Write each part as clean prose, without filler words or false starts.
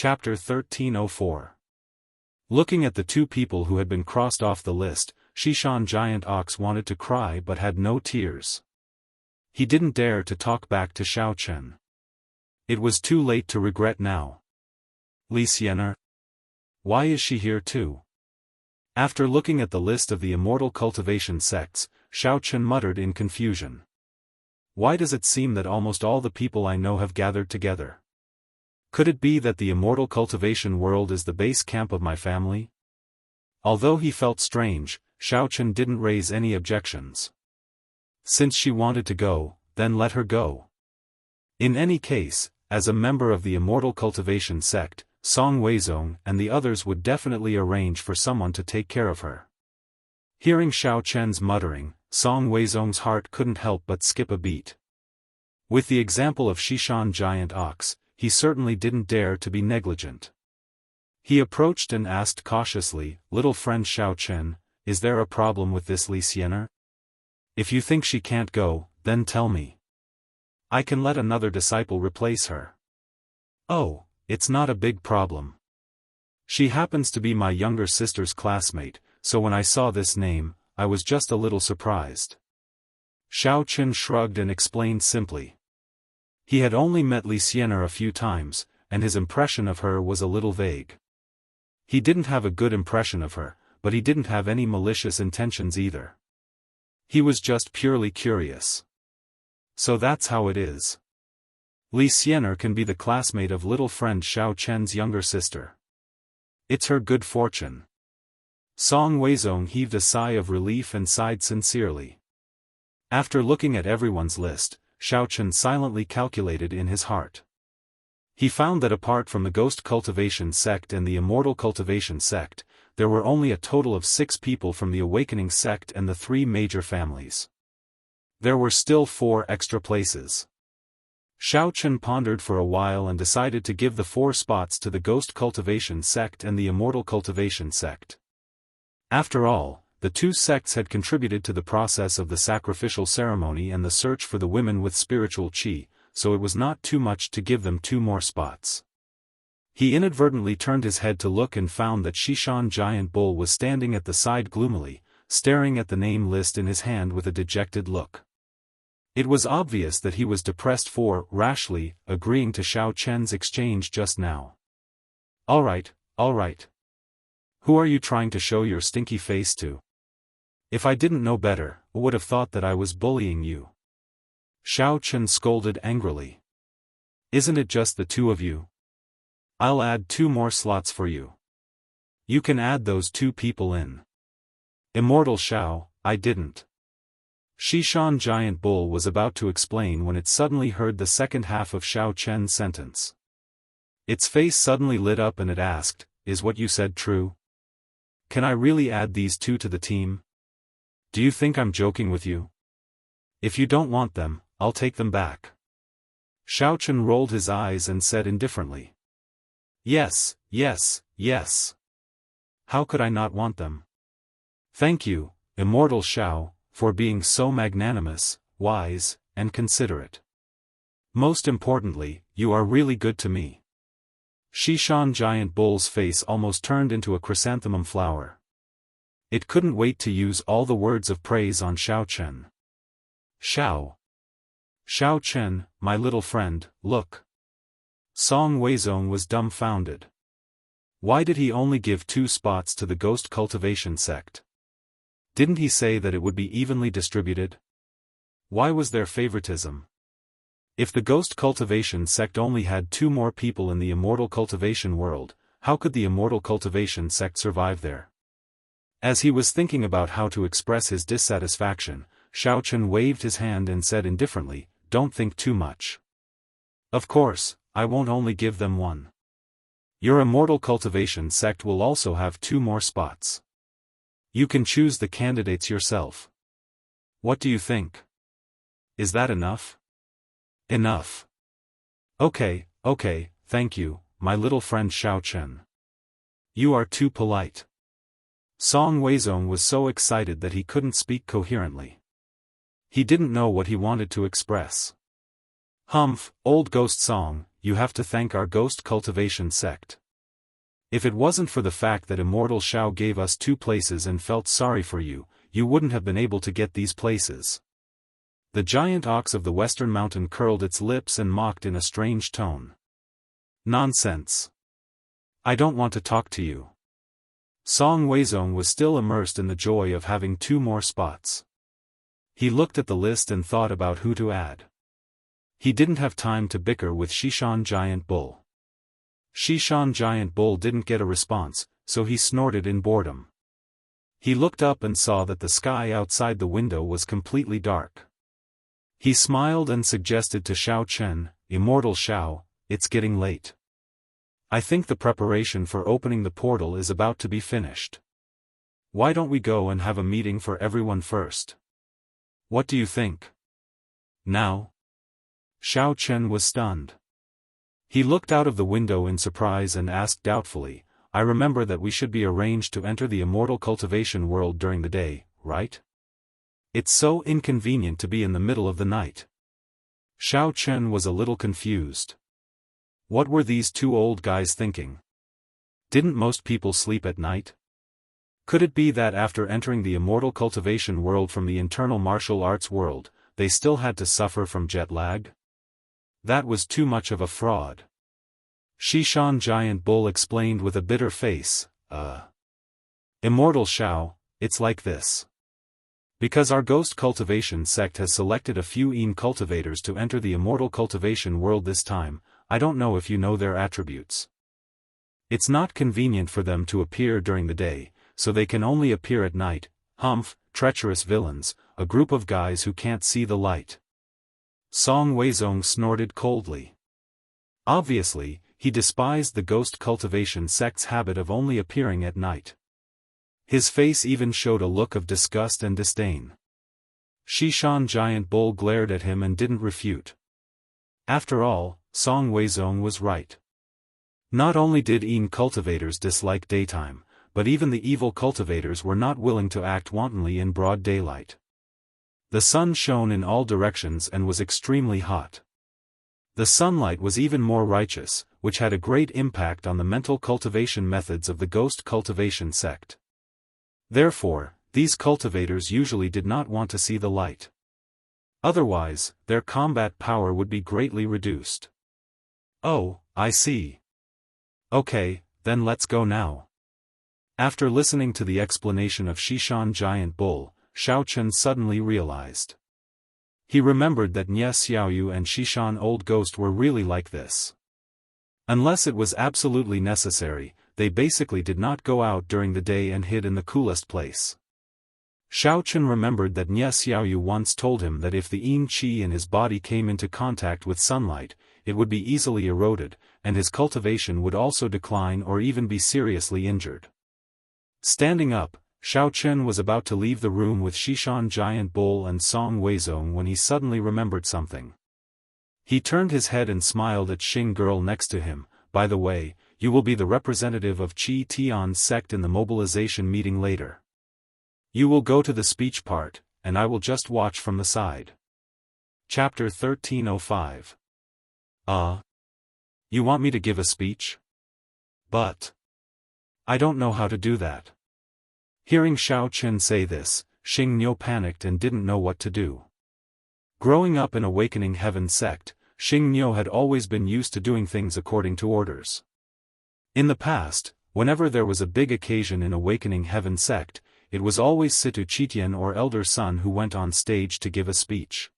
Chapter 1304. Looking at the two people who had been crossed off the list, Xiaofan Giant Ox wanted to cry but had no tears. He didn't dare to talk back to Xiao Chen. It was too late to regret now. Li Xianer? Why is she here too? After looking at the list of the immortal cultivation sects, Xiao Chen muttered in confusion. Why does it seem that almost all the people I know have gathered together? Could it be that the immortal cultivation world is the base camp of my family? Although he felt strange, Xiao Chen didn't raise any objections. Since she wanted to go, then let her go. In any case, as a member of the immortal cultivation sect, Song Weizong and the others would definitely arrange for someone to take care of her. Hearing Xiao Chen's muttering, Song Weizong's heart couldn't help but skip a beat. With the example of Xiaofan Giant Ox, he certainly didn't dare to be negligent. He approached and asked cautiously, "Little friend Xiao Chen, is there a problem with this Li Xianer? If you think she can't go, then tell me. I can let another disciple replace her." "Oh, it's not a big problem. She happens to be my younger sister's classmate, so when I saw this name, I was just a little surprised." Xiao Chen shrugged and explained simply. He had only met Li Xianer a few times, and his impression of her was a little vague. He didn't have a good impression of her, but he didn't have any malicious intentions either. He was just purely curious. So that's how it is. Li Xianer can be the classmate of little friend Xiao Chen's younger sister. It's her good fortune. Song Weizong heaved a sigh of relief and sighed sincerely. After looking at everyone's list, Xiao Chen silently calculated in his heart. He found that apart from the Ghost Cultivation Sect and the Immortal Cultivation Sect, there were only a total of 6 people from the Awakening Sect and the 3 major families. There were still 4 extra places. Xiao Chen pondered for a while and decided to give the 4 spots to the Ghost Cultivation Sect and the Immortal Cultivation Sect. After all, the 2 sects had contributed to the process of the sacrificial ceremony and the search for the women with spiritual qi, so it was not too much to give them 2 more spots. He inadvertently turned his head to look and found that Xiaofan Giant Bull was standing at the side gloomily, staring at the name list in his hand with a dejected look. It was obvious that he was depressed for rashly agreeing to Xiao Chen's exchange just now. All right. Who are you trying to show your stinky face to? If I didn't know better, I would have thought that I was bullying you. Xiao Chen scolded angrily. Isn't it just the 2 of you? I'll add 2 more slots for you. You can add those 2 people in. Immortal Xiao, I didn't. Xiaofan Giant Bull was about to explain when it suddenly heard the second half of Xiao Chen's sentence. Its face suddenly lit up and it asked, "Is what you said true? Can I really add these 2 to the team? Do you think I'm joking with you? If you don't want them, I'll take them back." Xiao Chen rolled his eyes and said indifferently. Yes. How could I not want them? Thank you, Immortal Xiao, for being so magnanimous, wise, and considerate. Most importantly, you are really good to me. Xiaofan Giant Bull's face almost turned into a chrysanthemum flower. It couldn't wait to use all the words of praise on Xiao Chen. Xiao Chen, my little friend, look. Song Weizong was dumbfounded. Why did he only give 2 spots to the Ghost Cultivation Sect? Didn't he say that it would be evenly distributed? Why was there favoritism? If the Ghost Cultivation Sect only had 2 more people in the Immortal Cultivation world, how could the Immortal Cultivation Sect survive there? As he was thinking about how to express his dissatisfaction, Xiao Chen waved his hand and said indifferently, "Don't think too much. Of course, I won't only give them 1. Your Immortal Cultivation Sect will also have 2 more spots. You can choose the candidates yourself. What do you think? Is that enough?" "Enough. Okay, thank you, my little friend Xiao Chen. You are too polite." Song Weizong was so excited that he couldn't speak coherently. He didn't know what he wanted to express. "Humph, old ghost Song, you have to thank our ghost cultivation sect. If it wasn't for the fact that Immortal Xiao gave us 2 places and felt sorry for you, you wouldn't have been able to get these places. The giant ox of the western mountain curled its lips and mocked in a strange tone. Nonsense. I don't want to talk to you. Song Weizong was still immersed in the joy of having 2 more spots. He looked at the list and thought about who to add. He didn't have time to bicker with Xishan Giant Bull. Xishan Giant Bull didn't get a response, so he snorted in boredom. He looked up and saw that the sky outside the window was completely dark. He smiled and suggested to Xiao Chen, Immortal Xiao, it's getting late. I think the preparation for opening the portal is about to be finished. Why don't we go and have a meeting for everyone first? What do you think? Now? Xiao Chen was stunned. He looked out of the window in surprise and asked doubtfully, I remember that we should be arranged to enter the immortal cultivation world during the day, right? It's so inconvenient to be in the middle of the night. Xiao Chen was a little confused. What were these 2 old guys thinking? Didn't most people sleep at night? Could it be that after entering the immortal cultivation world from the internal martial arts world, they still had to suffer from jet lag? That was too much of a fraud. Xishan Giant Bull explained with a bitter face, Immortal Xiao, it's like this. Because our ghost cultivation sect has selected a few Yin cultivators to enter the immortal cultivation world this time, I don't know if you know their attributes. It's not convenient for them to appear during the day, so they can only appear at night. Humph, treacherous villains, a group of guys who can't see the light. Song Weizong snorted coldly. Obviously, he despised the ghost cultivation sect's habit of only appearing at night. His face even showed a look of disgust and disdain. Xishan Giant Bull glared at him and didn't refute. After all, Song Weizong was right. Not only did Yin cultivators dislike daytime, but even the evil cultivators were not willing to act wantonly in broad daylight. The sun shone in all directions and was extremely hot. The sunlight was even more righteous, which had a great impact on the mental cultivation methods of the ghost cultivation sect. Therefore, these cultivators usually did not want to see the light. Otherwise, their combat power would be greatly reduced. Oh, I see. Okay, then let's go now. After listening to the explanation of Xishan Giant Bull, Xiao Chen suddenly realized. He remembered that Nye Xiaoyu and Xishan Old Ghost were really like this. Unless it was absolutely necessary, they basically did not go out during the day and hid in the coolest place. Xiao Chen remembered that Nye Xiaoyu once told him that if the Yin Qi in his body came into contact with sunlight, it would be easily eroded, and his cultivation would also decline or even be seriously injured. Standing up, Xiao Chen was about to leave the room with Xishan Giant Bull and Song Weizong when he suddenly remembered something. He turned his head and smiled at Xing girl next to him. By the way, you will be the representative of Qi Tian's sect in the mobilization meeting later. You will go to the speech part, and I will just watch from the side. Chapter 1305. You want me to give a speech? But I don't know how to do that. Hearing Xiao Chen say this, Xing Niu panicked and didn't know what to do. Growing up in Awakening Heaven sect, Xing Niu had always been used to doing things according to orders. In the past, whenever there was a big occasion in Awakening Heaven sect, it was always Situ Qitian or Elder Sun who went on stage to give a speech.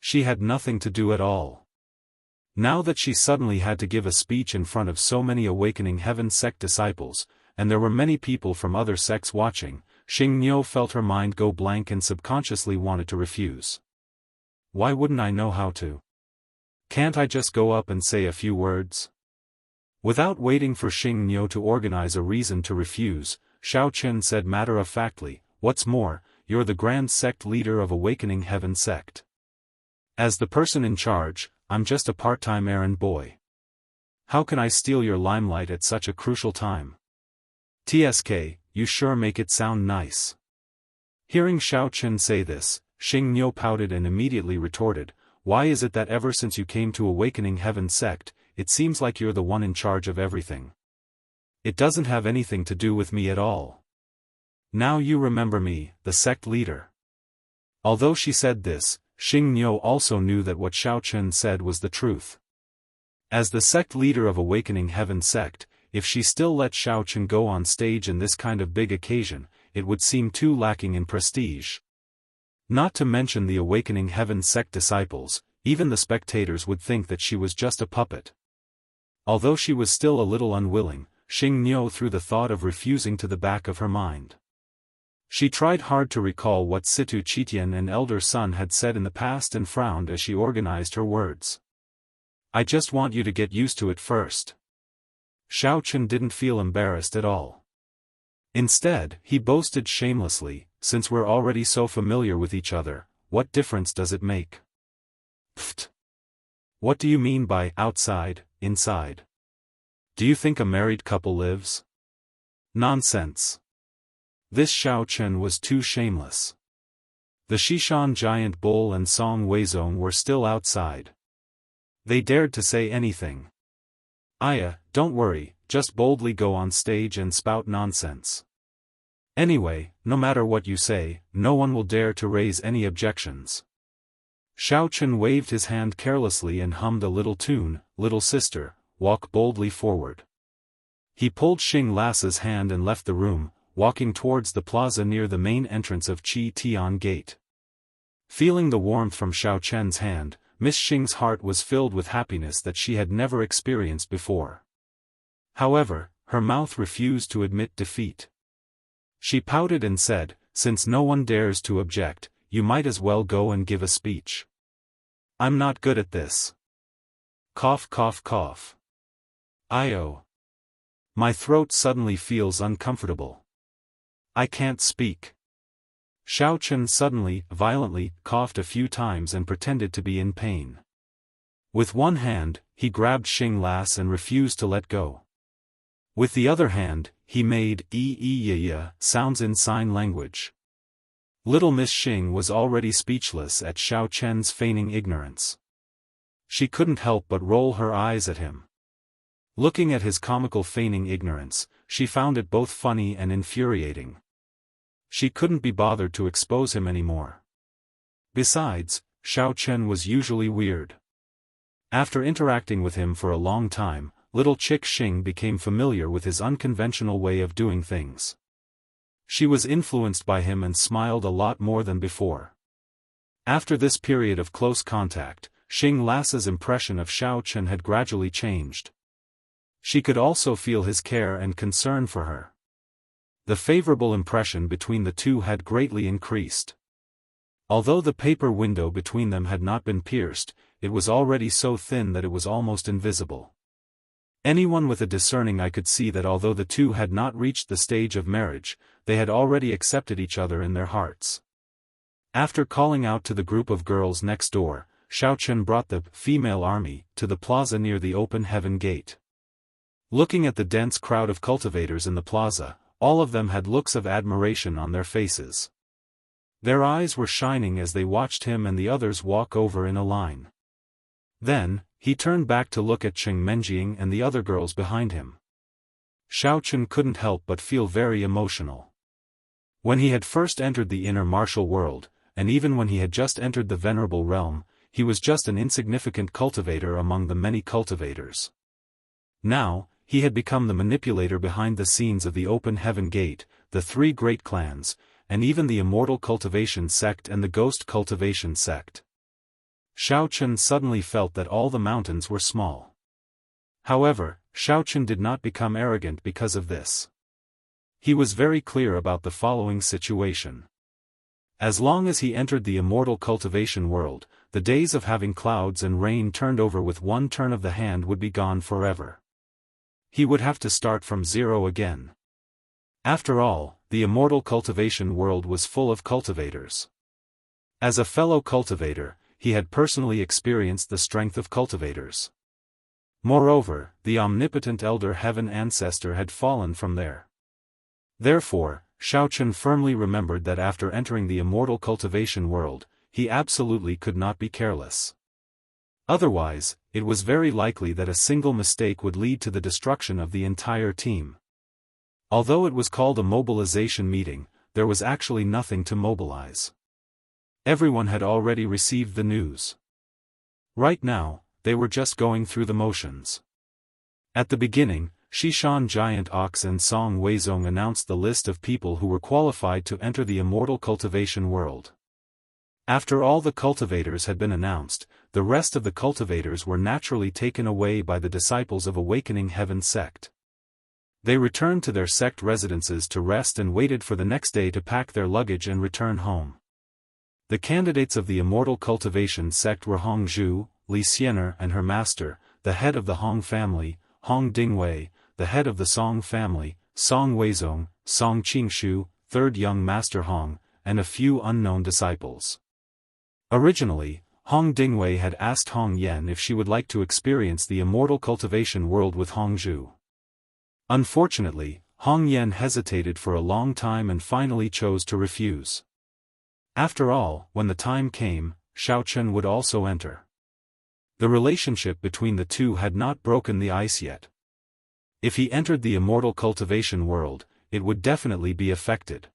She had nothing to do at all. Now that she suddenly had to give a speech in front of so many Awakening Heaven sect disciples, and there were many people from other sects watching, Xing Niu felt her mind go blank and subconsciously wanted to refuse. Why wouldn't I know how to? Can't I just go up and say a few words? Without waiting for Xing Niu to organize a reason to refuse, Xiao Chen said matter-of-factly, what's more, you're the grand sect leader of Awakening Heaven sect. As the person in charge, I'm just a part-time errand boy. How can I steal your limelight at such a crucial time? TSK, you sure make it sound nice. Hearing Xiao Chen say this, Xing Niu pouted and immediately retorted, why is it that ever since you came to Awakening Heaven sect, it seems like you're the one in charge of everything. It doesn't have anything to do with me at all. Now you remember me, the sect leader." Although she said this, Xing Niu also knew that what Xiaochen said was the truth. As the sect leader of Awakening Heaven sect, if she still let Xiaochen go on stage in this kind of big occasion, it would seem too lacking in prestige. Not to mention the Awakening Heaven sect disciples, even the spectators would think that she was just a puppet. Although she was still a little unwilling, Xing Niu threw the thought of refusing to the back of her mind. She tried hard to recall what Situ Qitian and Elder Sun had said in the past and frowned as she organized her words. "I just want you to get used to it first." Xiaochen didn't feel embarrassed at all. Instead, he boasted shamelessly, "Since we're already so familiar with each other, what difference does it make?" "Pfft! What do you mean by outside, inside? Do you think a married couple lives?" "Nonsense." This Xiaochen was too shameless. The Xishan Giant Bull and Song Weizong were still outside. They dared to say anything. "Aya, don't worry, just boldly go on stage and spout nonsense. Anyway, no matter what you say, no one will dare to raise any objections." Xiaochen waved his hand carelessly and hummed a little tune, "Little sister, walk boldly forward." He pulled Xing Lasse's hand and left the room, walking towards the plaza near the main entrance of Qi Tian Gate. Feeling the warmth from Xiaochen's hand, Miss Xing's heart was filled with happiness that she had never experienced before. However, her mouth refused to admit defeat. She pouted and said, "Since no one dares to object, you might as well go and give a speech." "I'm not good at this." Cough cough cough. "Io. My throat suddenly feels uncomfortable. I can't speak." Xiaochen suddenly, violently, coughed a few times and pretended to be in pain. With one hand, he grabbed Xing Las and refused to let go. With the other hand, he made "ee-ee-ya-ya" sounds in sign language. Little Miss Xing was already speechless at Xiaochen's feigning ignorance. She couldn't help but roll her eyes at him. Looking at his comical feigning ignorance, she found it both funny and infuriating. She couldn't be bothered to expose him anymore. Besides, Xiaochen was usually weird. After interacting with him for a long time, little chick Xing became familiar with his unconventional way of doing things. She was influenced by him and smiled a lot more than before. After this period of close contact, Xing Lasse's impression of Xiaochen had gradually changed. She could also feel his care and concern for her. The favorable impression between the two had greatly increased. Although the paper window between them had not been pierced, it was already so thin that it was almost invisible. Anyone with a discerning eye could see that although the two had not reached the stage of marriage, they had already accepted each other in their hearts. After calling out to the group of girls next door, Xiaochen brought the female army to the plaza near the open heaven gate. Looking at the dense crowd of cultivators in the plaza, all of them had looks of admiration on their faces. Their eyes were shining as they watched him and the others walk over in a line. Then, he turned back to look at Cheng Menjing and the other girls behind him. Xiaochen couldn't help but feel very emotional. When he had first entered the inner martial world, and even when he had just entered the venerable realm, he was just an insignificant cultivator among the many cultivators. Now, he had become the manipulator behind the scenes of the open heaven gate, the three great clans, and even the immortal cultivation sect and the ghost cultivation sect. Xiaochen suddenly felt that all the mountains were small. However, Xiaochen did not become arrogant because of this. He was very clear about the following situation. As long as he entered the immortal cultivation world, the days of having clouds and rain turned over with one turn of the hand would be gone forever. He would have to start from zero again. After all, the immortal cultivation world was full of cultivators. As a fellow cultivator, he had personally experienced the strength of cultivators. Moreover, the omnipotent elder heaven ancestor had fallen from there. Therefore, Xiaochen firmly remembered that after entering the immortal cultivation world, he absolutely could not be careless. Otherwise, it was very likely that a single mistake would lead to the destruction of the entire team. Although it was called a mobilization meeting, there was actually nothing to mobilize. Everyone had already received the news. Right now, they were just going through the motions. At the beginning, Xishan Giant Ox and Song Weizong announced the list of people who were qualified to enter the immortal cultivation world. After all the cultivators had been announced, the rest of the cultivators were naturally taken away by the disciples of Awakening Heaven sect. They returned to their sect residences to rest and waited for the next day to pack their luggage and return home. The candidates of the immortal cultivation sect were Hong Zhu, Li Xiener and her master, the head of the Hong family, Hong Dingwei, the head of the Song family, Song Weizong, Song Qingshu, third young master Hong, and a few unknown disciples. Originally, Hong Dingwei had asked Hong Yan if she would like to experience the immortal cultivation world with Hong Zhu. Unfortunately, Hong Yan hesitated for a long time and finally chose to refuse. After all, when the time came, Xiaochen would also enter. The relationship between the two had not broken the ice yet. If he entered the immortal cultivation world, it would definitely be affected.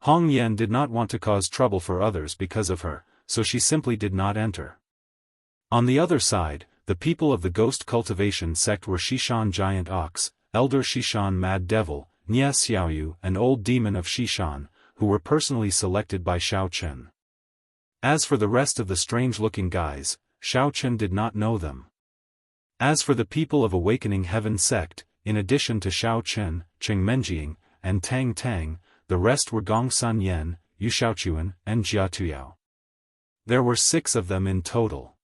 Hong Yan did not want to cause trouble for others because of her, so she simply did not enter. On the other side, the people of the ghost cultivation sect were Xishan Giant Ox, Elder Xishan Mad Devil, Nia Xiaoyu and Old Demon of Xishan, who were personally selected by Xiaochen. As for the rest of the strange-looking guys, Xiaochen did not know them. As for the people of Awakening Heaven sect, in addition to Xiaochen, Cheng Menjiang, and Tang Tang, the rest were Gong San Yan, Yu Xiaochuan, and Jia Tuyao. There were 6 of them in total.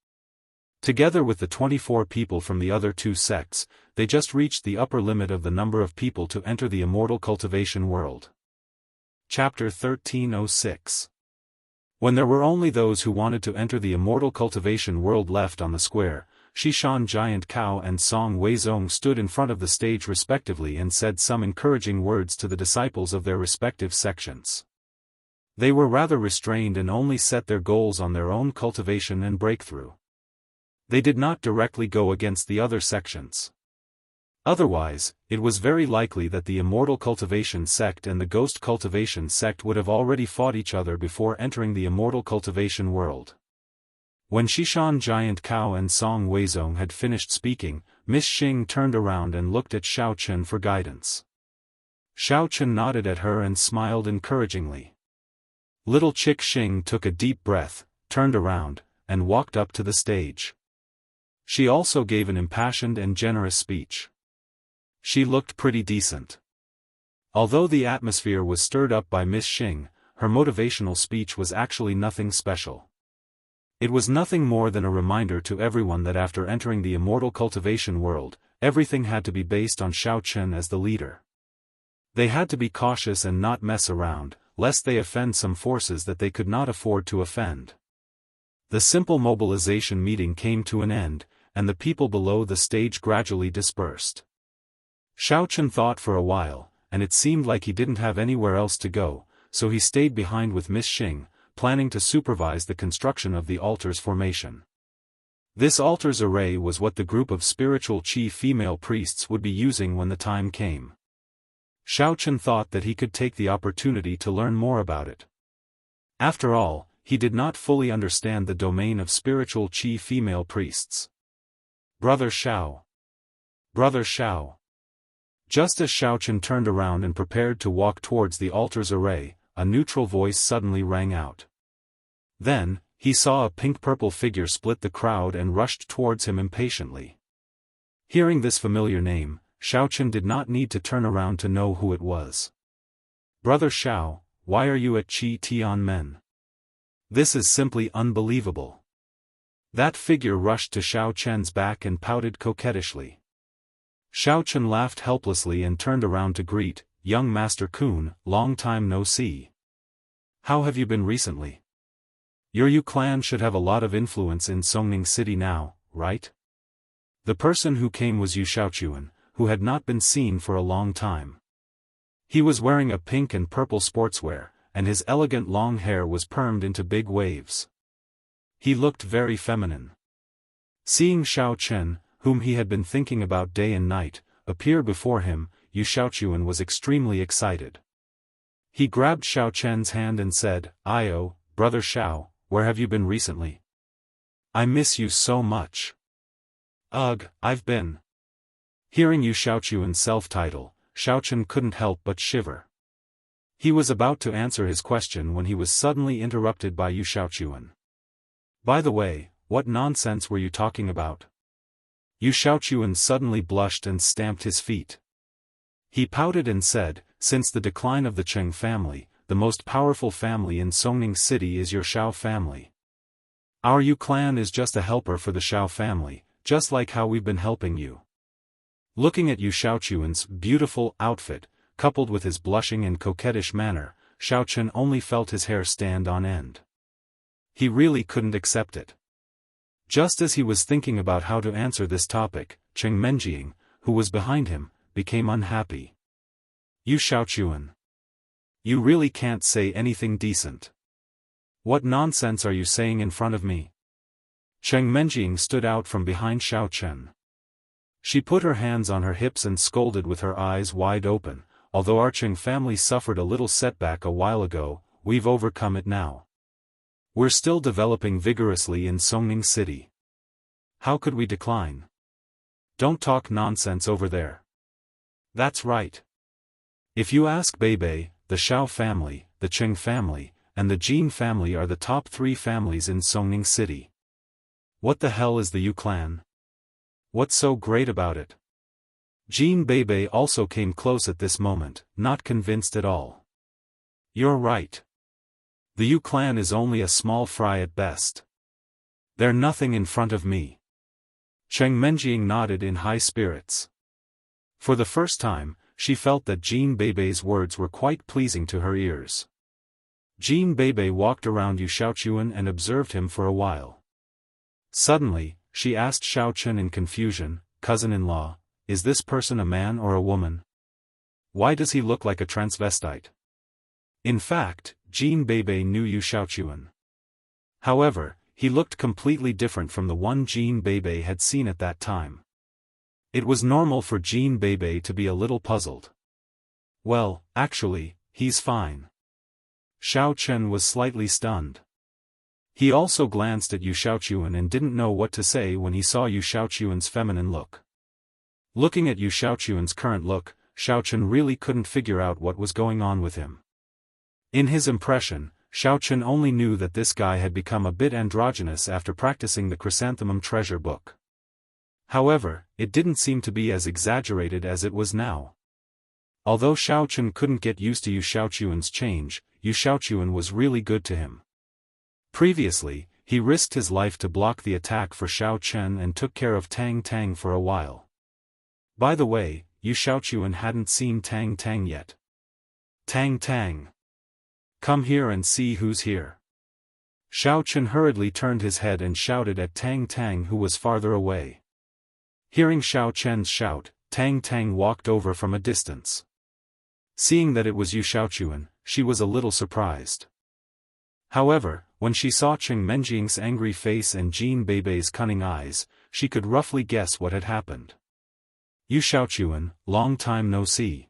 Together with the 24 people from the other 2 sects, they just reached the upper limit of the number of people to enter the immortal cultivation world. Chapter 1306. When there were only those who wanted to enter the immortal cultivation world left on the square, Xishan Giant Cow and Song Weizong stood in front of the stage respectively and said some encouraging words to the disciples of their respective sections. They were rather restrained and only set their goals on their own cultivation and breakthrough. They did not directly go against the other sections. Otherwise, it was very likely that the immortal cultivation sect and the ghost cultivation sect would have already fought each other before entering the immortal cultivation world. When Xishan Giant Cow and Song Weizong had finished speaking, Miss Xing turned around and looked at Xiaochen for guidance. Xiaochen nodded at her and smiled encouragingly. Little Chick Xing took a deep breath, turned around, and walked up to the stage. She also gave an impassioned and generous speech. She looked pretty decent. Although the atmosphere was stirred up by Miss Xing, her motivational speech was actually nothing special. It was nothing more than a reminder to everyone that after entering the immortal cultivation world, everything had to be based on Xiaochen as the leader. They had to be cautious and not mess around, lest they offend some forces that they could not afford to offend. The simple mobilization meeting came to an end, and the people below the stage gradually dispersed. Xiaochen thought for a while, and it seemed like he didn't have anywhere else to go, so he stayed behind with Miss Xing, planning to supervise the construction of the altar's formation. This altar's array was what the group of spiritual Qi female priests would be using when the time came. Xiaochen thought that he could take the opportunity to learn more about it. After all, he did not fully understand the domain of spiritual Qi female priests. Brother Xiao. Brother Xiao. Just as Xiaochen turned around and prepared to walk towards the altar's array, a neutral voice suddenly rang out. Then, he saw a pink-purple figure split the crowd and rushed towards him impatiently. Hearing this familiar name, Xiaochen did not need to turn around to know who it was. Brother Xiao, why are you at Qi Tianmen? This is simply unbelievable. That figure rushed to Xiaochen's back and pouted coquettishly. Xiaochen laughed helplessly and turned around to greet, young Master Kun, long time no see. How have you been recently? Your Yu clan should have a lot of influence in Songning City now, right? The person who came was Yu Xiaochuan, who had not been seen for a long time. He was wearing a pink and purple sportswear, and his elegant long hair was permed into big waves. He looked very feminine. Seeing Xiao Chen, whom he had been thinking about day and night, appear before him, Yu Xiaochuan was extremely excited. He grabbed Xiao Chen's hand and said, "Io, brother Xiao, where have you been recently? I miss you so much." "Ugh, I've been." Hearing Yu Xiaochuan's self-title, Xiao Chen couldn't help but shiver. He was about to answer his question when he was suddenly interrupted by Yu Xiaochuan. "By the way, what nonsense were you talking about?" Yu Xiaochuan suddenly blushed and stamped his feet. He pouted and said, "Since the decline of the Cheng family, the most powerful family in Songning City is your Xiao family. Our Yu clan is just a helper for the Xiao family, just like how we've been helping you." Looking at Yu Xiaochuan's beautiful outfit, coupled with his blushing and coquettish manner, Xiao Chen only felt his hair stand on end. He really couldn't accept it. Just as he was thinking about how to answer this topic, Cheng Menjing, who was behind him, became unhappy. "Yu Xiaochuan. You really can't say anything decent. What nonsense are you saying in front of me?" Cheng Menjing stood out from behind Xiao Chen. She put her hands on her hips and scolded with her eyes wide open, "Although our Cheng family suffered a little setback a while ago, we've overcome it now. We're still developing vigorously in Songning City. How could we decline? Don't talk nonsense over there." "That's right. If you ask Beibei, the Xiao family, the Cheng family, and the Jin family are the top 3 families in Songning City. What the hell is the Yu clan? What's so great about it?" Jin Beibei also came close at this moment, not convinced at all. "You're right. The Yu clan is only a small fry at best. They're nothing in front of me." Cheng Menjing nodded in high spirits. For the first time, she felt that Jin Beibei's words were quite pleasing to her ears. Jin Beibei walked around Yu Xiaochuan and observed him for a while. Suddenly, she asked Xiao Chen in confusion, "Cousin-in-law, is this person a man or a woman? Why does he look like a transvestite?" In fact, Jin Beibei knew Yu Xiaochuan. However, he looked completely different from the one Jin Beibei had seen at that time. It was normal for Jin Beibei to be a little puzzled. "Well, actually, he's fine." Xiao Chen was slightly stunned. He also glanced at Yu Xiaochuan and didn't know what to say when he saw Yu Xiaochuan's feminine look. Looking at Yu Xiaochuan's current look, Xiao Chen really couldn't figure out what was going on with him. In his impression, Xiao Chen only knew that this guy had become a bit androgynous after practicing the Chrysanthemum treasure book. However, it didn't seem to be as exaggerated as it was now. Although Xiao Chen couldn't get used to Yu Xiaochuan's change, Yu Xiaochuan was really good to him. Previously, he risked his life to block the attack for Xiao Chen and took care of Tang Tang for a while. By the way, Yu Xiaochuan hadn't seen Tang Tang yet. "Tang Tang. Come here and see who's here." Xiao Chen hurriedly turned his head and shouted at Tang Tang, who was farther away. Hearing Xiao Chen's shout, Tang Tang walked over from a distance. Seeing that it was Yu Xiaochuan, she was a little surprised. However, when she saw Cheng Menjing's angry face and Jin Beibei's cunning eyes, she could roughly guess what had happened. "Yu Xiaochuan, long time no see.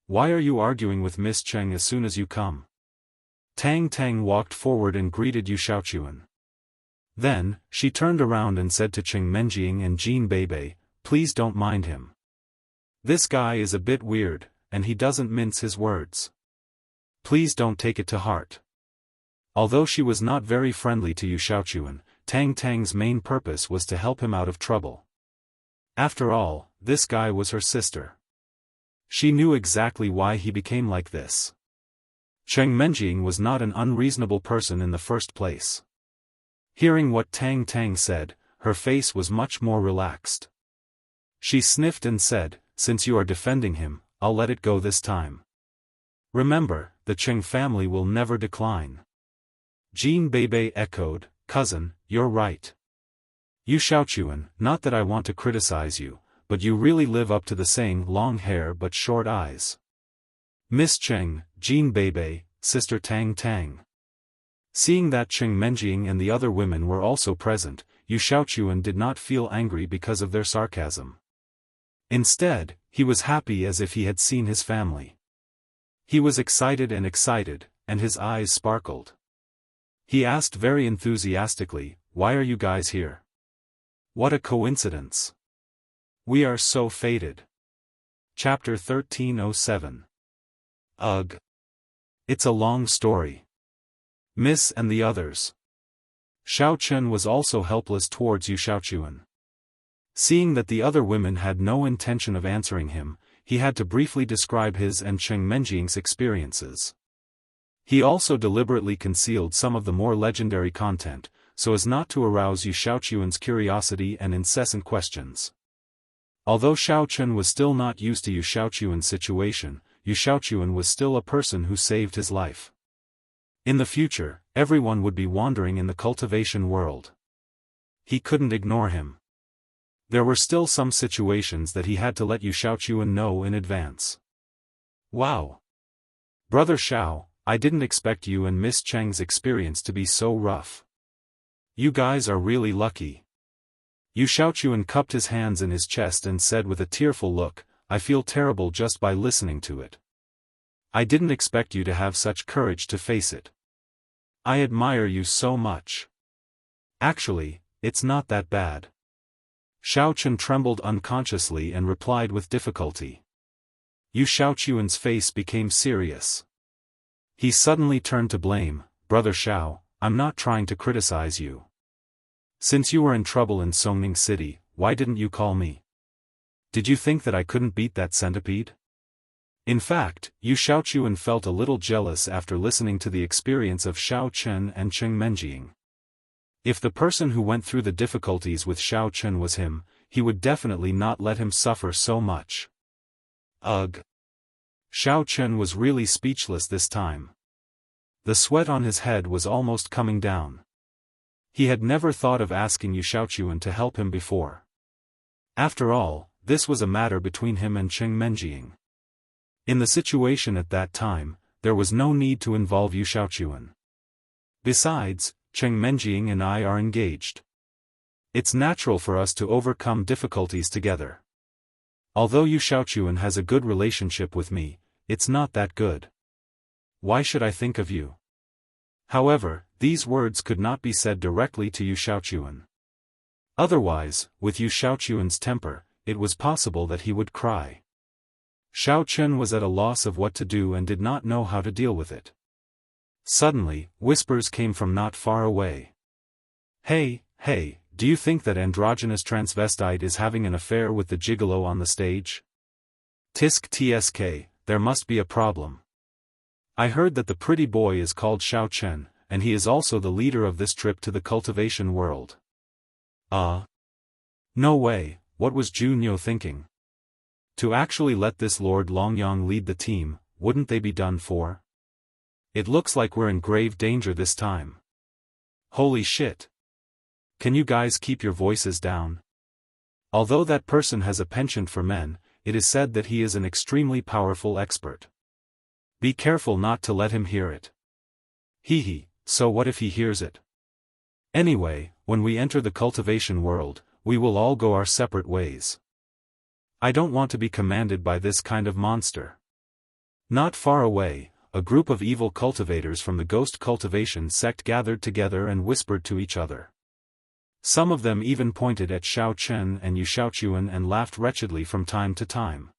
Why are you arguing with Miss Cheng as soon as you come?" Tang Tang walked forward and greeted Yu Xiaochuan. Then, she turned around and said to Cheng Menjing and Jin Beibei, "Please don't mind him. This guy is a bit weird, and he doesn't mince his words. Please don't take it to heart." Although she was not very friendly to Yu Xiaochuan, Tang Tang's main purpose was to help him out of trouble. After all, this guy was her sister. She knew exactly why he became like this. Cheng Menjing was not an unreasonable person in the first place. Hearing what Tang Tang said, her face was much more relaxed. She sniffed and said, "Since you are defending him, I'll let it go this time. Remember, the Cheng family will never decline." Jin Beibei echoed, "Cousin, you're right. Yu Xiaochuan, not that I want to criticize you, but you really live up to the saying, long hair but short eyes." "Miss Cheng, Jin Beibei, Sister Tang Tang." Seeing that Cheng Menjing and the other women were also present, Yu Xiaochuan did not feel angry because of their sarcasm. Instead, he was happy as if he had seen his family. He was excited, and his eyes sparkled. He asked very enthusiastically, "Why are you guys here? What a coincidence. We are so fated." Chapter 1307. Ugh. It's a long story. Miss and the others. Xiao Chen was also helpless towards Yu Xiaochuan. Seeing that the other women had no intention of answering him, he had to briefly describe his and Cheng Menjing's experiences. He also deliberately concealed some of the more legendary content, so as not to arouse Yu Xiaochuan's curiosity and incessant questions. Although Xiao Chen was still not used to Yu Xiaochuan's situation, Yu Xiaochuan was still a person who saved his life. In the future, everyone would be wandering in the cultivation world. He couldn't ignore him. There were still some situations that he had to let Yu Xiaochuan know in advance. Wow! Brother Xiao, I didn't expect you and Miss Cheng's experience to be so rough. You guys are really lucky. Yu Xiaochuan cupped his hands in his chest and said with a tearful look, "I feel terrible just by listening to it. I didn't expect you to have such courage to face it. I admire you so much. Actually, it's not that bad." Xiao Chen trembled unconsciously and replied with difficulty. Yu Xiaochuan's face became serious. He suddenly turned to blame, "Brother Xiao, I'm not trying to criticize you. Since you were in trouble in Songning City, why didn't you call me? Did you think that I couldn't beat that centipede?" In fact, Yu Xiaochuan felt a little jealous after listening to the experience of Xiao Chen and Cheng Menjing. If the person who went through the difficulties with Xiao Chen was him, he would definitely not let him suffer so much. Ugh. Xiao Chen was really speechless this time. The sweat on his head was almost coming down. He had never thought of asking Yu Xiaochuan to help him before. After all, this was a matter between him and Cheng Menjing. In the situation at that time, there was no need to involve Yu Xiaochuan. Besides, Cheng Menjing and I are engaged. It's natural for us to overcome difficulties together. Although Yu Xiaochuan has a good relationship with me, it's not that good. Why should I think of you? However, these words could not be said directly to Yu Xiaochuan. Otherwise, with Yu Xiaochuan's temper, it was possible that he would cry. Xiao Chen was at a loss of what to do and did not know how to deal with it. Suddenly, whispers came from not far away. Hey, do you think that androgynous transvestite is having an affair with the gigolo on the stage? Tisk tsk, there must be a problem. I heard that the pretty boy is called Xiao Chen, and he is also the leader of this trip to the cultivation world. No way, what was Junyo thinking? To actually let this Lord Longyang lead the team, wouldn't they be done for? It looks like we're in grave danger this time. Holy shit. Can you guys keep your voices down? Although that person has a penchant for men, it is said that he is an extremely powerful expert. Be careful not to let him hear it. So what if he hears it? Anyway, when we enter the cultivation world, we will all go our separate ways. I don't want to be commanded by this kind of monster. Not far away, a group of evil cultivators from the ghost cultivation sect gathered together and whispered to each other. Some of them even pointed at Xiao Chen and Yu Xiaochuan and laughed wretchedly from time to time.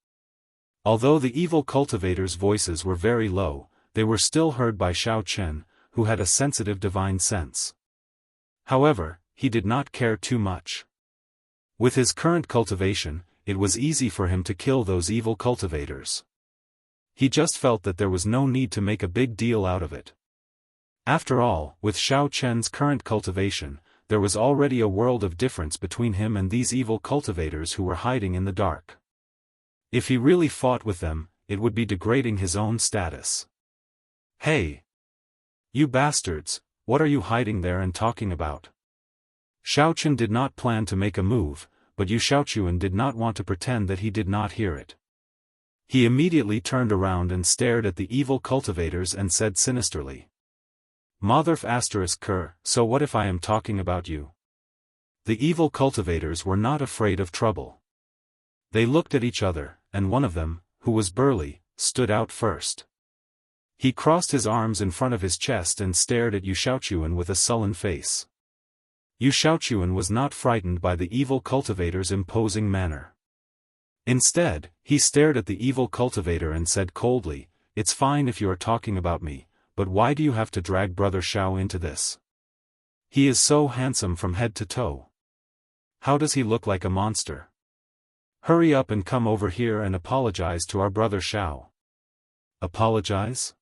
Although the evil cultivators' voices were very low, they were still heard by Xiao Chen, who had a sensitive divine sense. However, he did not care too much. With his current cultivation, it was easy for him to kill those evil cultivators. He just felt that there was no need to make a big deal out of it. After all, with Xiao Chen's current cultivation, there was already a world of difference between him and these evil cultivators who were hiding in the dark. If he really fought with them, it would be degrading his own status. Hey! You bastards, what are you hiding there and talking about? Xiao Chen did not plan to make a move, but Yu Xiaochuan did not want to pretend that he did not hear it. He immediately turned around and stared at the evil cultivators and said sinisterly. Motherf***, so what if I am talking about you? The evil cultivators were not afraid of trouble. They looked at each other, and one of them, who was burly, stood out first. He crossed his arms in front of his chest and stared at Yu Xiaochuan with a sullen face. Yu Xiaochuan was not frightened by the evil cultivator's imposing manner. Instead, he stared at the evil cultivator and said coldly, "It's fine if you are talking about me, but why do you have to drag Brother Xiao into this? He is so handsome from head to toe. How does he look like a monster? Hurry up and come over here and apologize to our brother Xiao." Apologize?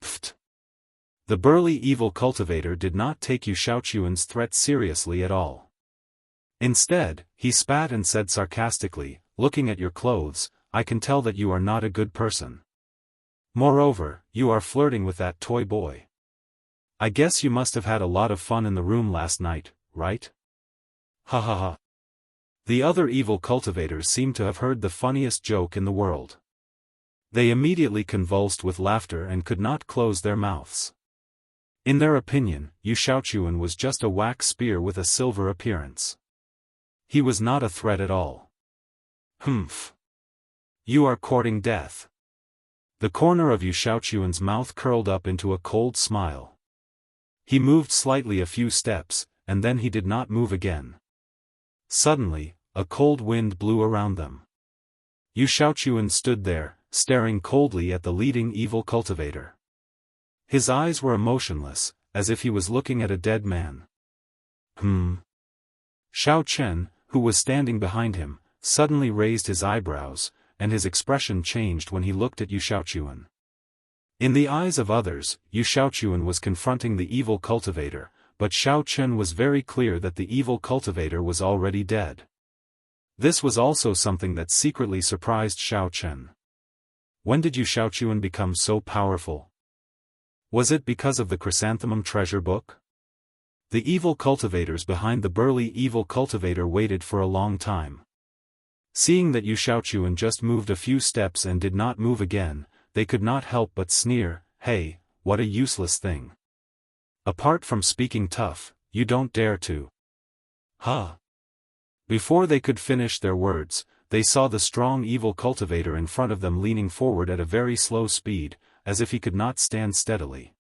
Pfft. The burly evil cultivator did not take Yu Xiaochuan's threat seriously at all. Instead, he spat and said sarcastically, "Looking at your clothes, I can tell that you are not a good person. Moreover, you are flirting with that toy boy. I guess you must have had a lot of fun in the room last night, right? Ha ha ha." The other evil cultivators seemed to have heard the funniest joke in the world. They immediately convulsed with laughter and could not close their mouths. In their opinion, Yu Xiaochuan was just a wax spear with a silver appearance. He was not a threat at all. Humph. You are courting death. The corner of Yu Xiaochuan's mouth curled up into a cold smile. He moved slightly a few steps, and then he did not move again. Suddenly, a cold wind blew around them. Yu Xiaochuan stood there, staring coldly at the leading evil cultivator. His eyes were emotionless, as if he was looking at a dead man. Xiao Chen, who was standing behind him, suddenly raised his eyebrows, and his expression changed when he looked at Yu Xiaochuan. In the eyes of others, Yu Xiaochuan was confronting the evil cultivator, but Xiao Chen was very clear that the evil cultivator was already dead. This was also something that secretly surprised Xiao Chen. When did Yu Xiaochuan become so powerful? Was it because of the chrysanthemum treasure book? The evil cultivators behind the burly evil cultivator waited for a long time. Seeing that Yu Xiaochuan just moved a few steps and did not move again, they could not help but sneer, "Hey, what a useless thing. Apart from speaking tough, you don't dare to." Huh. Before they could finish their words, they saw the strong evil cultivator in front of them leaning forward at a very slow speed, as if he could not stand steadily.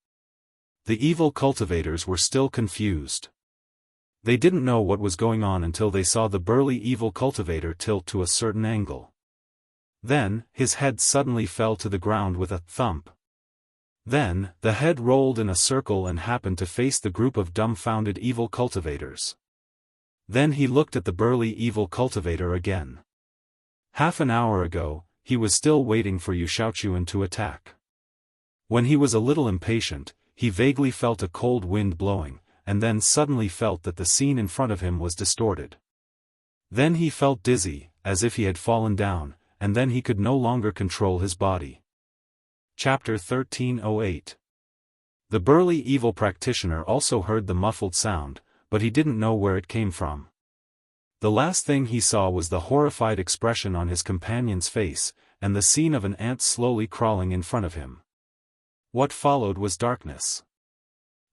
The evil cultivators were still confused. They didn't know what was going on until they saw the burly evil cultivator tilt to a certain angle. Then, his head suddenly fell to the ground with a thump. Then, the head rolled in a circle and happened to face the group of dumbfounded evil cultivators. Then he looked at the burly evil cultivator again. Half an hour ago, he was still waiting for Yu Xiaochuan to attack. When he was a little impatient, he vaguely felt a cold wind blowing, and then suddenly felt that the scene in front of him was distorted. Then he felt dizzy, as if he had fallen down, and then he could no longer control his body. Chapter 1308. The burly evil practitioner also heard the muffled sound, but he didn't know where it came from. The last thing he saw was the horrified expression on his companion's face, and the scene of an ant slowly crawling in front of him. What followed was darkness.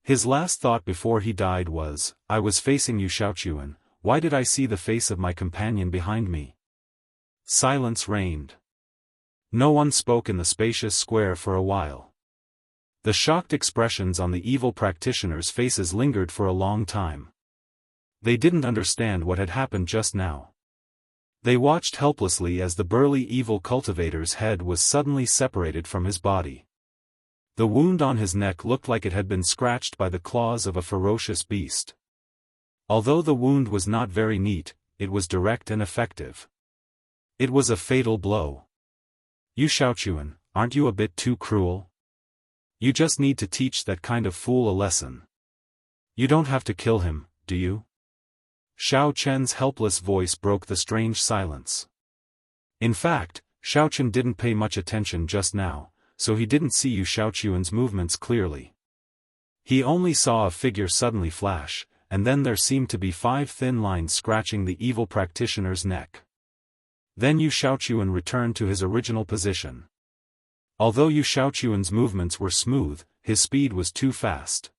His last thought before he died was, "I was facing Yu Xiaochuan, why did I see the face of my companion behind me?" Silence reigned. No one spoke in the spacious square for a while. The shocked expressions on the evil practitioners' faces lingered for a long time. They didn't understand what had happened just now. They watched helplessly as the burly evil cultivator's head was suddenly separated from his body. The wound on his neck looked like it had been scratched by the claws of a ferocious beast. Although the wound was not very neat, it was direct and effective. It was a fatal blow. Yu Xiaochuan, aren't you a bit too cruel? You just need to teach that kind of fool a lesson. You don't have to kill him, do you? Xiao Chen's helpless voice broke the strange silence. In fact, Xiao Chen didn't pay much attention just now, so he didn't see Yu Xiaochuan's movements clearly. He only saw a figure suddenly flash, and then there seemed to be 5 thin lines scratching the evil practitioner's neck. Then Yu Xiaochuan returned to his original position. Although Yu Xiaochuan's movements were smooth, his speed was too fast.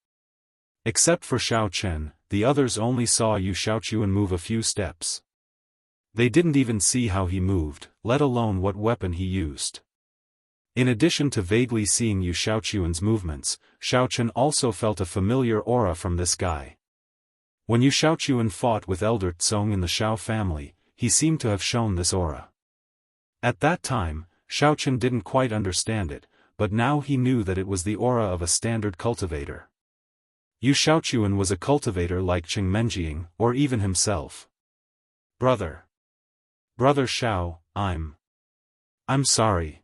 Except for Xiao Chen, the others only saw Yu Xiaochuan move a few steps. They didn't even see how he moved, let alone what weapon he used. In addition to vaguely seeing Yu Xiaochuan's movements, Xiaochen also felt a familiar aura from this guy. When Yu Xiaochuan fought with Elder Tsong in the Xiao family, he seemed to have shown this aura. At that time, Xiaochen didn't quite understand it, but now he knew that it was the aura of a standard cultivator. Yu Xiaochuan was a cultivator like Cheng Menjing, or even himself. Brother Xiao, I'm sorry.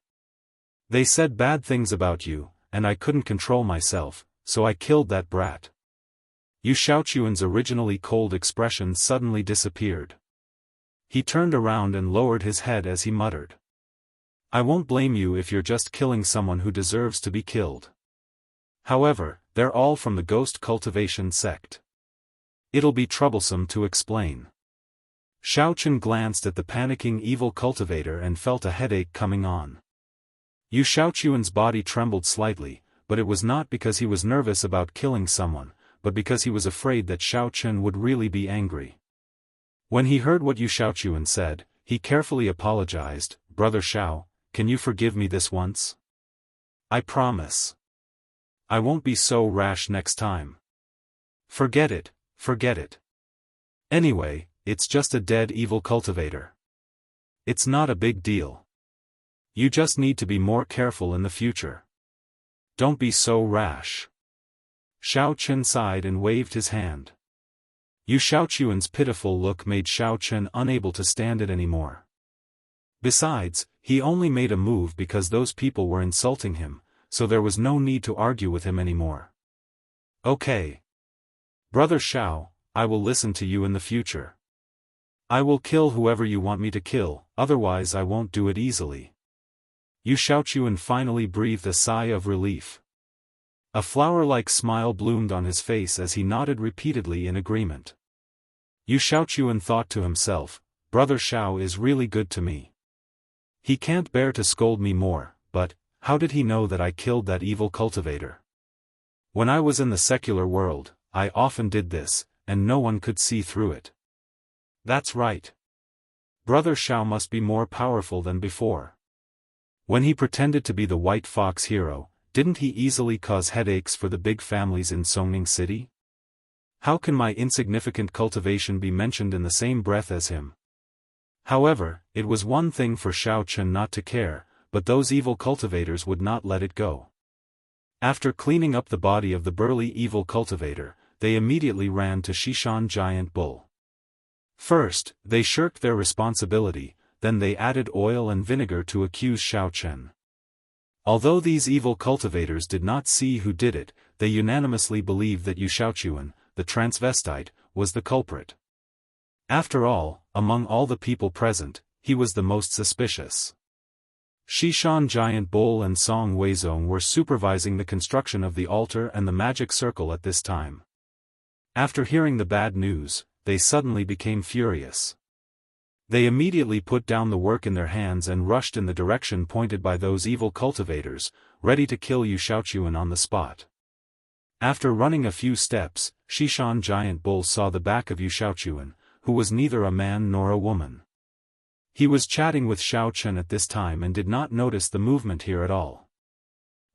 They said bad things about you, and I couldn't control myself, so I killed that brat. Yu Xiaochuan's originally cold expression suddenly disappeared. He turned around and lowered his head as he muttered. I won't blame you if you're just killing someone who deserves to be killed. However, they're all from the ghost cultivation sect. It'll be troublesome to explain. Xiaochen glanced at the panicking evil cultivator and felt a headache coming on. Yu Xiaochuan's body trembled slightly, but it was not because he was nervous about killing someone, but because he was afraid that Xiaochen would really be angry. When he heard what Yu Xiaochuan said, he carefully apologized. Brother Xiao, can you forgive me this once? I promise. I won't be so rash next time. Forget it. Anyway, it's just a dead evil cultivator. It's not a big deal. You just need to be more careful in the future. Don't be so rash. Xiaochen sighed and waved his hand. Yu Xiaochuan's pitiful look made Xiaochen unable to stand it anymore. Besides, he only made a move because those people were insulting him, so there was no need to argue with him anymore. Okay. Brother Xiao, I will listen to you in the future. I will kill whoever you want me to kill, otherwise I won't do it easily. Yu Xiaochuan finally breathed a sigh of relief. A flower-like smile bloomed on his face as he nodded repeatedly in agreement. Yu Xiaochuan thought to himself, Brother Xiao is really good to me. He can't bear to scold me more, but how did he know that I killed that evil cultivator? When I was in the secular world, I often did this, and no one could see through it. That's right. Brother Xiao must be more powerful than before. When he pretended to be the White Fox hero, didn't he easily cause headaches for the big families in Songning City? How can my insignificant cultivation be mentioned in the same breath as him? However, it was one thing for Xiaochen not to care, but those evil cultivators would not let it go. After cleaning up the body of the burly evil cultivator, they immediately ran to Xishan Giant Bull. First, they shirked their responsibility, then they added oil and vinegar to accuse Xiaochen. Although these evil cultivators did not see who did it, they unanimously believed that Yu Xiaochuan, the transvestite, was the culprit. After all, among all the people present, he was the most suspicious. Xishan Giant Bull and Song Weizong were supervising the construction of the altar and the magic circle at this time. After hearing the bad news, they suddenly became furious. They immediately put down the work in their hands and rushed in the direction pointed by those evil cultivators, ready to kill Yu Xiaochuan on the spot. After running a few steps, Xishan Giant Bull saw the back of Yu Xiaochuan, who was neither a man nor a woman. He was chatting with Xiaochen at this time and did not notice the movement here at all.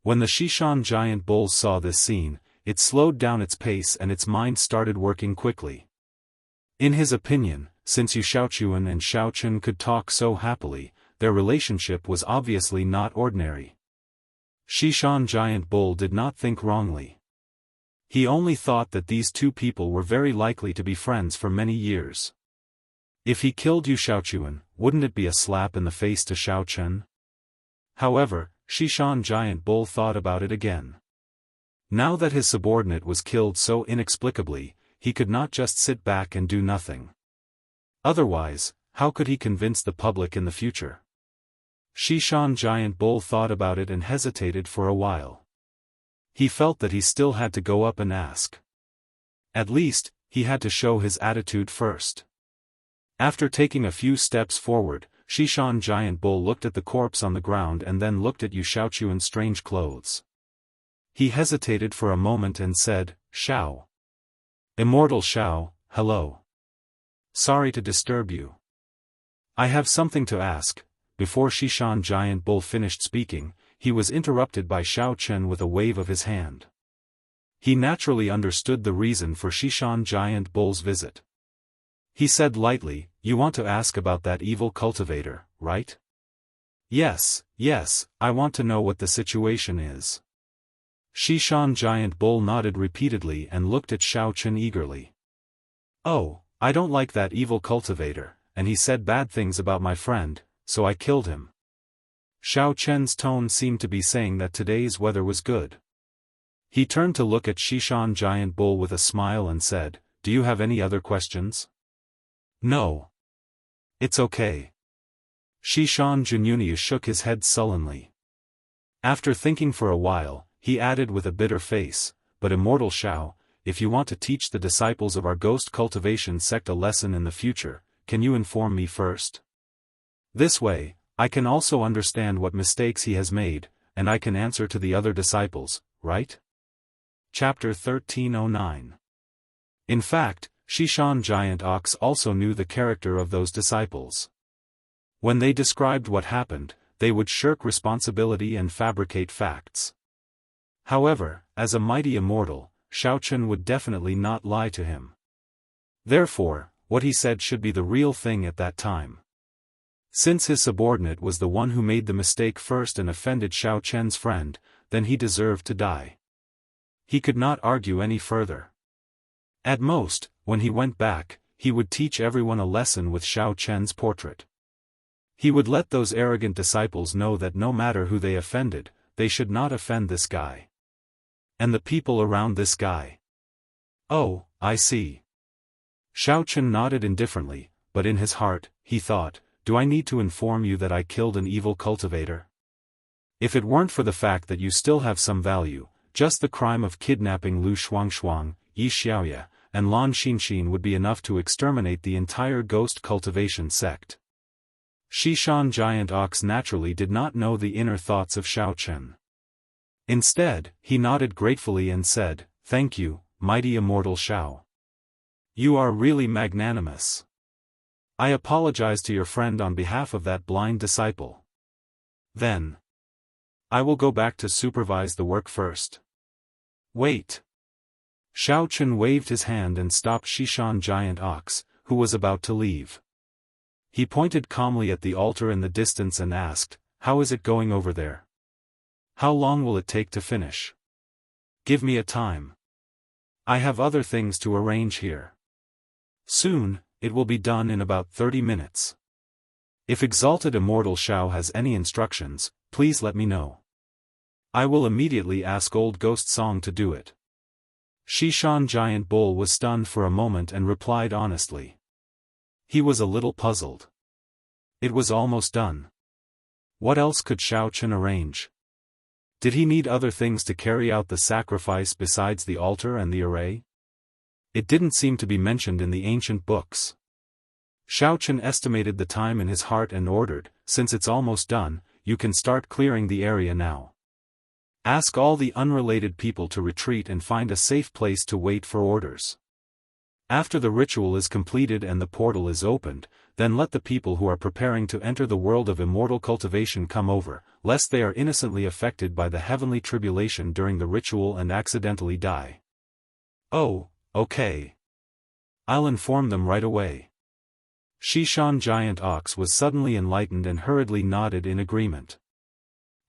When the Xishan Giant Bull saw this scene, it slowed down its pace and its mind started working quickly. In his opinion, since Yu Xiaochuan and Xiaochen could talk so happily, their relationship was obviously not ordinary. Xishan Giant Bull did not think wrongly. He only thought that these two people were very likely to be friends for many years. If he killed Yu Xiaochuan, wouldn't it be a slap in the face to Xiaochen? However, Xishan Giant Bull thought about it again. Now that his subordinate was killed so inexplicably, he could not just sit back and do nothing. Otherwise, how could he convince the public in the future? Xishan Giant Bull thought about it and hesitated for a while. He felt that he still had to go up and ask. At least, he had to show his attitude first. After taking a few steps forward, Xishan Giant Bull looked at the corpse on the ground and then looked at Yu Xiaochuan's strange clothes. He hesitated for a moment and said, Xiao. Immortal Xiao, hello. Sorry to disturb you. I have something to ask. Before Xishan Giant Bull finished speaking, he was interrupted by Xiao Chen with a wave of his hand. He naturally understood the reason for Xishan Giant Bull's visit. He said lightly, "You want to ask about that evil cultivator, right?" Yes, I want to know what the situation is." Xishan Giant Bull nodded repeatedly and looked at Xiao Chen eagerly. "Oh, I don't like that evil cultivator, and he said bad things about my friend, so I killed him." Xiao Chen's tone seemed to be saying that today's weather was good. He turned to look at Xishan Giant Bull with a smile and said, "Do you have any other questions?" "No. It's okay." Xishan Junyunia shook his head sullenly. After thinking for a while, he added with a bitter face, "But Immortal Xiao, if you want to teach the disciples of our ghost cultivation sect a lesson in the future, can you inform me first? This way, I can also understand what mistakes he has made, and I can answer to the other disciples, right?" Chapter 1309. In fact, Xishan Giant Ox also knew the character of those disciples. When they described what happened, they would shirk responsibility and fabricate facts. However, as a mighty immortal, Xiao Chen would definitely not lie to him. Therefore, what he said should be the real thing at that time. Since his subordinate was the one who made the mistake first and offended Xiao Chen's friend, then he deserved to die. He could not argue any further. At most, when he went back, he would teach everyone a lesson with Xiao Chen's portrait. He would let those arrogant disciples know that no matter who they offended, they should not offend this guy. And the people around this guy. "Oh, I see." Xiao Chen nodded indifferently, but in his heart, he thought, "Do I need to inform you that I killed an evil cultivator? If it weren't for the fact that you still have some value, just the crime of kidnapping Lu Shuangshuang, Yi Xiaoya, and Lan Xinxin would be enough to exterminate the entire ghost cultivation sect." Xishan Giant Ox naturally did not know the inner thoughts of Xiao Chen. Instead, he nodded gratefully and said, "Thank you, mighty immortal Xiao. You are really magnanimous. I apologize to your friend on behalf of that blind disciple. Then, I will go back to supervise the work first." "Wait." Xiao Chen waved his hand and stopped Xishan Giant Ox, who was about to leave. He pointed calmly at the altar in the distance and asked, "How is it going over there? How long will it take to finish? Give me a time. I have other things to arrange here." "Soon, it will be done in about 30 minutes. If Exalted Immortal Xiao has any instructions, please let me know. I will immediately ask Old Ghost Song to do it." Xishan Giant Bull was stunned for a moment and replied honestly. He was a little puzzled. It was almost done. What else could Xiao Chen arrange? Did he need other things to carry out the sacrifice besides the altar and the array? It didn't seem to be mentioned in the ancient books. Xiao Chen estimated the time in his heart and ordered, "Since it's almost done, you can start clearing the area now. Ask all the unrelated people to retreat and find a safe place to wait for orders. After the ritual is completed and the portal is opened, then let the people who are preparing to enter the world of immortal cultivation come over, lest they are innocently affected by the heavenly tribulation during the ritual and accidentally die." "Oh, okay. I'll inform them right away." Xishan Giant Ox was suddenly enlightened and hurriedly nodded in agreement.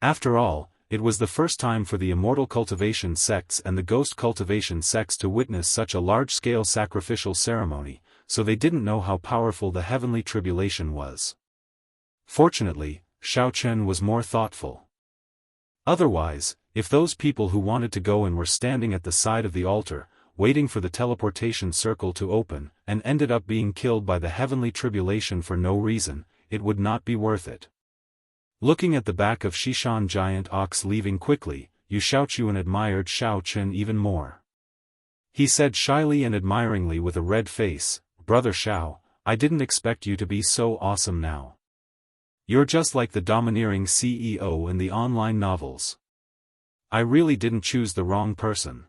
After all, it was the first time for the immortal cultivation sects and the ghost cultivation sects to witness such a large-scale sacrificial ceremony, so they didn't know how powerful the heavenly tribulation was. Fortunately, Xiao Chen was more thoughtful. Otherwise, if those people who wanted to go in were standing at the side of the altar, waiting for the teleportation circle to open, and ended up being killed by the heavenly tribulation for no reason, it would not be worth it. Looking at the back of Xishan Giant Ox leaving quickly, Yu Xiaochuan admired Xiao Chen even more. He said shyly and admiringly with a red face, "Brother Xiao, I didn't expect you to be so awesome now. You're just like the domineering CEO in the online novels. I really didn't choose the wrong person.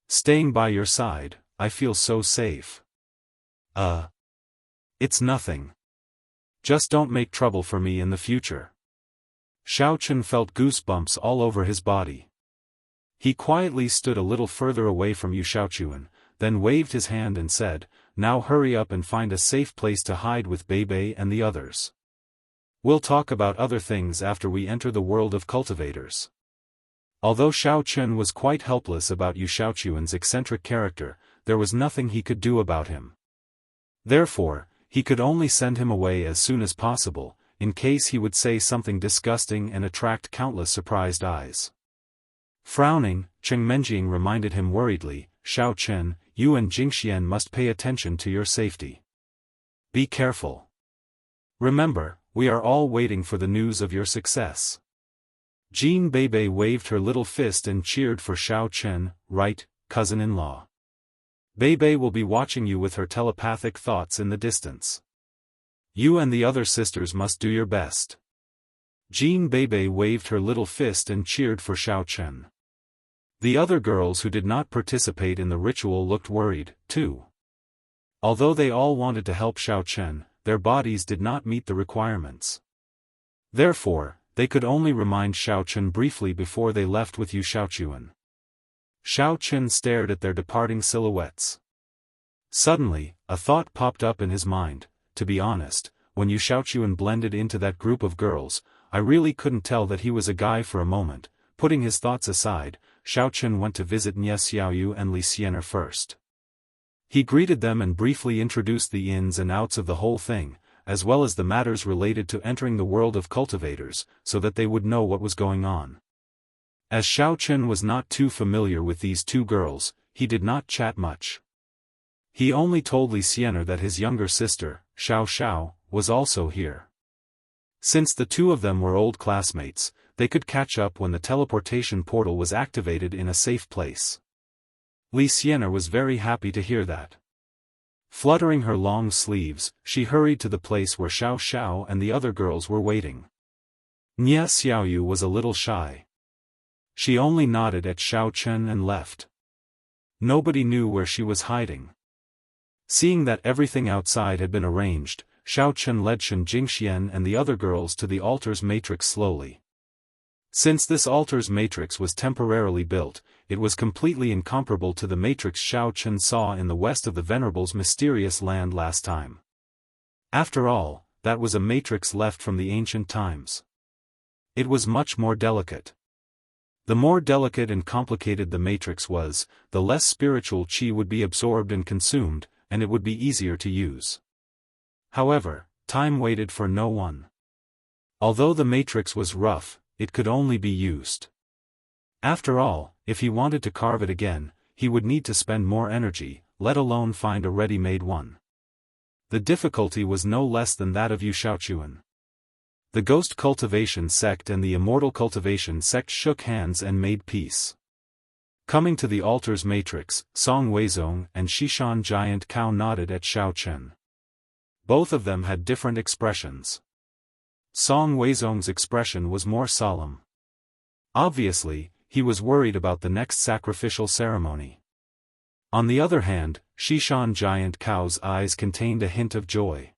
Staying by your side, I feel so safe. It's nothing. Just don't make trouble for me in the future. Xiaochen felt goosebumps all over his body. He quietly stood a little further away from Yu Xiaochuan, then waved his hand and said, "Now hurry up and find a safe place to hide with Beibei and the others. We'll talk about other things after we enter the world of cultivators." Although Xiaochen was quite helpless about Yu Xiaochuan's eccentric character, there was nothing he could do about him. Therefore, he could only send him away as soon as possible, in case he would say something disgusting and attract countless surprised eyes. Frowning, Cheng Menjing reminded him worriedly, "Xiaochen, you and Jingxian must pay attention to your safety. Be careful. Remember, we are all waiting for the news of your success." Jean Beibei waved her little fist and cheered for Xiaochen, "Right, cousin-in-law. Beibei will be watching you with her telepathic thoughts in the distance. You and the other sisters must do your best." Jean Beibei waved her little fist and cheered for Xiaochen. The other girls who did not participate in the ritual looked worried, too. Although they all wanted to help Xiaochen, their bodies did not meet the requirements. Therefore, they could only remind Xiaochen briefly before they left with Yu Xiaochuan. Xiaochen stared at their departing silhouettes. Suddenly, a thought popped up in his mind. To be honest, when Yu Xiaochuan blended into that group of girls, I really couldn't tell that he was a guy for a moment. Putting his thoughts aside, Xiaochen went to visit Nie Xiaoyu and Li Xianer first. He greeted them and briefly introduced the ins and outs of the whole thing, as well as the matters related to entering the world of cultivators, so that they would know what was going on. As Xiaochen was not too familiar with these two girls, he did not chat much. He only told Li Xianer that his younger sister, Xiao Xiao, was also here. Since the two of them were old classmates, they could catch up when the teleportation portal was activated in a safe place. Li Xianer was very happy to hear that. Fluttering her long sleeves, she hurried to the place where Xiao Xiao and the other girls were waiting. Nie Xiaoyu was a little shy. She only nodded at Xiaochen and left. Nobody knew where she was hiding. Seeing that everything outside had been arranged, Xiaochen led Shen Jingxian and the other girls to the altar's matrix slowly. Since this altar's matrix was temporarily built, it was completely incomparable to the matrix Xiaochen saw in the west of the Venerable's mysterious land last time. After all, that was a matrix left from the ancient times. It was much more delicate. The more delicate and complicated the matrix was, the less spiritual qi would be absorbed and consumed, and it would be easier to use. However, time waited for no one. Although the matrix was rough, it could only be used. After all, if he wanted to carve it again, he would need to spend more energy, let alone find a ready-made one. The difficulty was no less than that of Yu Xiaochuan. The Ghost Cultivation Sect and the Immortal Cultivation Sect shook hands and made peace. Coming to the altar's matrix, Song Weizong and Xishan Giant Cow nodded at Xiaochen. Both of them had different expressions. Song Weizong's expression was more solemn. Obviously, he was worried about the next sacrificial ceremony. On the other hand, Xishan Giant Cow's eyes contained a hint of joy.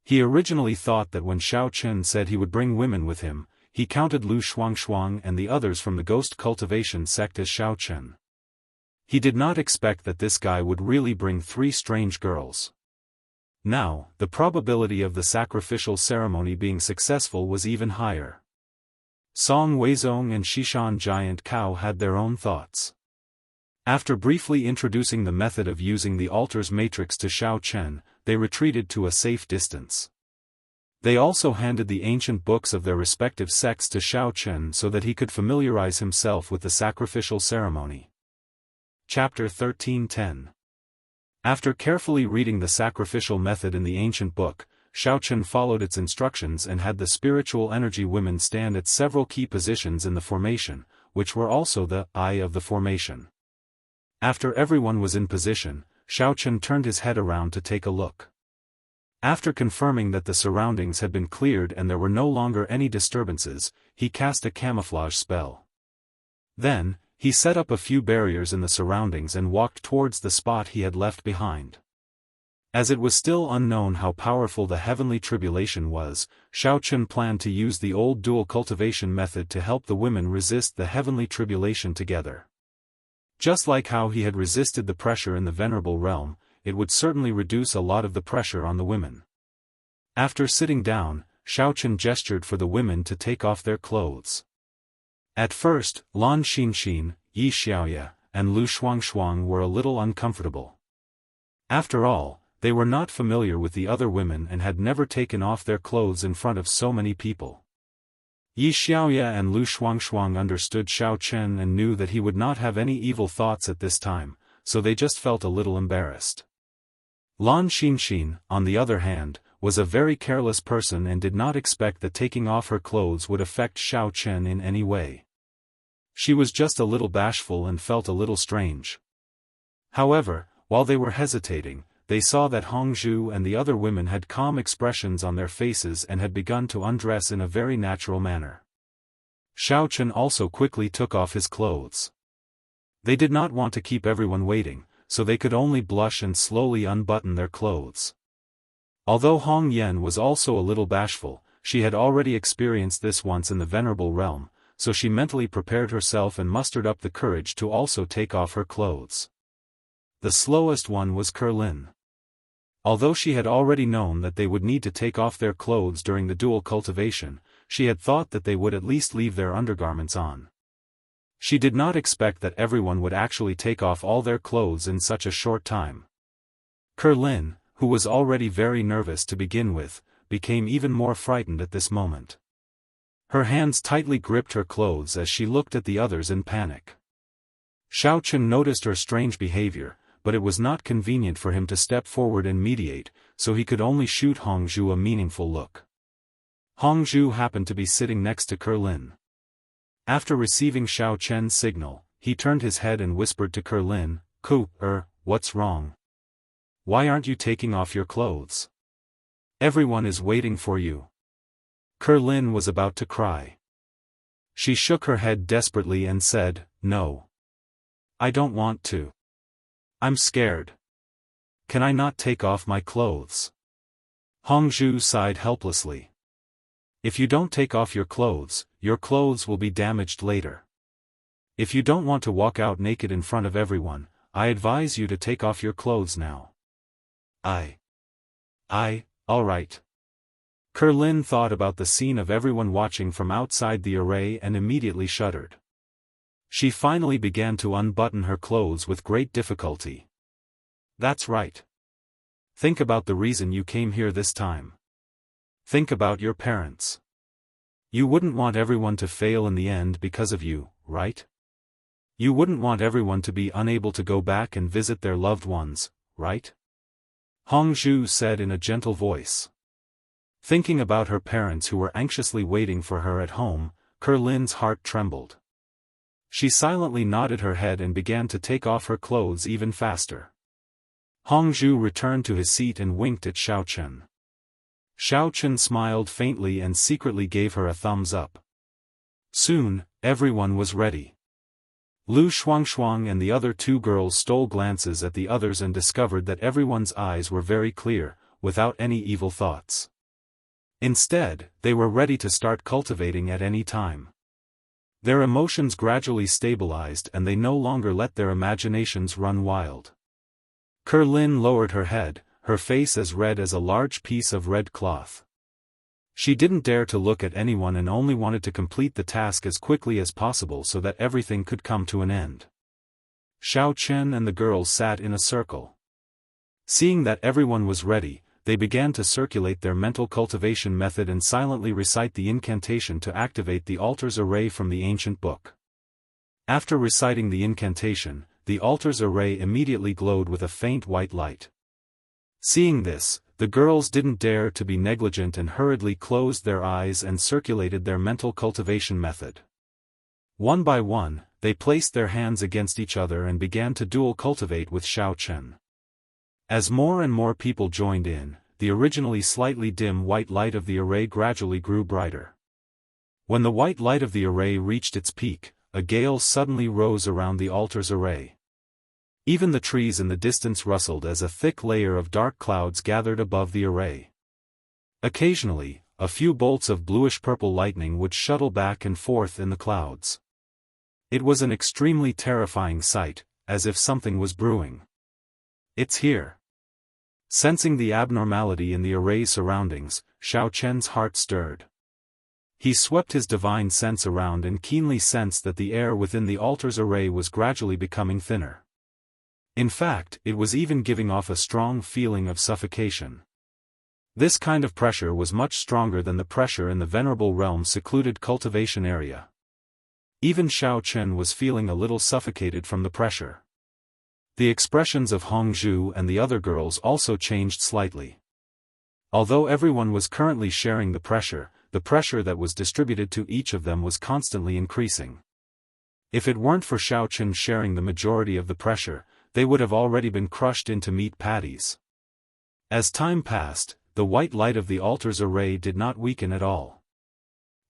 He originally thought that when Xiaochen said he would bring women with him, he counted Lu Shuangshuang and the others from the Ghost Cultivation Sect as Xiaochen. He did not expect that this guy would really bring 3 strange girls. Now, the probability of the sacrificial ceremony being successful was even higher. Song Weizong and Xishan Giant Cow had their own thoughts. After briefly introducing the method of using the altar's matrix to Xiaochen, they retreated to a safe distance. They also handed the ancient books of their respective sects to Xiaochen so that he could familiarize himself with the sacrificial ceremony. Chapter 1310. After carefully reading the sacrificial method in the ancient book, Xiaochen followed its instructions and had the spiritual energy women stand at several key positions in the formation, which were also the eye of the formation. After everyone was in position, Xiaochen turned his head around to take a look. After confirming that the surroundings had been cleared and there were no longer any disturbances, he cast a camouflage spell. Then, He set up a few barriers in the surroundings and walked towards the spot he had left behind. As it was still unknown how powerful the heavenly tribulation was, Xiaofan planned to use the old dual cultivation method to help the women resist the heavenly tribulation together. Just like how he had resisted the pressure in the venerable realm, it would certainly reduce a lot of the pressure on the women. After sitting down, Xiaofan gestured for the women to take off their clothes. At first, Lan Xinxin, Yi Xiaoya, and Lu Shuangshuang were a little uncomfortable. After all, they were not familiar with the other women and had never taken off their clothes in front of so many people. Yi Xiaoya and Lu Shuangshuang understood Xiaofan and knew that he would not have any evil thoughts at this time, so they just felt a little embarrassed. Lan Xinxin, on the other hand, was a very careless person and did not expect that taking off her clothes would affect Xiaofan in any way. She was just a little bashful and felt a little strange. However, while they were hesitating, they saw that Hongzhu and the other women had calm expressions on their faces and had begun to undress in a very natural manner. Xiaofan also quickly took off his clothes. They did not want to keep everyone waiting, so they could only blush and slowly unbutton their clothes. Although Hong Yan was also a little bashful, she had already experienced this once in the venerable realm, so she mentally prepared herself and mustered up the courage to also take off her clothes. The slowest one was Kerlin. Although she had already known that they would need to take off their clothes during the dual cultivation, she had thought that they would at least leave their undergarments on. She did not expect that everyone would actually take off all their clothes in such a short time. Kerlin, who was already very nervous to begin with, became even more frightened at this moment. Her hands tightly gripped her clothes as she looked at the others in panic. Xiaofan noticed her strange behavior, but it was not convenient for him to step forward and mediate, so he could only shoot Hongzhu a meaningful look. Hongzhu happened to be sitting next to Kerlin. After receiving Xiaofan's signal, he turned his head and whispered to Kerlin, "What's wrong? Why aren't you taking off your clothes? Everyone is waiting for you." Kerlin was about to cry. She shook her head desperately and said, "No. I don't want to. I'm scared. Can I not take off my clothes?" Hongzhu sighed helplessly. "If you don't take off your clothes will be damaged later. If you don't want to walk out naked in front of everyone, I advise you to take off your clothes now." All right. Kerlin thought about the scene of everyone watching from outside the array and immediately shuddered. She finally began to unbutton her clothes with great difficulty. "That's right. Think about the reason you came here this time. Think about your parents. You wouldn't want everyone to fail in the end because of you, right? You wouldn't want everyone to be unable to go back and visit their loved ones, right?" Hongzhu said in a gentle voice. Thinking about her parents who were anxiously waiting for her at home, Kerlin's heart trembled. She silently nodded her head and began to take off her clothes even faster. Hongzhu returned to his seat and winked at Xiaofan. Xiaofan smiled faintly and secretly gave her a thumbs up. Soon, everyone was ready. Lu Shuangshuang and the other two girls stole glances at the others and discovered that everyone's eyes were very clear, without any evil thoughts. Instead, they were ready to start cultivating at any time. Their emotions gradually stabilized and they no longer let their imaginations run wild. Kerlin lowered her head, her face as red as a large piece of red cloth. She didn't dare to look at anyone and only wanted to complete the task as quickly as possible so that everything could come to an end. Xiaofan and the girls sat in a circle. Seeing that everyone was ready, they began to circulate their mental cultivation method and silently recite the incantation to activate the altar's array from the ancient book. After reciting the incantation, the altar's array immediately glowed with a faint white light. Seeing this, the girls didn't dare to be negligent and hurriedly closed their eyes and circulated their mental cultivation method. One by one, they placed their hands against each other and began to dual cultivate with Xiaofan. As more and more people joined in, the originally slightly dim white light of the array gradually grew brighter. When the white light of the array reached its peak, a gale suddenly rose around the altar's array. Even the trees in the distance rustled as a thick layer of dark clouds gathered above the array. Occasionally, a few bolts of bluish-purple lightning would shuttle back and forth in the clouds. It was an extremely terrifying sight, as if something was brewing. "It's here." Sensing the abnormality in the array's surroundings, Xiao Chen's heart stirred. He swept his divine sense around and keenly sensed that the air within the altar's array was gradually becoming thinner. In fact, it was even giving off a strong feeling of suffocation. This kind of pressure was much stronger than the pressure in the Venerable Realm's secluded cultivation area. Even Xiao Chen was feeling a little suffocated from the pressure. The expressions of Hongzhu and the other girls also changed slightly. Although everyone was currently sharing the pressure that was distributed to each of them was constantly increasing. If it weren't for Xiao Chen sharing the majority of the pressure, they would have already been crushed into meat patties. As time passed, the white light of the altar's array did not weaken at all.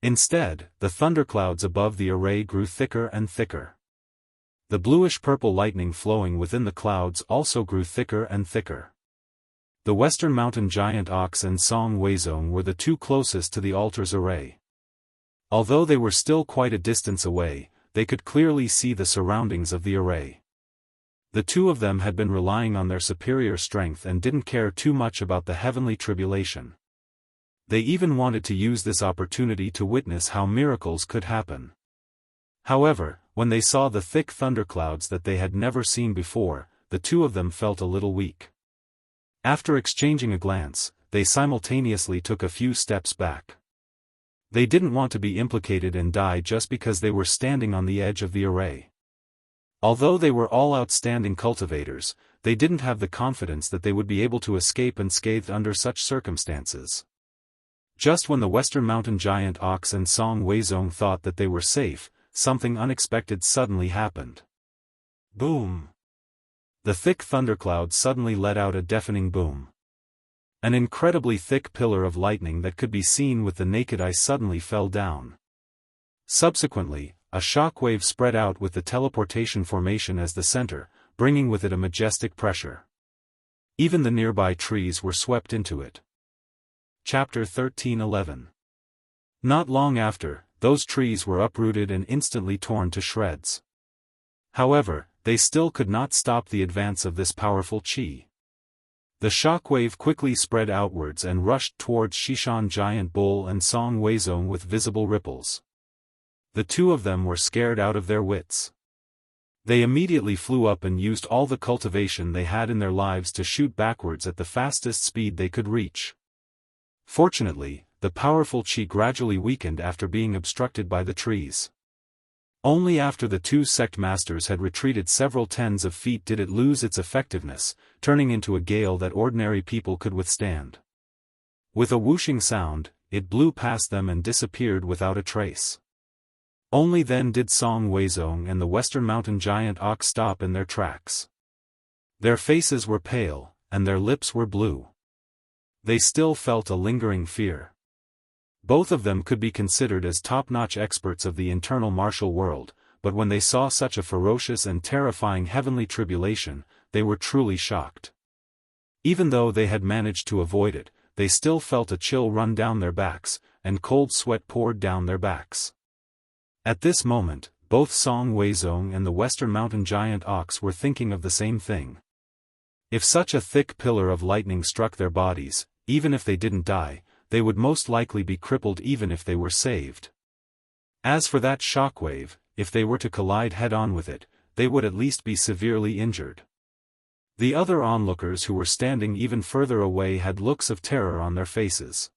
Instead, the thunderclouds above the array grew thicker and thicker. The bluish-purple lightning flowing within the clouds also grew thicker and thicker. The Western Mountain Giant Ox and Song Weizong were the two closest to the altar's array. Although they were still quite a distance away, they could clearly see the surroundings of the array. The two of them had been relying on their superior strength and didn't care too much about the heavenly tribulation. They even wanted to use this opportunity to witness how miracles could happen. However, when they saw the thick thunderclouds that they had never seen before, the two of them felt a little weak. After exchanging a glance, they simultaneously took a few steps back. They didn't want to be implicated and die just because they were standing on the edge of the array. Although they were all outstanding cultivators, they didn't have the confidence that they would be able to escape unscathed under such circumstances. Just when the Western Mountain Giant Ox and Song Weizong thought that they were safe, something unexpected suddenly happened. Boom! The thick thundercloud suddenly let out a deafening boom. An incredibly thick pillar of lightning that could be seen with the naked eye suddenly fell down. Subsequently, a shockwave spread out with the teleportation formation as the center, bringing with it a majestic pressure. Even the nearby trees were swept into it. Chapter 13:11. Not long after, those trees were uprooted and instantly torn to shreds. However, they still could not stop the advance of this powerful qi. The shockwave quickly spread outwards and rushed towards Xishan Giant Bull and Song Weizong with visible ripples. The two of them were scared out of their wits. They immediately flew up and used all the cultivation they had in their lives to shoot backwards at the fastest speed they could reach. Fortunately, the powerful qi gradually weakened after being obstructed by the trees. Only after the two sect masters had retreated several tens of feet did it lose its effectiveness, turning into a gale that ordinary people could withstand. With a whooshing sound, it blew past them and disappeared without a trace. Only then did Song Weizong and the Western Mountain Giant Ox stop in their tracks. Their faces were pale, and their lips were blue. They still felt a lingering fear. Both of them could be considered as top-notch experts of the internal martial world, but when they saw such a ferocious and terrifying heavenly tribulation, they were truly shocked. Even though they had managed to avoid it, they still felt a chill run down their backs, and cold sweat poured down their backs. At this moment, both Song Weizong and the Western Mountain Giant Ox were thinking of the same thing. If such a thick pillar of lightning struck their bodies, even if they didn't die, they would most likely be crippled even if they were saved. As for that shockwave, if they were to collide head-on with it, they would at least be severely injured. The other onlookers who were standing even further away had looks of terror on their faces.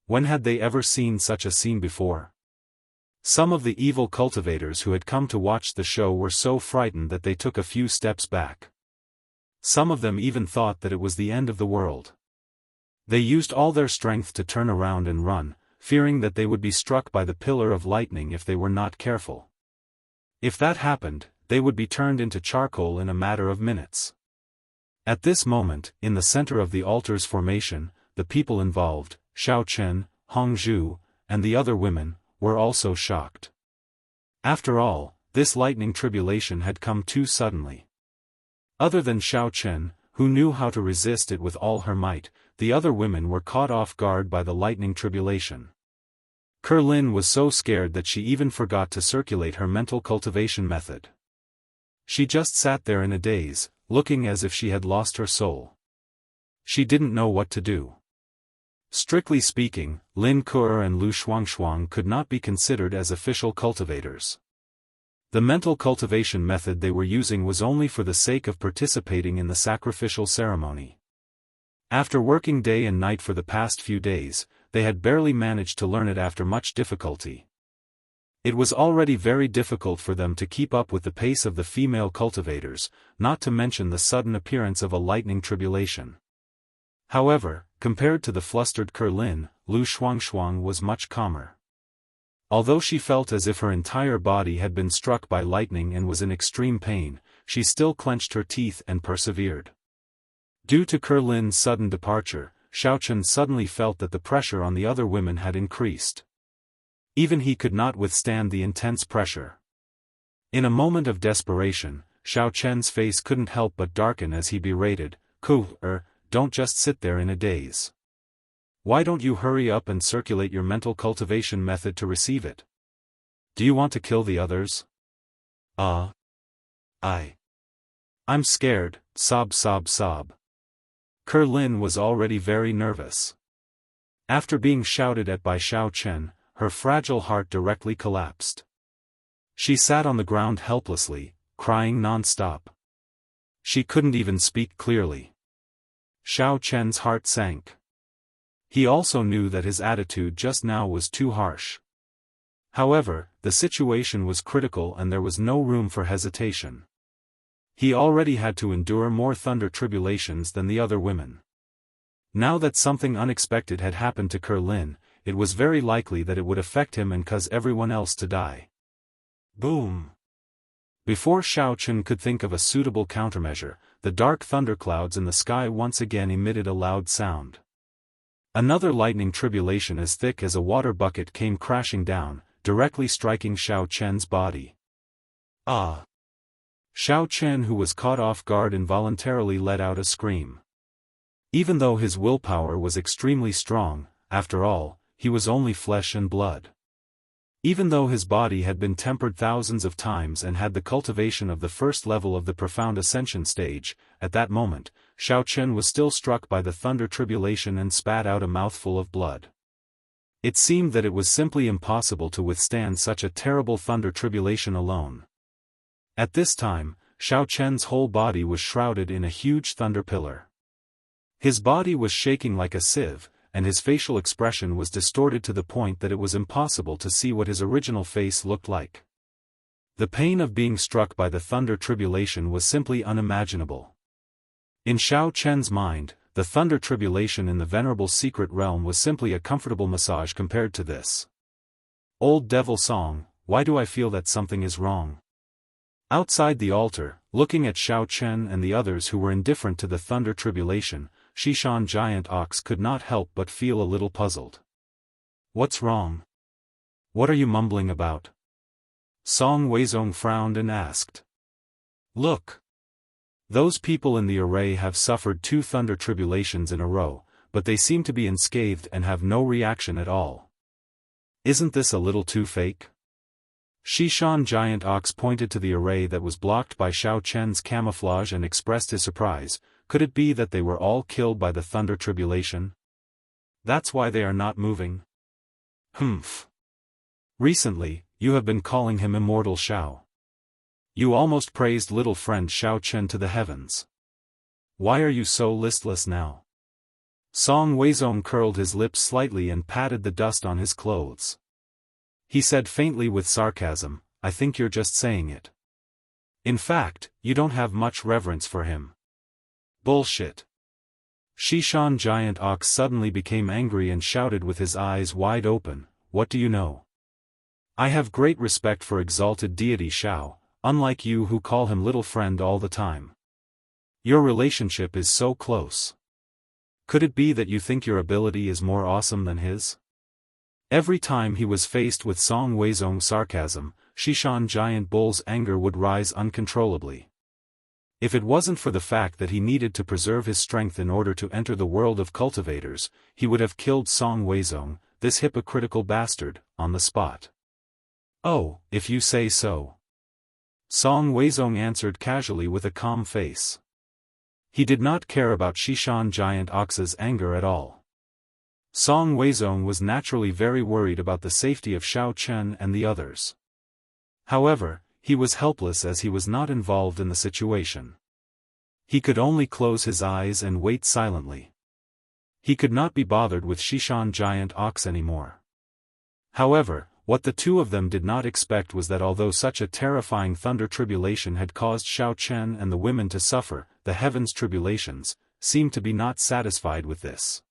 When had they ever seen such a scene before? Some of the evil cultivators who had come to watch the show were so frightened that they took a few steps back. Some of them even thought that it was the end of the world. They used all their strength to turn around and run, fearing that they would be struck by the pillar of lightning if they were not careful. If that happened, they would be turned into charcoal in a matter of minutes. At this moment, in the center of the altar's formation, the people involved, Xiao Chen, Hongzhu, and the other women, were also shocked. After all, this lightning tribulation had come too suddenly. Other than Xiao Chen, who knew how to resist it with all her might, the other women were caught off guard by the lightning tribulation. Lin was so scared that she even forgot to circulate her mental cultivation method. She just sat there in a daze, looking as if she had lost her soul. She didn't know what to do. Strictly speaking, Lin Ke and Lu Shuangshuang could not be considered as official cultivators. The mental cultivation method they were using was only for the sake of participating in the sacrificial ceremony. After working day and night for the past few days, they had barely managed to learn it after much difficulty. It was already very difficult for them to keep up with the pace of the female cultivators, not to mention the sudden appearance of a lightning tribulation. However, compared to the flustered Lin, Lu Shuangshuang was much calmer. Although she felt as if her entire body had been struck by lightning and was in extreme pain, she still clenched her teeth and persevered. Due to Lin's sudden departure, Xiaochen suddenly felt that the pressure on the other women had increased. Even he could not withstand the intense pressure. In a moment of desperation, Xiaochen's face couldn't help but darken as he berated, don't just sit there in a daze. Why don't you hurry up and circulate your mental cultivation method to receive it? Do you want to kill the others? I'm scared, sob. Lin was already very nervous. After being shouted at by Xiao Chen, her fragile heart directly collapsed. She sat on the ground helplessly, crying non-stop. She couldn't even speak clearly. Xiao Chen's heart sank. He also knew that his attitude just now was too harsh. However, the situation was critical and there was no room for hesitation. He already had to endure more thunder tribulations than the other women. Now that something unexpected had happened to Lin, it was very likely that it would affect him and cause everyone else to die. Boom! Before Xiao Chen could think of a suitable countermeasure, the dark thunderclouds in the sky once again emitted a loud sound. Another lightning tribulation as thick as a water bucket came crashing down, directly striking Xiao Chen's body. Ah! Xiao Chen, who was caught off guard, involuntarily let out a scream. Even though his willpower was extremely strong, after all, he was only flesh and blood. Even though his body had been tempered thousands of times and had the cultivation of the first level of the profound ascension stage, at that moment, Xiao Chen was still struck by the thunder tribulation and spat out a mouthful of blood. It seemed that it was simply impossible to withstand such a terrible thunder tribulation alone. At this time, Xiao Chen's whole body was shrouded in a huge thunder pillar. His body was shaking like a sieve, and his facial expression was distorted to the point that it was impossible to see what his original face looked like. The pain of being struck by the thunder tribulation was simply unimaginable. In Xiao Chen's mind, the thunder tribulation in the venerable secret realm was simply a comfortable massage compared to this. Old devil song, why do I feel that something is wrong? Outside the altar, looking at Xiao Chen and the others who were indifferent to the thunder tribulation, Xishan Giant Ox could not help but feel a little puzzled. What's wrong? What are you mumbling about? Song Weizong frowned and asked. Look! Those people in the array have suffered 2 thunder tribulations in a row, but they seem to be unscathed and have no reaction at all. Isn't this a little too fake? Xishan Giant Ox pointed to the array that was blocked by Xiao Chen's camouflage and expressed his surprise. Could it be that they were all killed by the thunder tribulation? That's why they are not moving? Humph. Recently, you have been calling him Immortal Xiao. You almost praised little friend Xiao Chen to the heavens. Why are you so listless now? Song Weizong curled his lips slightly and patted the dust on his clothes. He said faintly with sarcasm, I think you're just saying it. In fact, you don't have much reverence for him. Bullshit. Xishan Giant Ox suddenly became angry and shouted with his eyes wide open, what do you know? I have great respect for exalted deity Xiao, unlike you who call him little friend all the time. Your relationship is so close. Could it be that you think your ability is more awesome than his? Every time he was faced with Song Weizong's sarcasm, Xishan Giant Bull's anger would rise uncontrollably. If it wasn't for the fact that he needed to preserve his strength in order to enter the world of cultivators, he would have killed Song Weizong, this hypocritical bastard, on the spot. "Oh, if you say so." Song Weizong answered casually with a calm face. He did not care about Xishan Giant Ox's anger at all. Song Weizong was naturally very worried about the safety of Xiao Chen and the others. However, he was helpless as he was not involved in the situation. He could only close his eyes and wait silently. He could not be bothered with Xishan Giant Ox anymore. However, what the two of them did not expect was that although such a terrifying thunder tribulation had caused Xiao Chen and the women to suffer, the heavens' tribulations seemed to be not satisfied with this.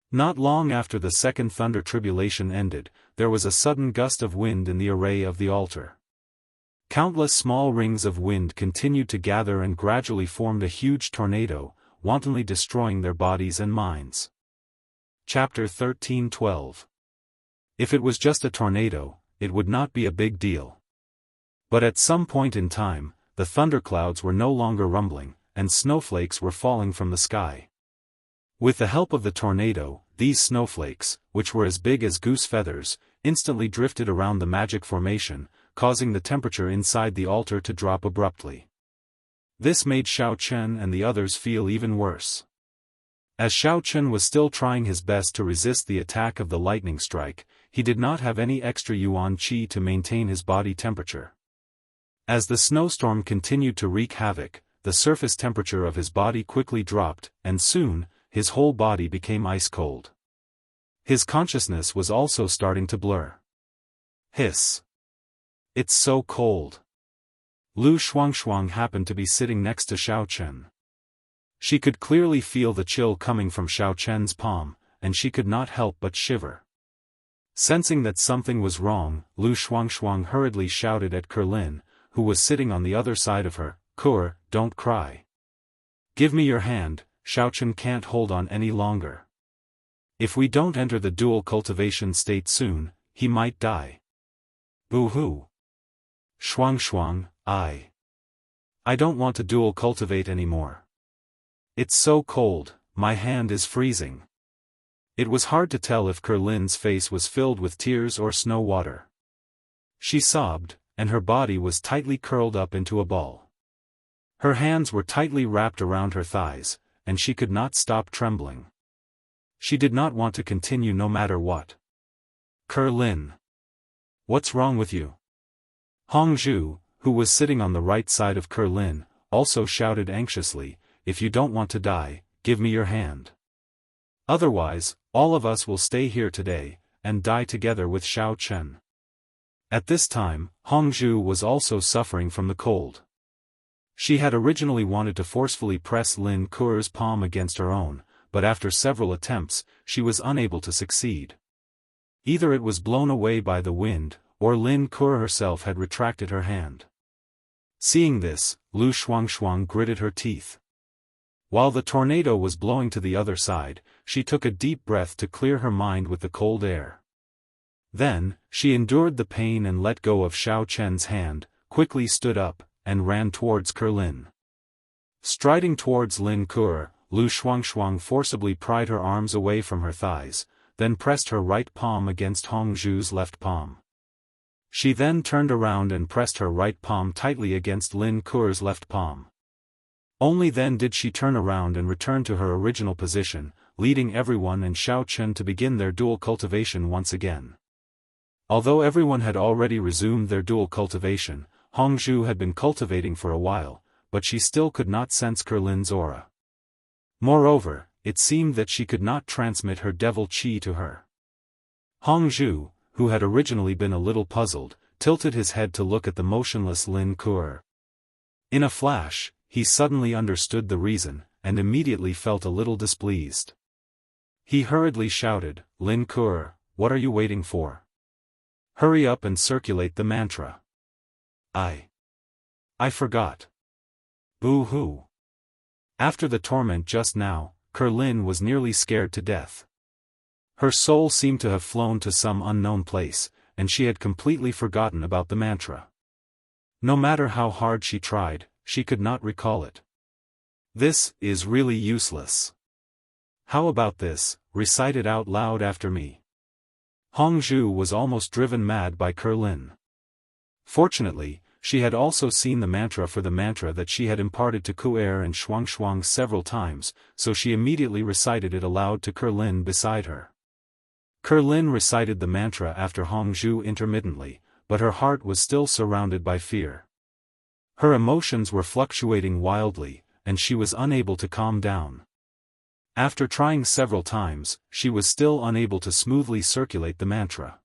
Not long after the second thunder tribulation ended, there was a sudden gust of wind in the array of the altar. Countless small rings of wind continued to gather and gradually formed a huge tornado, wantonly destroying their bodies and minds. Chapter 13:12. If it was just a tornado, it would not be a big deal. But at some point in time, the thunderclouds were no longer rumbling, and snowflakes were falling from the sky. With the help of the tornado, these snowflakes, which were as big as goose feathers, instantly drifted around the magic formation, causing the temperature inside the altar to drop abruptly. This made Xiao Chen and the others feel even worse. As Xiao Chen was still trying his best to resist the attack of the lightning strike, he did not have any extra yuan qi to maintain his body temperature. As the snowstorm continued to wreak havoc, the surface temperature of his body quickly dropped, and soon, his whole body became ice cold. His consciousness was also starting to blur. Hiss! It's so cold. Lu Shuangshuang happened to be sitting next to Xiao Chen. She could clearly feel the chill coming from Xiao Chen's palm, and she could not help but shiver. Sensing that something was wrong, Lu Shuangshuang hurriedly shouted at Kerlin, who was sitting on the other side of her, "Kur, don't cry. Give me your hand, Xiao Chen can't hold on any longer. If we don't enter the dual cultivation state soon, he might die." "Boo-hoo. Shuangshuang, I don't want to dual cultivate anymore. It's so cold, my hand is freezing." It was hard to tell if Kerlin's face was filled with tears or snow water. She sobbed, and her body was tightly curled up into a ball. Her hands were tightly wrapped around her thighs, and she could not stop trembling. She did not want to continue no matter what. "Kerlin. What's wrong with you?" Hongzhu, who was sitting on the right side of Kerlin, also shouted anxiously, "If you don't want to die, give me your hand. Otherwise, all of us will stay here today, and die together with Xiao Chen." At this time, Hongzhu was also suffering from the cold. She had originally wanted to forcefully press Lin Kur's palm against her own, but after several attempts, she was unable to succeed. Either it was blown away by the wind, or Lin Kur herself had retracted her hand. Seeing this, Lu Shuangshuang gritted her teeth. While the tornado was blowing to the other side, she took a deep breath to clear her mind with the cold air. Then, she endured the pain and let go of Xiao Chen's hand, quickly stood up, and ran towards Kerlin. Striding towards Lin Kur, Lu Shuangshuang forcibly pried her arms away from her thighs, then pressed her right palm against Hongzhu's left palm. She then turned around and pressed her right palm tightly against Lin Kur's left palm. Only then did she turn around and return to her original position, leading everyone and Xiao Chen to begin their dual cultivation once again. Although everyone had already resumed their dual cultivation, Hongzhu had been cultivating for a while, but she still could not sense Kerlin's aura. Moreover, it seemed that she could not transmit her devil qi to her. Hongzhu, who had originally been a little puzzled, tilted his head to look at the motionless Lin Kur. In a flash, he suddenly understood the reason, and immediately felt a little displeased. He hurriedly shouted, "Lin Kur, what are you waiting for? Hurry up and circulate the mantra." I forgot. Boo-hoo. After the torment just now, Kerlin was nearly scared to death. Her soul seemed to have flown to some unknown place, and she had completely forgotten about the mantra. No matter how hard she tried, she could not recall it. This is really useless. How about this, recite it out loud after me. Hongzhu was almost driven mad by Kerlin. Fortunately, she had also seen the mantra for the mantra that she had imparted to Ku'er and Shuangshuang several times, so she immediately recited it aloud to Kerlin beside her. Kerlin recited the mantra after Hongzhu intermittently, but her heart was still surrounded by fear. Her emotions were fluctuating wildly, and she was unable to calm down. After trying several times, she was still unable to smoothly circulate the mantra.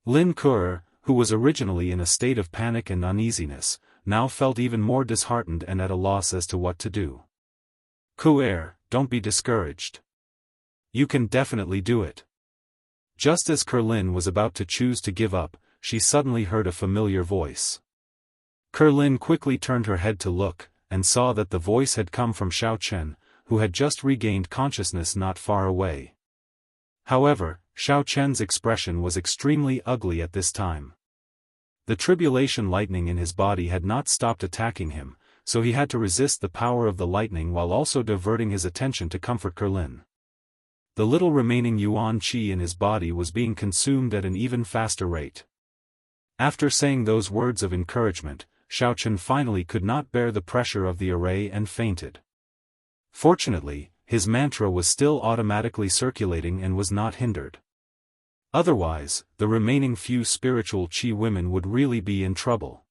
Lin Ku'er, who was originally in a state of panic and uneasiness, now felt even more disheartened and at a loss as to what to do. Ku'er, don't be discouraged. You can definitely do it. Just as Kerlin was about to choose to give up, she suddenly heard a familiar voice. Kerlin quickly turned her head to look, and saw that the voice had come from Xiao Chen, who had just regained consciousness not far away. However, Xiao Chen's expression was extremely ugly at this time. The tribulation lightning in his body had not stopped attacking him, so he had to resist the power of the lightning while also diverting his attention to comfort Kerlin. The little remaining yuan qi in his body was being consumed at an even faster rate. After saying those words of encouragement, Xiao Chen finally could not bear the pressure of the array and fainted. Fortunately, his mantra was still automatically circulating and was not hindered. Otherwise, the remaining few spiritual qi women would really be in trouble.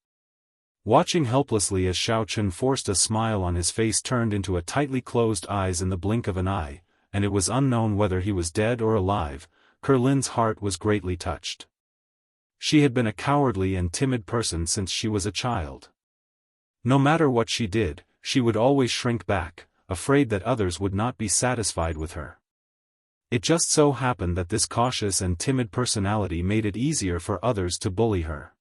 Watching helplessly as Xiao Chen forced a smile on his face turned into a tightly closed eyes in the blink of an eye, and it was unknown whether he was dead or alive, Kerlin's heart was greatly touched. She had been a cowardly and timid person since she was a child. No matter what she did, she would always shrink back, afraid that others would not be satisfied with her. It just so happened that this cautious and timid personality made it easier for others to bully her.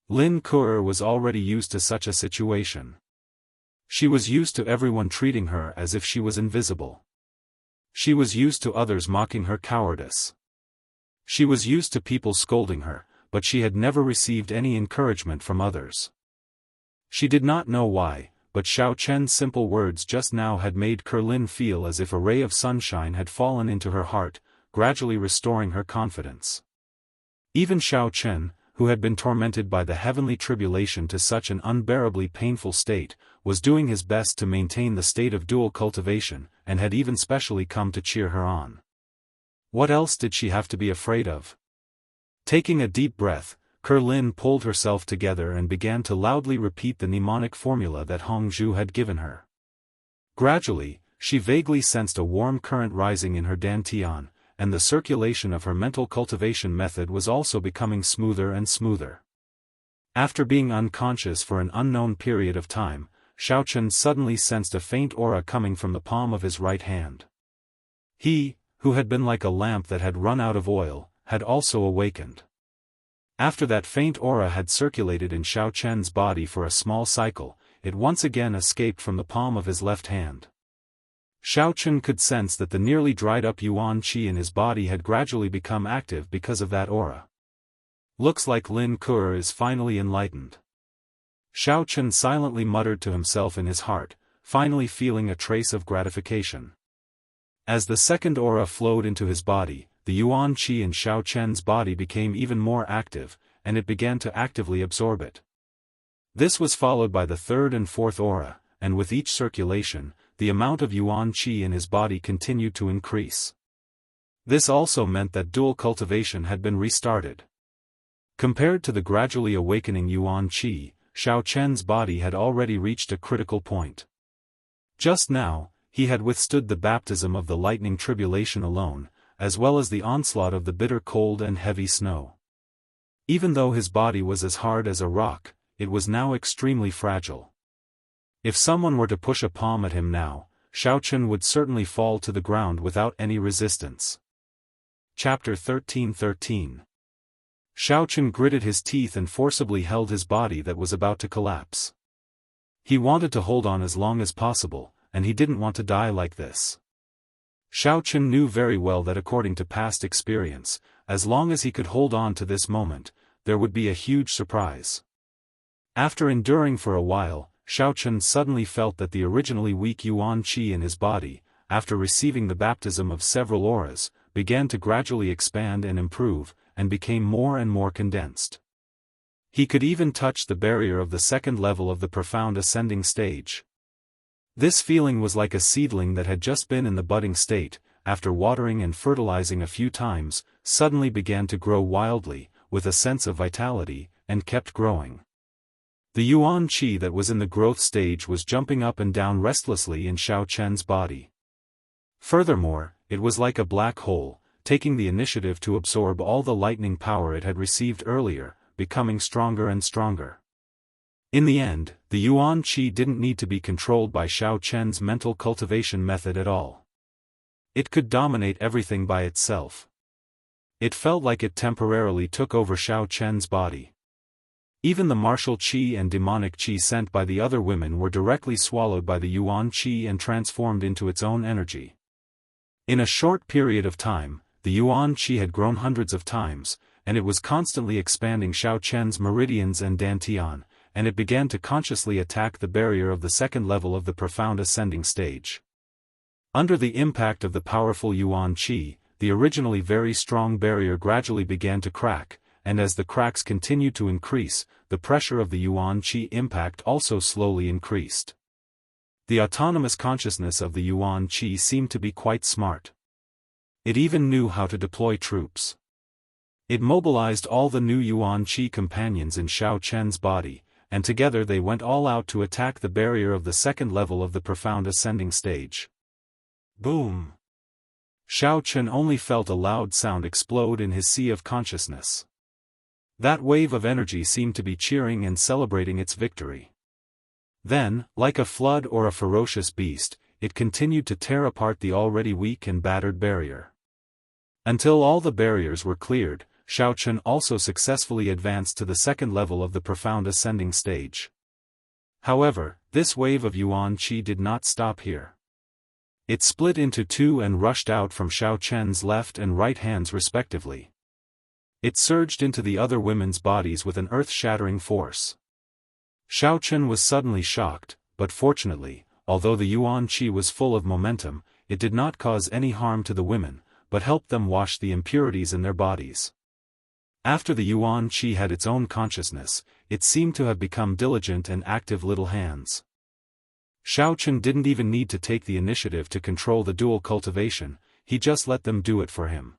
Lin Ku'er was already used to such a situation. She was used to everyone treating her as if she was invisible. She was used to others mocking her cowardice. She was used to people scolding her, but she had never received any encouragement from others. She did not know why, but Xiao Chen's simple words just now had made Kerlin feel as if a ray of sunshine had fallen into her heart, gradually restoring her confidence. Even Xiao Chen, who had been tormented by the heavenly tribulation to such an unbearably painful state, was doing his best to maintain the state of dual cultivation, and had even specially come to cheer her on. What else did she have to be afraid of? Taking a deep breath, Kerlin pulled herself together and began to loudly repeat the mnemonic formula that Hongzhu had given her. Gradually, she vaguely sensed a warm current rising in her dantian, and the circulation of her mental cultivation method was also becoming smoother and smoother. After being unconscious for an unknown period of time, Xiao Chen suddenly sensed a faint aura coming from the palm of his right hand. He, who had been like a lamp that had run out of oil, had also awakened. After that faint aura had circulated in Xiao Chen's body for a small cycle, it once again escaped from the palm of his left hand. Xiao Chen could sense that the nearly dried-up yuan qi in his body had gradually become active because of that aura. Looks like Lin Ku'er is finally enlightened. Xiao Chen silently muttered to himself in his heart, finally feeling a trace of gratification. As the second aura flowed into his body, the yuan qi in Xiao Chen's body became even more active, and it began to actively absorb it. This was followed by the third and fourth aura, and with each circulation, the amount of yuan qi in his body continued to increase. This also meant that dual cultivation had been restarted. Compared to the gradually awakening yuan qi, Xiao Chen's body had already reached a critical point. Just now, he had withstood the baptism of the lightning tribulation alone, as well as the onslaught of the bitter cold and heavy snow. Even though his body was as hard as a rock, it was now extremely fragile. If someone were to push a palm at him now, Xiao Chen would certainly fall to the ground without any resistance. Chapter 13:13. Xiao Chen gritted his teeth and forcibly held his body that was about to collapse. He wanted to hold on as long as possible, and he didn't want to die like this. Xiao Chen knew very well that according to past experience, as long as he could hold on to this moment, there would be a huge surprise. After enduring for a while, Xiaofan suddenly felt that the originally weak yuan qi in his body, after receiving the baptism of several auras, began to gradually expand and improve, and became more and more condensed. He could even touch the barrier of the second level of the profound ascending stage. This feeling was like a seedling that had just been in the budding state, after watering and fertilizing a few times, suddenly began to grow wildly, with a sense of vitality, and kept growing. The yuan qi that was in the growth stage was jumping up and down restlessly in Xiaofan's body. Furthermore, it was like a black hole, taking the initiative to absorb all the lightning power it had received earlier, becoming stronger and stronger. In the end, the yuan qi didn't need to be controlled by Xiaofan's mental cultivation method at all. It could dominate everything by itself. It felt like it temporarily took over Xiaofan's body. Even the martial qi and demonic qi sent by the other women were directly swallowed by the yuan qi and transformed into its own energy. In a short period of time, the yuan qi had grown hundreds of times, and it was constantly expanding Xiaofan's meridians and dantian, and it began to consciously attack the barrier of the second level of the profound ascending stage. Under the impact of the powerful yuan qi, the originally very strong barrier gradually began to crack, and as the cracks continued to increase, the pressure of the yuan qi impact also slowly increased. The autonomous consciousness of the yuan qi seemed to be quite smart. It even knew how to deploy troops. It mobilized all the new yuan qi companions in Xiaofan's body, and together they went all out to attack the barrier of the second level of the profound ascending stage. Boom! Xiaofan only felt a loud sound explode in his sea of consciousness. That wave of energy seemed to be cheering and celebrating its victory. Then, like a flood or a ferocious beast, it continued to tear apart the already weak and battered barrier. Until all the barriers were cleared, Xiaofan also successfully advanced to the second level of the profound ascending stage. However, this wave of yuan qi did not stop here. It split into two and rushed out from Xiaofan's left and right hands respectively. It surged into the other women's bodies with an earth-shattering force. Xiaofan was suddenly shocked, but fortunately, although the yuan qi was full of momentum, it did not cause any harm to the women, but helped them wash the impurities in their bodies. After the yuan qi had its own consciousness, it seemed to have become diligent and active little hands. Xiaofan didn't even need to take the initiative to control the dual cultivation, he just let them do it for him.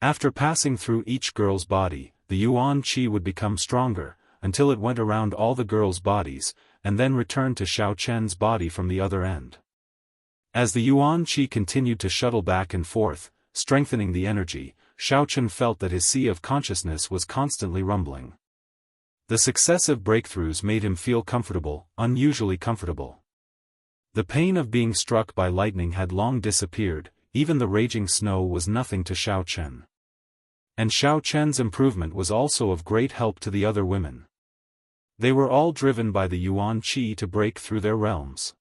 After passing through each girl's body, the yuan qi would become stronger, until it went around all the girls' bodies, and then returned to Xiaofan's body from the other end. As the yuan qi continued to shuttle back and forth, strengthening the energy, Xiaofan felt that his sea of consciousness was constantly rumbling. The successive breakthroughs made him feel comfortable, unusually comfortable. The pain of being struck by lightning had long disappeared, even the raging snow was nothing to Xiaofan. And Xiaofan's improvement was also of great help to the other women. They were all driven by the yuan qi to break through their realms.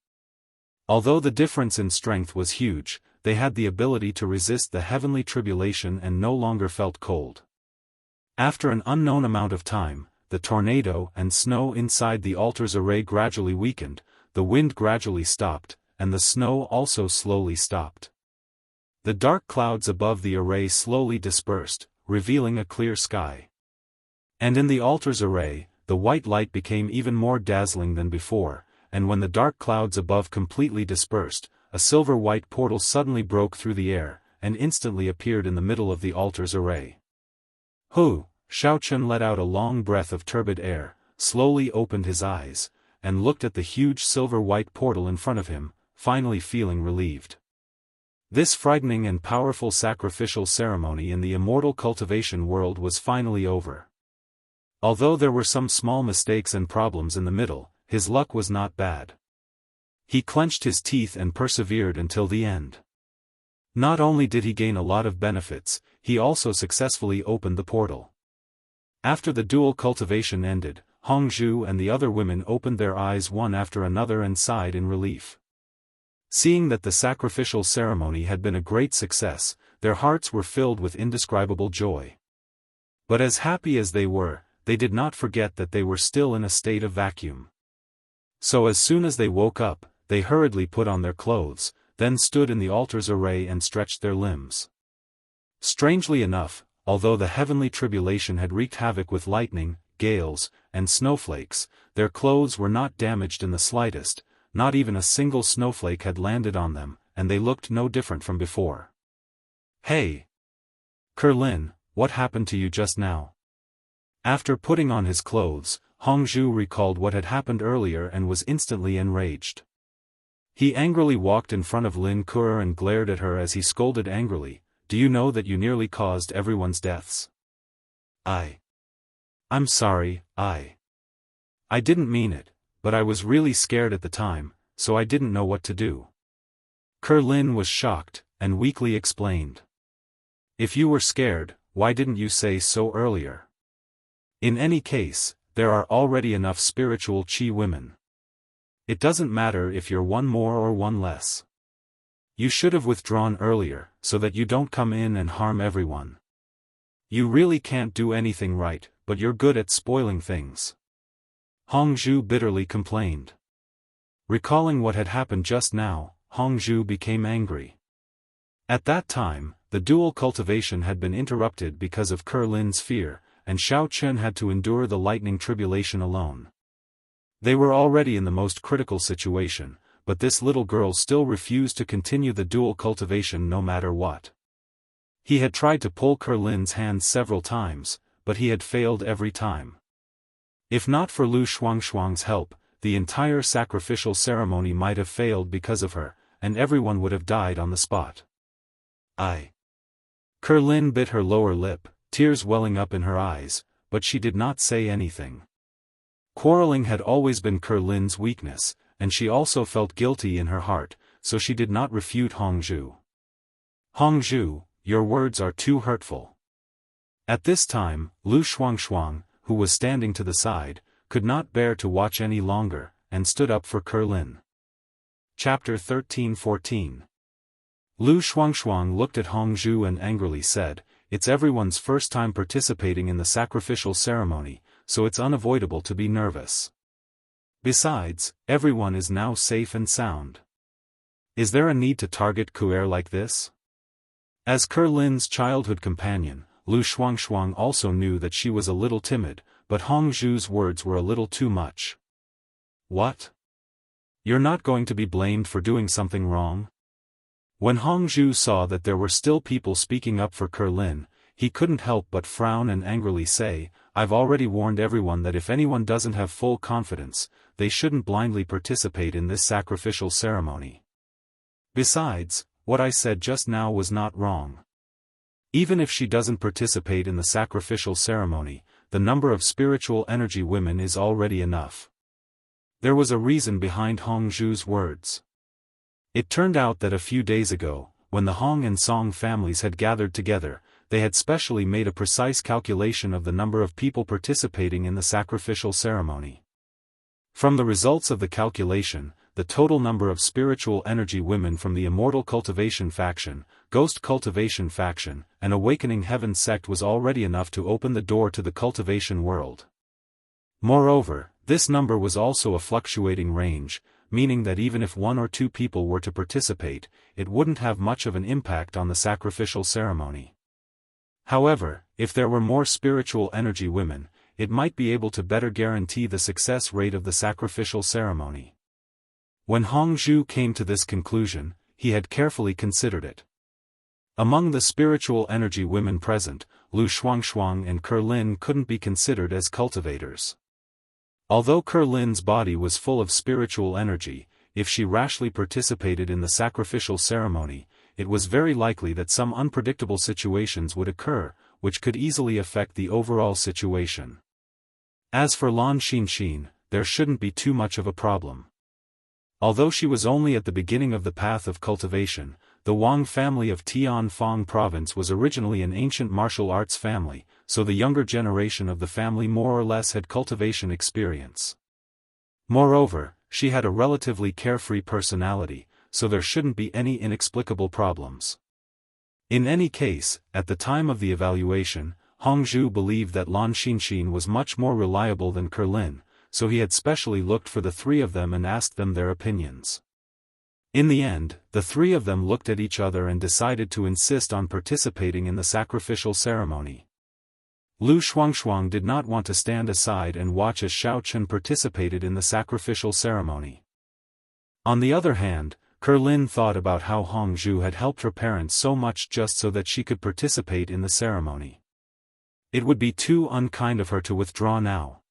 Although the difference in strength was huge, they had the ability to resist the heavenly tribulation and no longer felt cold. After an unknown amount of time, the tornado and snow inside the altar's array gradually weakened, the wind gradually stopped, and the snow also slowly stopped. The dark clouds above the array slowly dispersed, revealing a clear sky. And in the altar's array, the white light became even more dazzling than before, and when the dark clouds above completely dispersed, a silver-white portal suddenly broke through the air, and instantly appeared in the middle of the altar's array. Hu! Xiaofan let out a long breath of turbid air, slowly opened his eyes, and looked at the huge silver-white portal in front of him, finally feeling relieved. This frightening and powerful sacrificial ceremony in the immortal cultivation world was finally over. Although there were some small mistakes and problems in the middle, his luck was not bad. He clenched his teeth and persevered until the end. Not only did he gain a lot of benefits, he also successfully opened the portal. After the dual cultivation ended, Hongzhu and the other women opened their eyes one after another and sighed in relief. Seeing that the sacrificial ceremony had been a great success, their hearts were filled with indescribable joy. But as happy as they were, they did not forget that they were still in a state of vacuum. So as soon as they woke up, they hurriedly put on their clothes, then stood in the altar's array and stretched their limbs. Strangely enough, although the heavenly tribulation had wreaked havoc with lightning, gales, and snowflakes, their clothes were not damaged in the slightest, not even a single snowflake had landed on them, and they looked no different from before. "Hey! Kerlin, what happened to you just now?" After putting on his clothes, Hongzhu recalled what had happened earlier and was instantly enraged. He angrily walked in front of Lin Kuo and glared at her as he scolded angrily, "Do you know that you nearly caused everyone's deaths?" I'm sorry, I didn't mean it, but I was really scared at the time, so I didn't know what to do." Kerlin was shocked, and weakly explained. "If you were scared, why didn't you say so earlier? In any case, there are already enough spiritual Qi women. It doesn't matter if you're one more or one less. You should have withdrawn earlier, so that you don't come in and harm everyone. You really can't do anything right, but you're good at spoiling things." Hongzhu bitterly complained. Recalling what had happened just now, Hongzhu became angry. At that time, the dual cultivation had been interrupted because of Kerlin's fear, and Xiao Chen had to endure the lightning tribulation alone. They were already in the most critical situation, but this little girl still refused to continue the dual cultivation no matter what. He had tried to pull Kerlin's hand several times, but he had failed every time. If not for Lu Shuangshuang's help, the entire sacrificial ceremony might have failed because of her, and everyone would have died on the spot. Kerlin bit her lower lip, tears welling up in her eyes, but she did not say anything. Quarreling had always been Kerlin's weakness, and she also felt guilty in her heart, so she did not refute Hongzhu. "Hongzhu, your words are too hurtful." At this time, Lu Shuangshuang, who was standing to the side, could not bear to watch any longer, and stood up for Kerlin. Chapter 13-14. Lu Shuangshuang looked at Hongzhu and angrily said, "It's everyone's first time participating in the sacrificial ceremony, so it's unavoidable to be nervous. Besides, everyone is now safe and sound. Is there a need to target Kuer like this?" As Kerlin's childhood companion, Lu Shuangshuang also knew that she was a little timid, but Hongzhu's words were a little too much. "What? You're not going to be blamed for doing something wrong?" When Hongzhu saw that there were still people speaking up for Kerlin, he couldn't help but frown and angrily say, "I've already warned everyone that if anyone doesn't have full confidence, they shouldn't blindly participate in this sacrificial ceremony. Besides, what I said just now was not wrong. Even if she doesn't participate in the sacrificial ceremony, the number of spiritual energy women is already enough." There was a reason behind Hongzhu's words. It turned out that a few days ago, when the Hong and Song families had gathered together, they had specially made a precise calculation of the number of people participating in the sacrificial ceremony. From the results of the calculation, the total number of spiritual energy women from the Immortal Cultivation faction, Ghost Cultivation faction, and Awakening Heaven sect was already enough to open the door to the cultivation world. Moreover, this number was also a fluctuating range, meaning that even if one or two people were to participate, it wouldn't have much of an impact on the sacrificial ceremony. However, if there were more spiritual energy women, it might be able to better guarantee the success rate of the sacrificial ceremony. When Hongzhu came to this conclusion, he had carefully considered it. Among the spiritual energy women present, Lu Shuangshuang and Kerlin couldn't be considered as cultivators. Although Kerlin's body was full of spiritual energy, if she rashly participated in the sacrificial ceremony, it was very likely that some unpredictable situations would occur, which could easily affect the overall situation. As for Lan Xinxin, there shouldn't be too much of a problem. Although she was only at the beginning of the path of cultivation, the Wang family of Tianfang province was originally an ancient martial arts family, so the younger generation of the family more or less had cultivation experience. Moreover, she had a relatively carefree personality, so there shouldn't be any inexplicable problems. In any case, at the time of the evaluation, Hongzhu believed that Lan Xinxin was much more reliable than Kerlin, so he had specially looked for the three of them and asked them their opinions. In the end, the three of them looked at each other and decided to insist on participating in the sacrificial ceremony. Lu Shuangshuang did not want to stand aside and watch as Xiao Chen participated in the sacrificial ceremony. On the other hand, Kerlin thought about how Hongzhu had helped her parents so much just so that she could participate in the ceremony. It would be too unkind of her to withdraw now.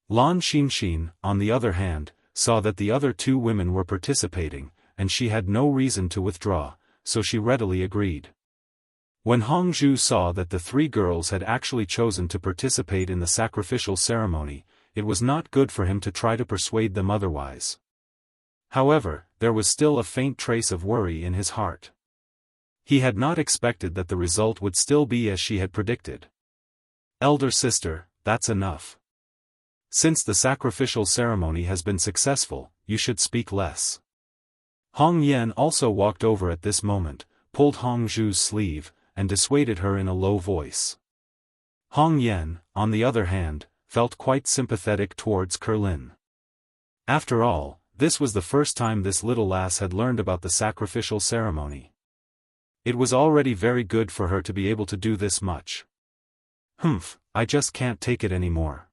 Lan Xinxin, on the other hand, saw that the other two women were participating, and she had no reason to withdraw, so she readily agreed. When Hongzhu saw that the three girls had actually chosen to participate in the sacrificial ceremony, it was not good for him to try to persuade them otherwise. However, there was still a faint trace of worry in his heart. He had not expected that the result would still be as she had predicted. "Elder sister, that's enough. Since the sacrificial ceremony has been successful, you should speak less." Hong Yan also walked over at this moment, pulled Hongzhu's sleeve, and dissuaded her in a low voice. Hong Yan, on the other hand, felt quite sympathetic towards Kerlin. After all, this was the first time this little lass had learned about the sacrificial ceremony. It was already very good for her to be able to do this much. I just can't take it anymore.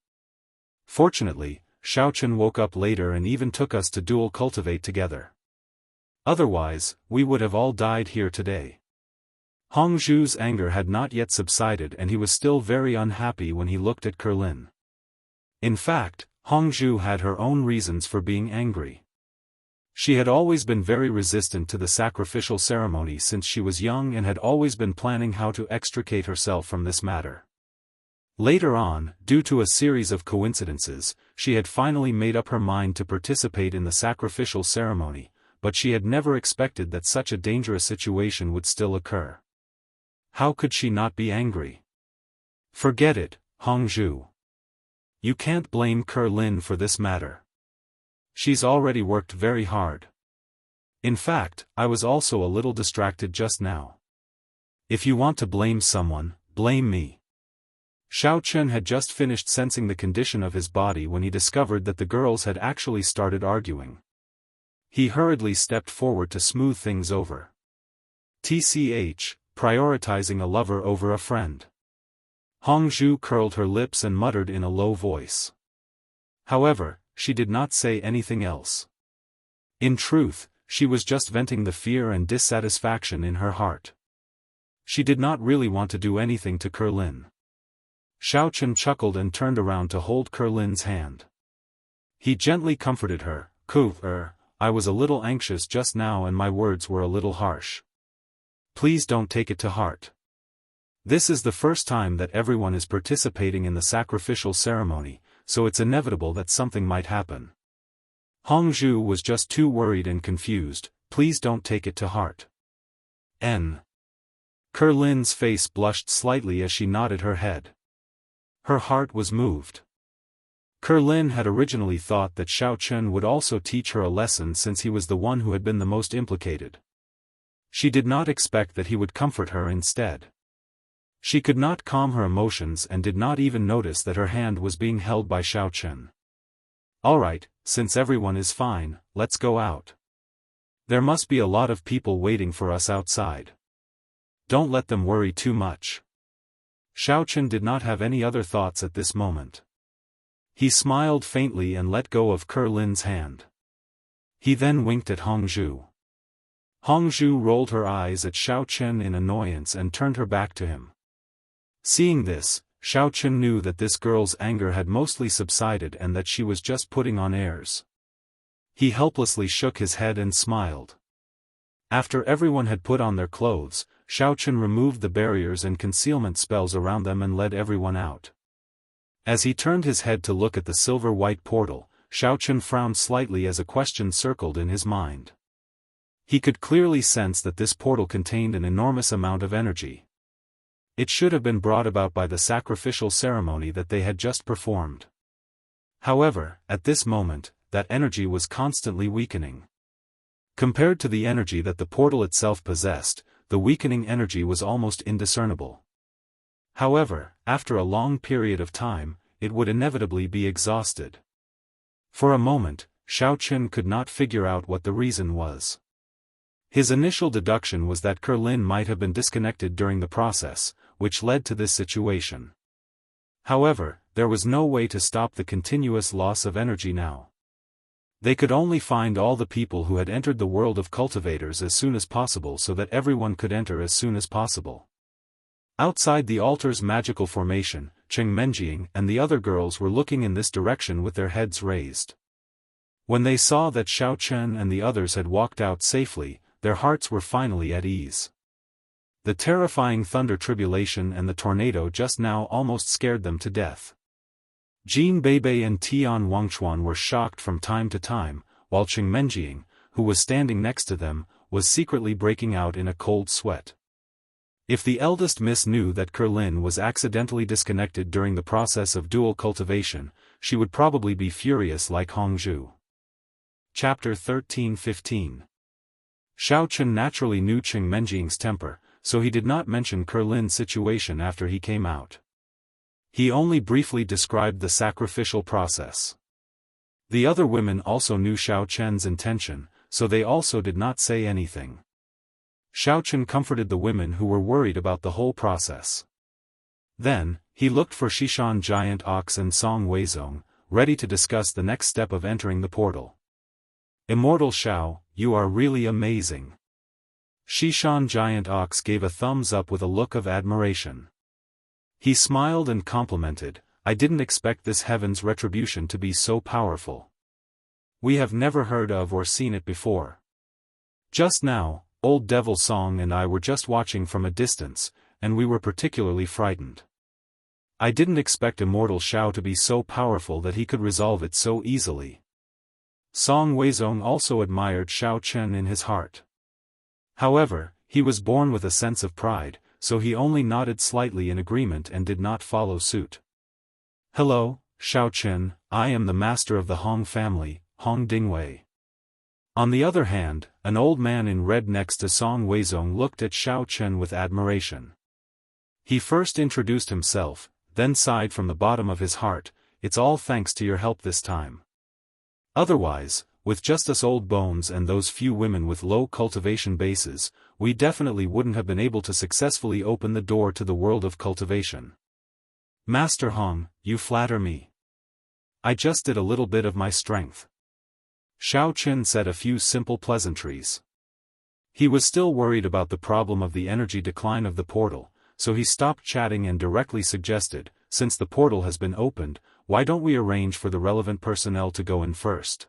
Fortunately, Xiao Chen woke up later and even took us to dual cultivate together. Otherwise, we would have all died here today. Hongzhu's anger had not yet subsided and he was still very unhappy when he looked at Kerlin. In fact, Hongzhu had her own reasons for being angry. She had always been very resistant to the sacrificial ceremony since she was young and had always been planning how to extricate herself from this matter. Later on, due to a series of coincidences, she had finally made up her mind to participate in the sacrificial ceremony, but she had never expected that such a dangerous situation would still occur. How could she not be angry? Forget it, Hongzhu. You can't blame Kerlin for this matter. She's already worked very hard. In fact, I was also a little distracted just now. If you want to blame someone, blame me. Xiao Chen had just finished sensing the condition of his body when he discovered that the girls had actually started arguing. He hurriedly stepped forward to smooth things over. TCH, prioritizing a lover over a friend. Hongzhu curled her lips and muttered in a low voice. However, she did not say anything else. In truth, she was just venting the fear and dissatisfaction in her heart. She did not really want to do anything to Kerlin. Xiao Chen chuckled and turned around to hold Kerlin's hand. He gently comforted her. I was a little anxious just now and my words were a little harsh. Please don't take it to heart. This is the first time that everyone is participating in the sacrificial ceremony, so it's inevitable that something might happen. Hongzhu was just too worried and confused. Please don't take it to heart. Kerlin's face blushed slightly as she nodded her head. Her heart was moved. Kerlin had originally thought that Xiao Chen would also teach her a lesson since he was the one who had been the most implicated. She did not expect that he would comfort her instead. She could not calm her emotions and did not even notice that her hand was being held by Xiao Chen. Alright, since everyone is fine, let's go out. There must be a lot of people waiting for us outside. Don't let them worry too much. Xiao Chen did not have any other thoughts at this moment. He smiled faintly and let go of Kerlin's hand. He then winked at Hongzhu. Hongzhu rolled her eyes at Xiao Chen in annoyance and turned her back to him. Seeing this, Xiao Chen knew that this girl's anger had mostly subsided and that she was just putting on airs. He helplessly shook his head and smiled. After everyone had put on their clothes, Xiao Chen removed the barriers and concealment spells around them and led everyone out. As he turned his head to look at the silver-white portal, Xiao Chen frowned slightly as a question circled in his mind. He could clearly sense that this portal contained an enormous amount of energy. It should have been brought about by the sacrificial ceremony that they had just performed. However, at this moment, that energy was constantly weakening. Compared to the energy that the portal itself possessed, the weakening energy was almost indiscernible. However, after a long period of time, it would inevitably be exhausted. For a moment, Xiaoqun could not figure out what the reason was. His initial deduction was that Kerlin might have been disconnected during the process, which led to this situation. However, there was no way to stop the continuous loss of energy now. They could only find all the people who had entered the world of cultivators as soon as possible so that everyone could enter as soon as possible. Outside the altar's magical formation, Cheng Menjing and the other girls were looking in this direction with their heads raised. When they saw that Xiaoqun and the others had walked out safely, their hearts were finally at ease. The terrifying thunder tribulation and the tornado just now almost scared them to death. Jin Beibei and Tian Wangchuan were shocked from time to time, while Cheng Menjing, who was standing next to them, was secretly breaking out in a cold sweat. If the eldest miss knew that Kerlin was accidentally disconnected during the process of dual cultivation, she would probably be furious like Hongzhu. Chapter 13-15. Xiaoqun naturally knew Cheng Menjing's temper, so he did not mention Kerlin's situation after he came out. He only briefly described the sacrificial process. The other women also knew Xiaoqun's intention, so they also did not say anything. Xiaoqun comforted the women who were worried about the whole process. Then, he looked for Xishan Giant Ox and Song Weizong, ready to discuss the next step of entering the portal. Immortal Xiao, you are really amazing. Xishan Giant Ox gave a thumbs up with a look of admiration. He smiled and complimented, I didn't expect this heaven's retribution to be so powerful. We have never heard of or seen it before. Just now, Old Devil Song and I were just watching from a distance, and we were particularly frightened. I didn't expect Immortal Xiao to be so powerful that he could resolve it so easily. Song Weizong also admired Xiaoqun in his heart. However, he was born with a sense of pride, so he only nodded slightly in agreement and did not follow suit. Hello, Xiaoqun, I am the master of the Hong family, Hong Dingwei. On the other hand, an old man in red next to Song Weizong looked at Xiaoqun with admiration. He first introduced himself, then sighed from the bottom of his heart, it's all thanks to your help this time. Otherwise, with just us old bones and those few women with low cultivation bases, we definitely wouldn't have been able to successfully open the door to the world of cultivation. Master Hong, you flatter me. I just did a little bit of my strength. Xiaoqun said a few simple pleasantries. He was still worried about the problem of the energy decline of the portal, so he stopped chatting and directly suggested, since the portal has been opened, why don't we arrange for the relevant personnel to go in first?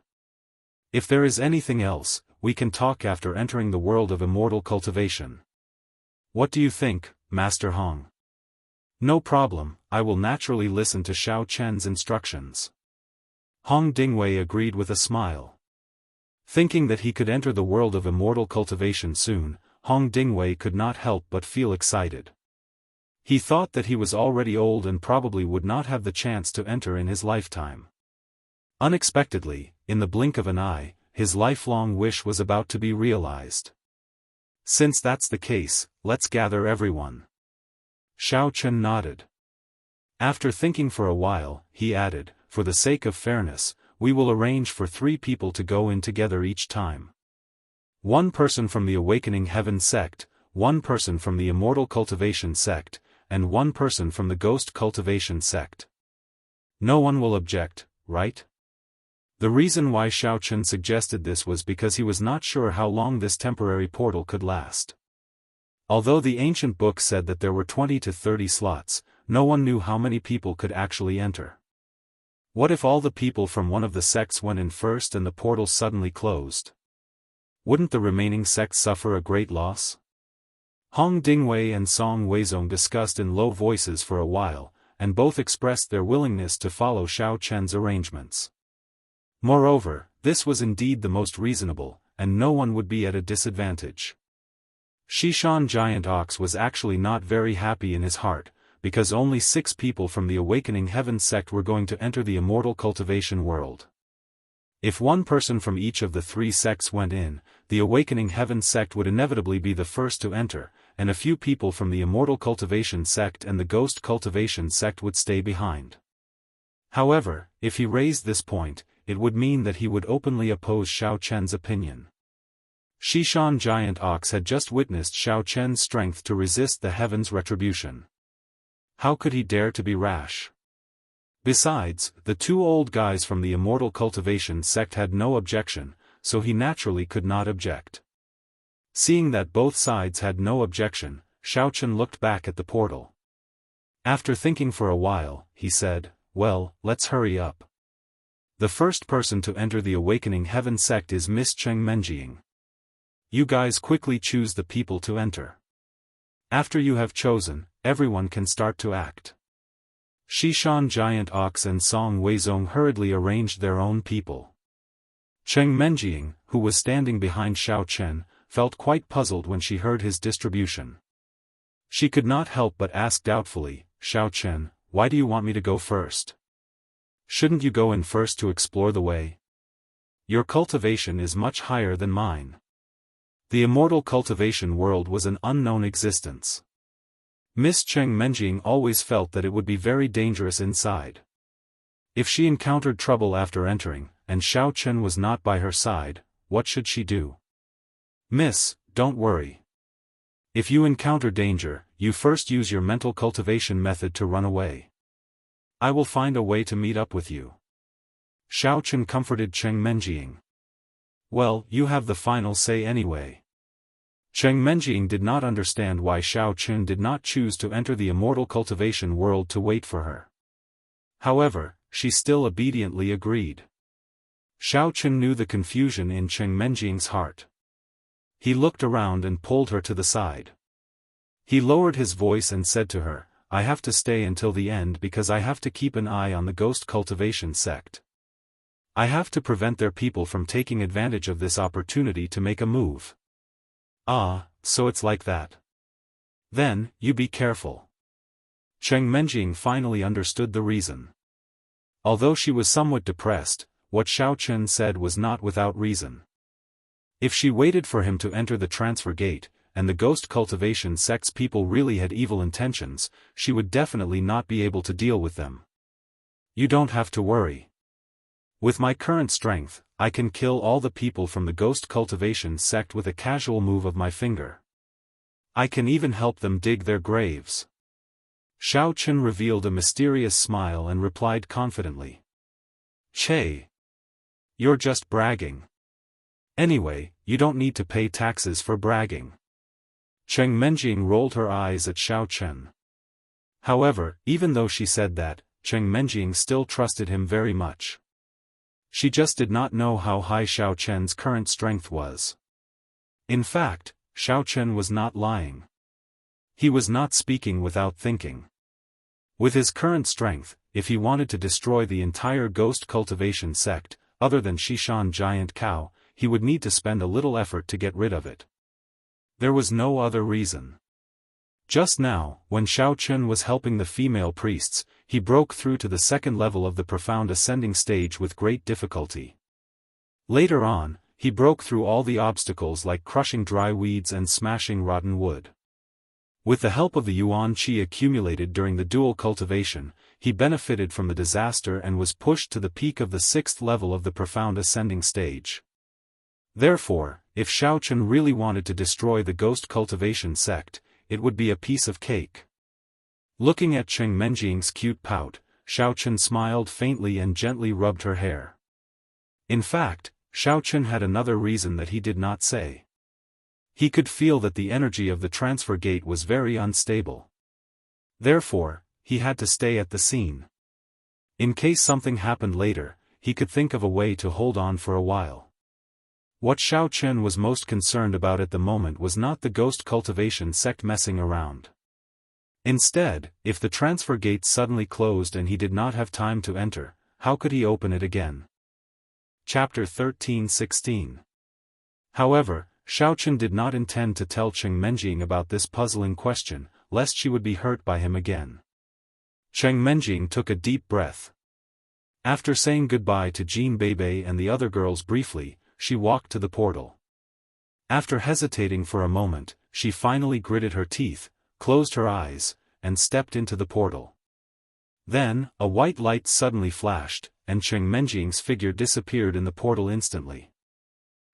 If there is anything else, we can talk after entering the world of immortal cultivation. What do you think, Master Hong? No problem, I will naturally listen to Xiaoqun's instructions. Hong Dingwei agreed with a smile. Thinking that he could enter the world of immortal cultivation soon, Hong Dingwei could not help but feel excited. He thought that he was already old and probably would not have the chance to enter in his lifetime. Unexpectedly, in the blink of an eye, his lifelong wish was about to be realized. Since that's the case, let's gather everyone. Xiaoqun nodded. After thinking for a while, he added, for the sake of fairness, we will arrange for 3 people to go in together each time. 1 person from the Awakening Heaven sect, 1 person from the Immortal Cultivation sect, and 1 person from the Ghost Cultivation sect. No one will object, right? The reason why Xiaoqun suggested this was because he was not sure how long this temporary portal could last. Although the ancient book said that there were 20 to 30 slots, no one knew how many people could actually enter. What if all the people from one of the sects went in first and the portal suddenly closed? Wouldn't the remaining sects suffer a great loss? Hong Dingwei and Song Weizong discussed in low voices for a while, and both expressed their willingness to follow Xiaoqun's arrangements. Moreover, this was indeed the most reasonable, and no one would be at a disadvantage. Xishan Giant Ox was actually not very happy in his heart, because only 6 people from the Awakening Heaven sect were going to enter the immortal cultivation world. If one person from each of the three sects went in, the Awakening Heaven sect would inevitably be the first to enter, and a few people from the Immortal Cultivation sect and the Ghost Cultivation sect would stay behind. However, if he raised this point, it would mean that he would openly oppose Xiao Chen's opinion. Xishan Giant Ox had just witnessed Xiao Chen's strength to resist the heaven's retribution. How could he dare to be rash? Besides, the two old guys from the Immortal Cultivation sect had no objection, so he naturally could not object. Seeing that both sides had no objection, Xiao Chen looked back at the portal. After thinking for a while, he said, "Well, let's hurry up. The first person to enter the Awakening Heaven sect is Miss Cheng Menjing. You guys quickly choose the people to enter. After you have chosen, everyone can start to act." Xishan Giant Ox and Song Weizong hurriedly arranged their own people. Cheng Menjing, who was standing behind Xiao Chen, felt quite puzzled when she heard his distribution. She could not help but ask doubtfully, "Xiao Chen, why do you want me to go first? Shouldn't you go in first to explore the way? Your cultivation is much higher than mine." The Immortal Cultivation world was an unknown existence. Miss Cheng Menjing always felt that it would be very dangerous inside. If she encountered trouble after entering, and Xiao Chen was not by her side, what should she do? "Miss, don't worry. If you encounter danger, you first use your mental cultivation method to run away. I will find a way to meet up with you." Xiao Chen comforted Cheng Menjing. "Well, you have the final say anyway." Cheng Menjing did not understand why Xiao Chen did not choose to enter the Immortal Cultivation world to wait for her. However, she still obediently agreed. Xiao Chen knew the confusion in Cheng Menjing's heart. He looked around and pulled her to the side. He lowered his voice and said to her, "I have to stay until the end because I have to keep an eye on the Ghost Cultivation sect. I have to prevent their people from taking advantage of this opportunity to make a move." "Ah, so it's like that. Then, you be careful." Cheng Menjing finally understood the reason. Although she was somewhat depressed, what Xiao Chen said was not without reason. If she waited for him to enter the transfer gate, and the Ghost Cultivation sect's people really had evil intentions, she would definitely not be able to deal with them. "You don't have to worry. With my current strength, I can kill all the people from the Ghost Cultivation sect with a casual move of my finger. I can even help them dig their graves." Xiao Chen revealed a mysterious smile and replied confidently. "Che. You're just bragging. Anyway, you don't need to pay taxes for bragging." Cheng Menjing rolled her eyes at Xiao Chen. However, even though she said that, Cheng Menjing still trusted him very much. She just did not know how high Xiao Chen's current strength was. In fact, Xiao Chen was not lying. He was not speaking without thinking. With his current strength, if he wanted to destroy the entire Ghost Cultivation sect, other than Xishan Giant Cow, he would need to spend a little effort to get rid of it. There was no other reason. Just now, when Xiao Chen was helping the female priests, he broke through to the second level of the profound ascending stage with great difficulty. Later on, he broke through all the obstacles like crushing dry weeds and smashing rotten wood. With the help of the yuan qi accumulated during the dual cultivation, he benefited from the disaster and was pushed to the peak of the sixth level of the profound ascending stage. Therefore, if Xiao Chen really wanted to destroy the Ghost Cultivation sect, it would be a piece of cake. Looking at Cheng Menjing's cute pout, Xiao Chen smiled faintly and gently rubbed her hair. In fact, Xiao Chen had another reason that he did not say. He could feel that the energy of the transfer gate was very unstable. Therefore, he had to stay at the scene. In case something happened later, he could think of a way to hold on for a while. What Xiao Chen was most concerned about at the moment was not the Ghost Cultivation sect messing around. Instead, if the transfer gate suddenly closed and he did not have time to enter, how could he open it again? Chapter 13-16. However, Xiao Chen did not intend to tell Cheng Menjing about this puzzling question, lest she would be hurt by him again. Cheng Menjing took a deep breath. After saying goodbye to Jean Bebe and the other girls briefly, she walked to the portal. After hesitating for a moment, she finally gritted her teeth, closed her eyes, and stepped into the portal. Then, a white light suddenly flashed, and Cheng Menjing's figure disappeared in the portal instantly.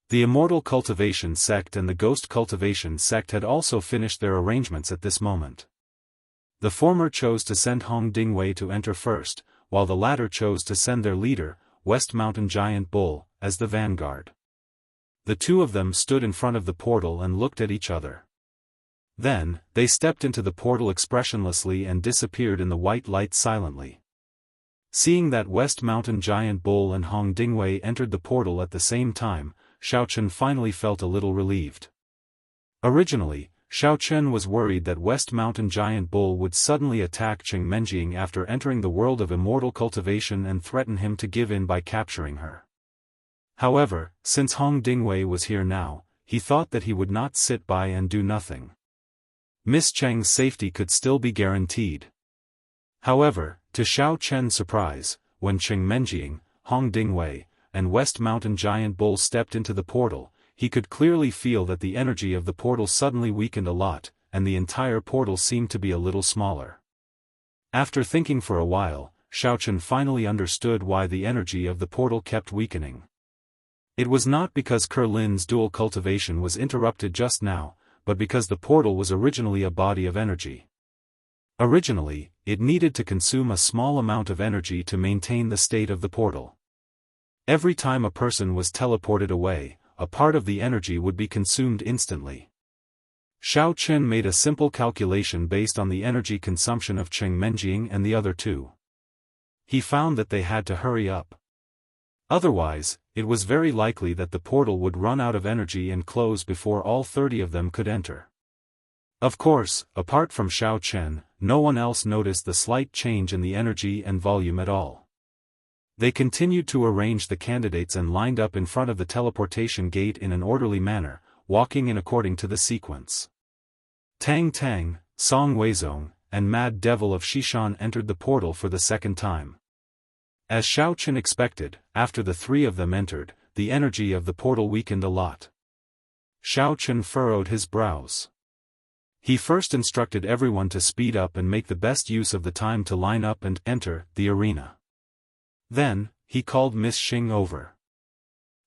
The Immortal Cultivation Sect and the Ghost Cultivation Sect had also finished their arrangements at this moment. The former chose to send Hong Dingwei to enter first, while the latter chose to send their leader, West Mountain Giant Bull, as the vanguard. The two of them stood in front of the portal and looked at each other. Then, they stepped into the portal expressionlessly and disappeared in the white light silently. Seeing that West Mountain Giant Bull and Hong Dingwei entered the portal at the same time, Xiaochen finally felt a little relieved. Originally, Xiaochen was worried that West Mountain Giant Bull would suddenly attack Cheng Menjing after entering the world of immortal cultivation and threaten him to give in by capturing her. However, since Hong Dingwei was here now, he thought that he would not sit by and do nothing. Miss Cheng's safety could still be guaranteed. However, to Xiao Chen's surprise, when Cheng Menjing, Hong Dingwei, and West Mountain Giant Bull stepped into the portal, he could clearly feel that the energy of the portal suddenly weakened a lot, and the entire portal seemed to be a little smaller. After thinking for a while, Xiao Chen finally understood why the energy of the portal kept weakening. It was not because Kerlin's dual cultivation was interrupted just now, but because the portal was originally a body of energy. Originally, it needed to consume a small amount of energy to maintain the state of the portal. Every time a person was teleported away, a part of the energy would be consumed instantly. Xiao Chen made a simple calculation based on the energy consumption of Cheng Menjing and the other two. He found that they had to hurry up. Otherwise, it was very likely that the portal would run out of energy and close before all 30 of them could enter. Of course, apart from Xiao Chen, no one else noticed the slight change in the energy and volume at all. They continued to arrange the candidates and lined up in front of the teleportation gate in an orderly manner, walking in according to the sequence. Tang Tang, Song Weizong, and Mad Devil of Xishan entered the portal for the second time. As Xiao Chen expected, after the three of them entered, the energy of the portal weakened a lot. Xiao Chen furrowed his brows. He first instructed everyone to speed up and make the best use of the time to line up and enter the arena. Then, he called Miss Xing over.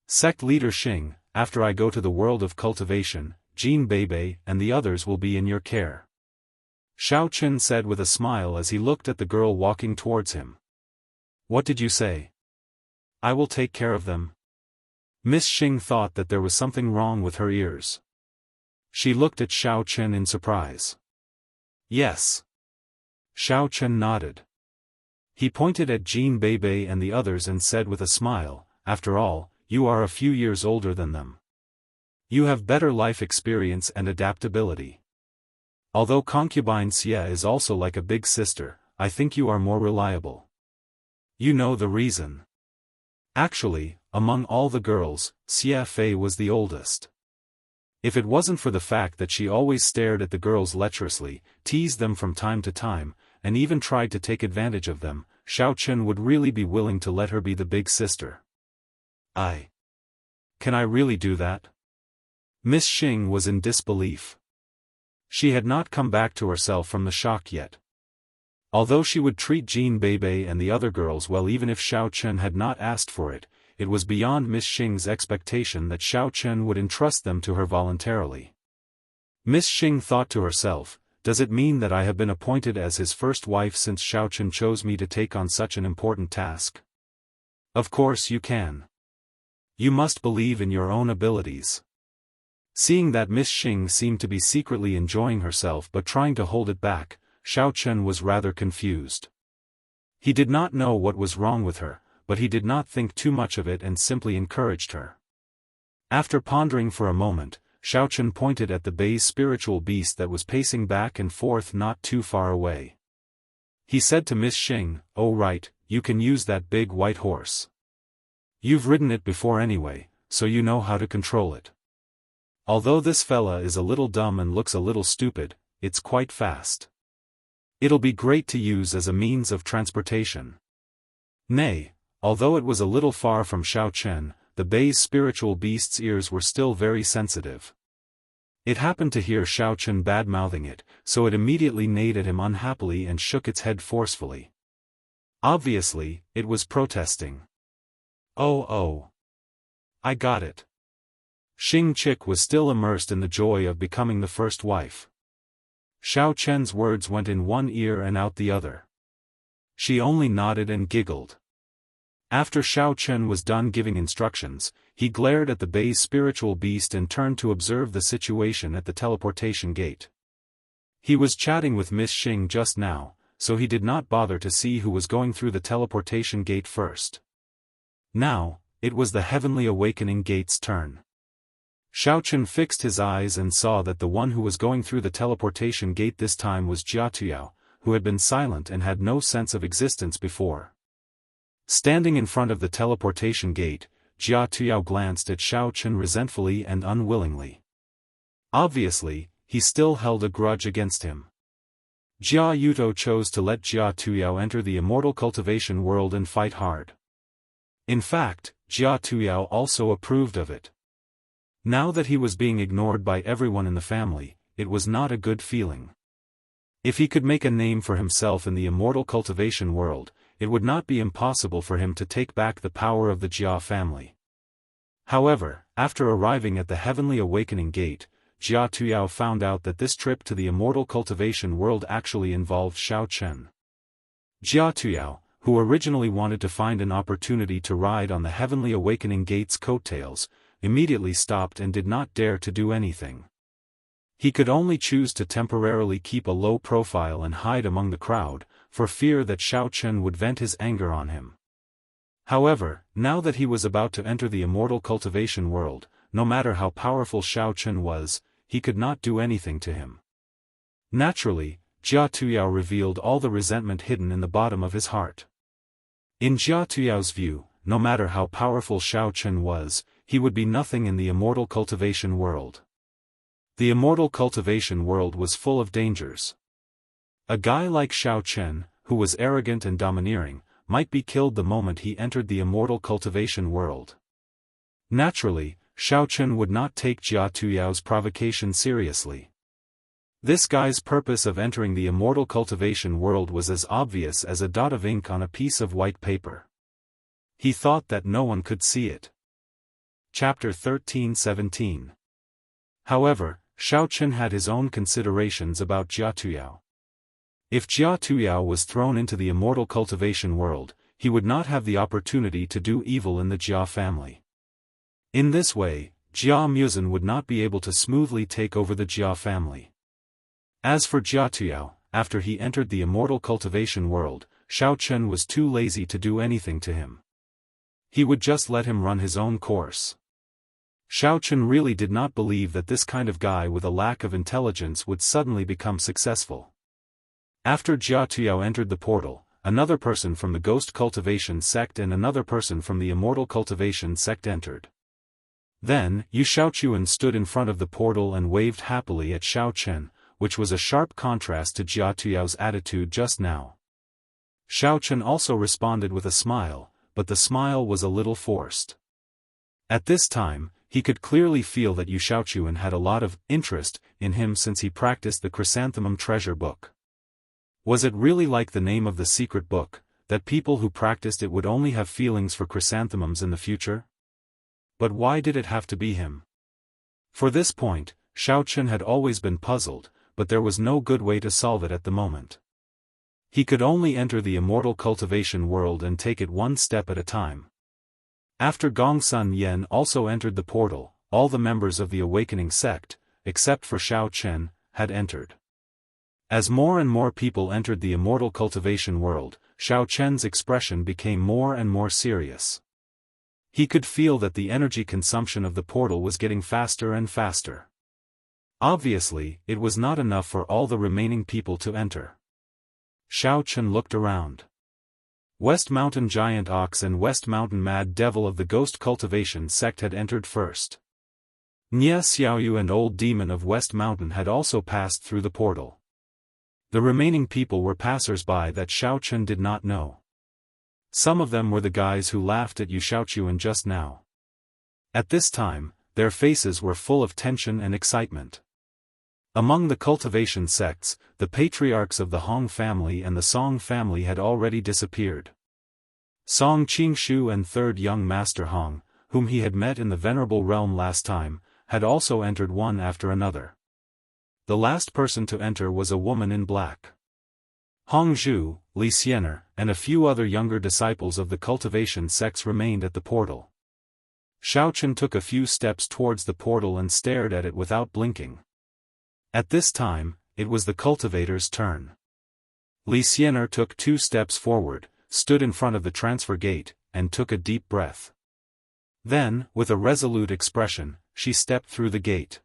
Sect leader Xing, after I go to the world of cultivation, Jean Bebe and the others will be in your care. Xiao Chen said with a smile as he looked at the girl walking towards him. What did you say? I will take care of them. Miss Xing thought that there was something wrong with her ears. She looked at Xiao Chen in surprise. Yes. Xiao Chen nodded. He pointed at Jean Bebe and the others and said with a smile, after all, you are a few years older than them. You have better life experience and adaptability. Although concubine Xie is also like a big sister, I think you are more reliable. You know the reason. Actually, among all the girls, Xie Fei was the oldest. If it wasn't for the fact that she always stared at the girls lecherously, teased them from time to time, and even tried to take advantage of them, Xiao Chen would really be willing to let her be the big sister. Can I really do that? Miss Xing was in disbelief. She had not come back to herself from the shock yet. Although she would treat Jean Bebe and the other girls well even if Xiao Chen had not asked for it, it was beyond Miss Xing's expectation that Xiao Chen would entrust them to her voluntarily. Miss Xing thought to herself, does it mean that I have been appointed as his first wife since Xiao Chen chose me to take on such an important task? Of course you can. You must believe in your own abilities. Seeing that Miss Xing seemed to be secretly enjoying herself but trying to hold it back, Xiao Chen was rather confused. He did not know what was wrong with her, but he did not think too much of it and simply encouraged her. After pondering for a moment, Xiao Chen pointed at the base spiritual beast that was pacing back and forth not too far away. He said to Miss Xing, oh right, you can use that big white horse. You've ridden it before anyway, so you know how to control it. Although this fella is a little dumb and looks a little stupid, it's quite fast. It'll be great to use as a means of transportation. Nay, Although it was a little far from Xiaochen, the Bei's spiritual beast's ears were still very sensitive. It happened to hear Xiaochen bad-mouthing it, so it immediately neighed at him unhappily and shook its head forcefully. Obviously, it was protesting. Oh. I got it. Xing Chick was still immersed in the joy of becoming the first wife. Xiaochen's words went in one ear and out the other. She only nodded and giggled. After Xiaochen was done giving instructions, he glared at the Bei's spiritual beast and turned to observe the situation at the teleportation gate. He was chatting with Miss Xing just now, so he did not bother to see who was going through the teleportation gate first. Now, it was the Heavenly Awakening Gate's turn. Xiaochen fixed his eyes and saw that the one who was going through the teleportation gate this time was Jia Tuyao, who had been silent and had no sense of existence before. Standing in front of the teleportation gate, Jia Tuyao glanced at Xiaochen resentfully and unwillingly. Obviously, he still held a grudge against him. Jia Yuto chose to let Jia Tuyao enter the immortal cultivation world and fight hard. In fact, Jia Tuyao also approved of it. Now that he was being ignored by everyone in the family, it was not a good feeling. If he could make a name for himself in the immortal cultivation world, it would not be impossible for him to take back the power of the Jia family. However, after arriving at the Heavenly Awakening Gate, Jia Tuyao found out that this trip to the immortal cultivation world actually involved Xiaochen. Jia Tuyao, who originally wanted to find an opportunity to ride on the Heavenly Awakening Gate's coattails, immediately stopped and did not dare to do anything. He could only choose to temporarily keep a low profile and hide among the crowd, for fear that Xiaochen would vent his anger on him. However, now that he was about to enter the immortal cultivation world, no matter how powerful Xiaochen was, he could not do anything to him. Naturally, Jia Tuyao revealed all the resentment hidden in the bottom of his heart. In Jia Tuyao's view, no matter how powerful Xiaochen was, he would be nothing in the immortal cultivation world. The immortal cultivation world was full of dangers. A guy like Xiaochen, who was arrogant and domineering, might be killed the moment he entered the immortal cultivation world. Naturally, Xiaochen would not take Jia Tuyao's provocation seriously. This guy's purpose of entering the immortal cultivation world was as obvious as a dot of ink on a piece of white paper. He thought that no one could see it. Chapter 13-17. However, Xiaochen had his own considerations about Jia Tuyao. If Jia Tuyao was thrown into the immortal cultivation world, he would not have the opportunity to do evil in the Jia family. In this way, Jia Muzhen would not be able to smoothly take over the Jia family. As for Jia Tuyao, after he entered the immortal cultivation world, Xiaochen was too lazy to do anything to him. He would just let him run his own course. Xiaochen really did not believe that this kind of guy with a lack of intelligence would suddenly become successful. After Jia Tuyao entered the portal, another person from the Ghost Cultivation sect and another person from the Immortal Cultivation sect entered. Then, Yu Xiaochuan stood in front of the portal and waved happily at Xiaochen, which was a sharp contrast to Jia Tuyao's attitude just now. Xiaochen also responded with a smile, but the smile was a little forced. At this time, he could clearly feel that Yu Xiaochuan had a lot of interest in him since he practiced the Chrysanthemum treasure book. Was it really like the name of the secret book, that people who practiced it would only have feelings for chrysanthemums in the future? But why did it have to be him? For this point, Xiaochen had always been puzzled, but there was no good way to solve it at the moment. He could only enter the immortal cultivation world and take it one step at a time. After Gongsun Yan also entered the portal, all the members of the awakening sect, except for Xiaochen, had entered. As more and more people entered the immortal cultivation world, Xiaochen's expression became more and more serious. He could feel that the energy consumption of the portal was getting faster and faster. Obviously, it was not enough for all the remaining people to enter. Xiaochen looked around. West Mountain Giant Ox and West Mountain Mad Devil of the Ghost Cultivation sect had entered first. Nye Xiaoyu and Old Demon of West Mountain had also passed through the portal. The remaining people were passers-by that Xiaochen did not know. Some of them were the guys who laughed at you Xiaochuan just now. At this time, their faces were full of tension and excitement. Among the cultivation sects, the patriarchs of the Hong family and the Song family had already disappeared. Song Qingshu and third young master Hong, whom he had met in the Venerable Realm last time, had also entered one after another. The last person to enter was a woman in black. Hong Zhu, Li Xiener, and a few other younger disciples of the cultivation sects remained at the portal. Xiaochen took a few steps towards the portal and stared at it without blinking. At this time, it was the cultivator's turn. Li Xiener took 2 steps forward, stood in front of the transfer gate, and took a deep breath. Then, with a resolute expression, she stepped through the gate.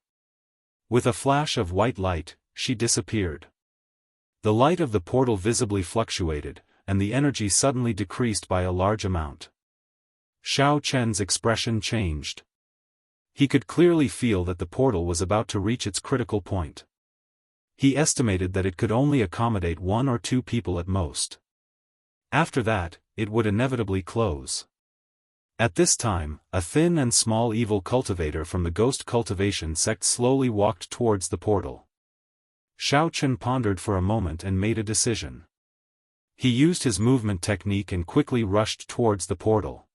With a flash of white light, she disappeared. The light of the portal visibly fluctuated, and the energy suddenly decreased by a large amount. Xiao Chen's expression changed. He could clearly feel that the portal was about to reach its critical point. He estimated that it could only accommodate 1 or 2 people at most. After that, it would inevitably close. At this time, a thin and small evil cultivator from the ghost cultivation sect slowly walked towards the portal. Xiao Chen pondered for a moment and made a decision. He used his movement technique and quickly rushed towards the portal.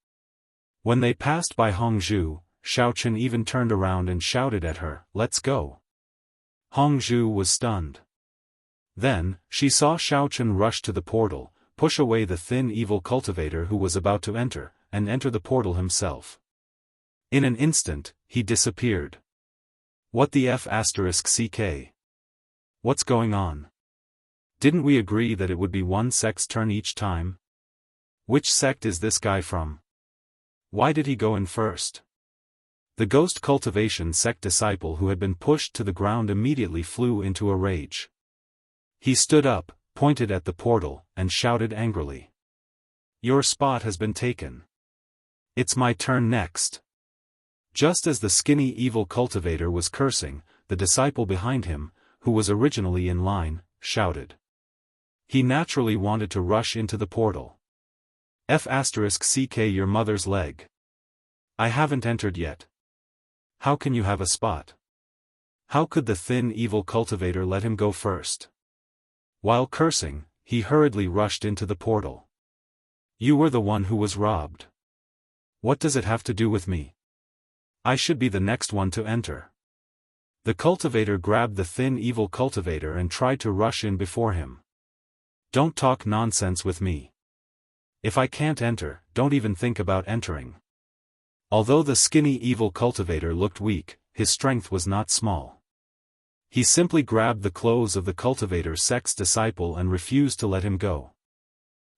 When they passed by Hongzhu, Xiao Chen even turned around and shouted at her, "Let's go." Hongzhu was stunned. Then, she saw Xiao Chen rush to the portal, push away the thin evil cultivator who was about to enter, and enter the portal himself. In an instant, he disappeared. What the F***ck? What's going on? Didn't we agree that it would be one sect's turn each time? Which sect is this guy from? Why did he go in first? The ghost cultivation sect disciple who had been pushed to the ground immediately flew into a rage. He stood up, pointed at the portal, and shouted angrily. "Your spot has been taken. It's my turn next." Just as the skinny evil cultivator was cursing, the disciple behind him, who was originally in line, shouted. He naturally wanted to rush into the portal. F***ck your mother's leg. I haven't entered yet. How can you have a spot? How could the thin evil cultivator let him go first? While cursing, he hurriedly rushed into the portal. You were the one who was robbed. What does it have to do with me? I should be the next one to enter. The cultivator grabbed the thin evil cultivator and tried to rush in before him. Don't talk nonsense with me. If I can't enter, don't even think about entering. Although the skinny evil cultivator looked weak, his strength was not small. He simply grabbed the clothes of the cultivator's sect's disciple and refused to let him go.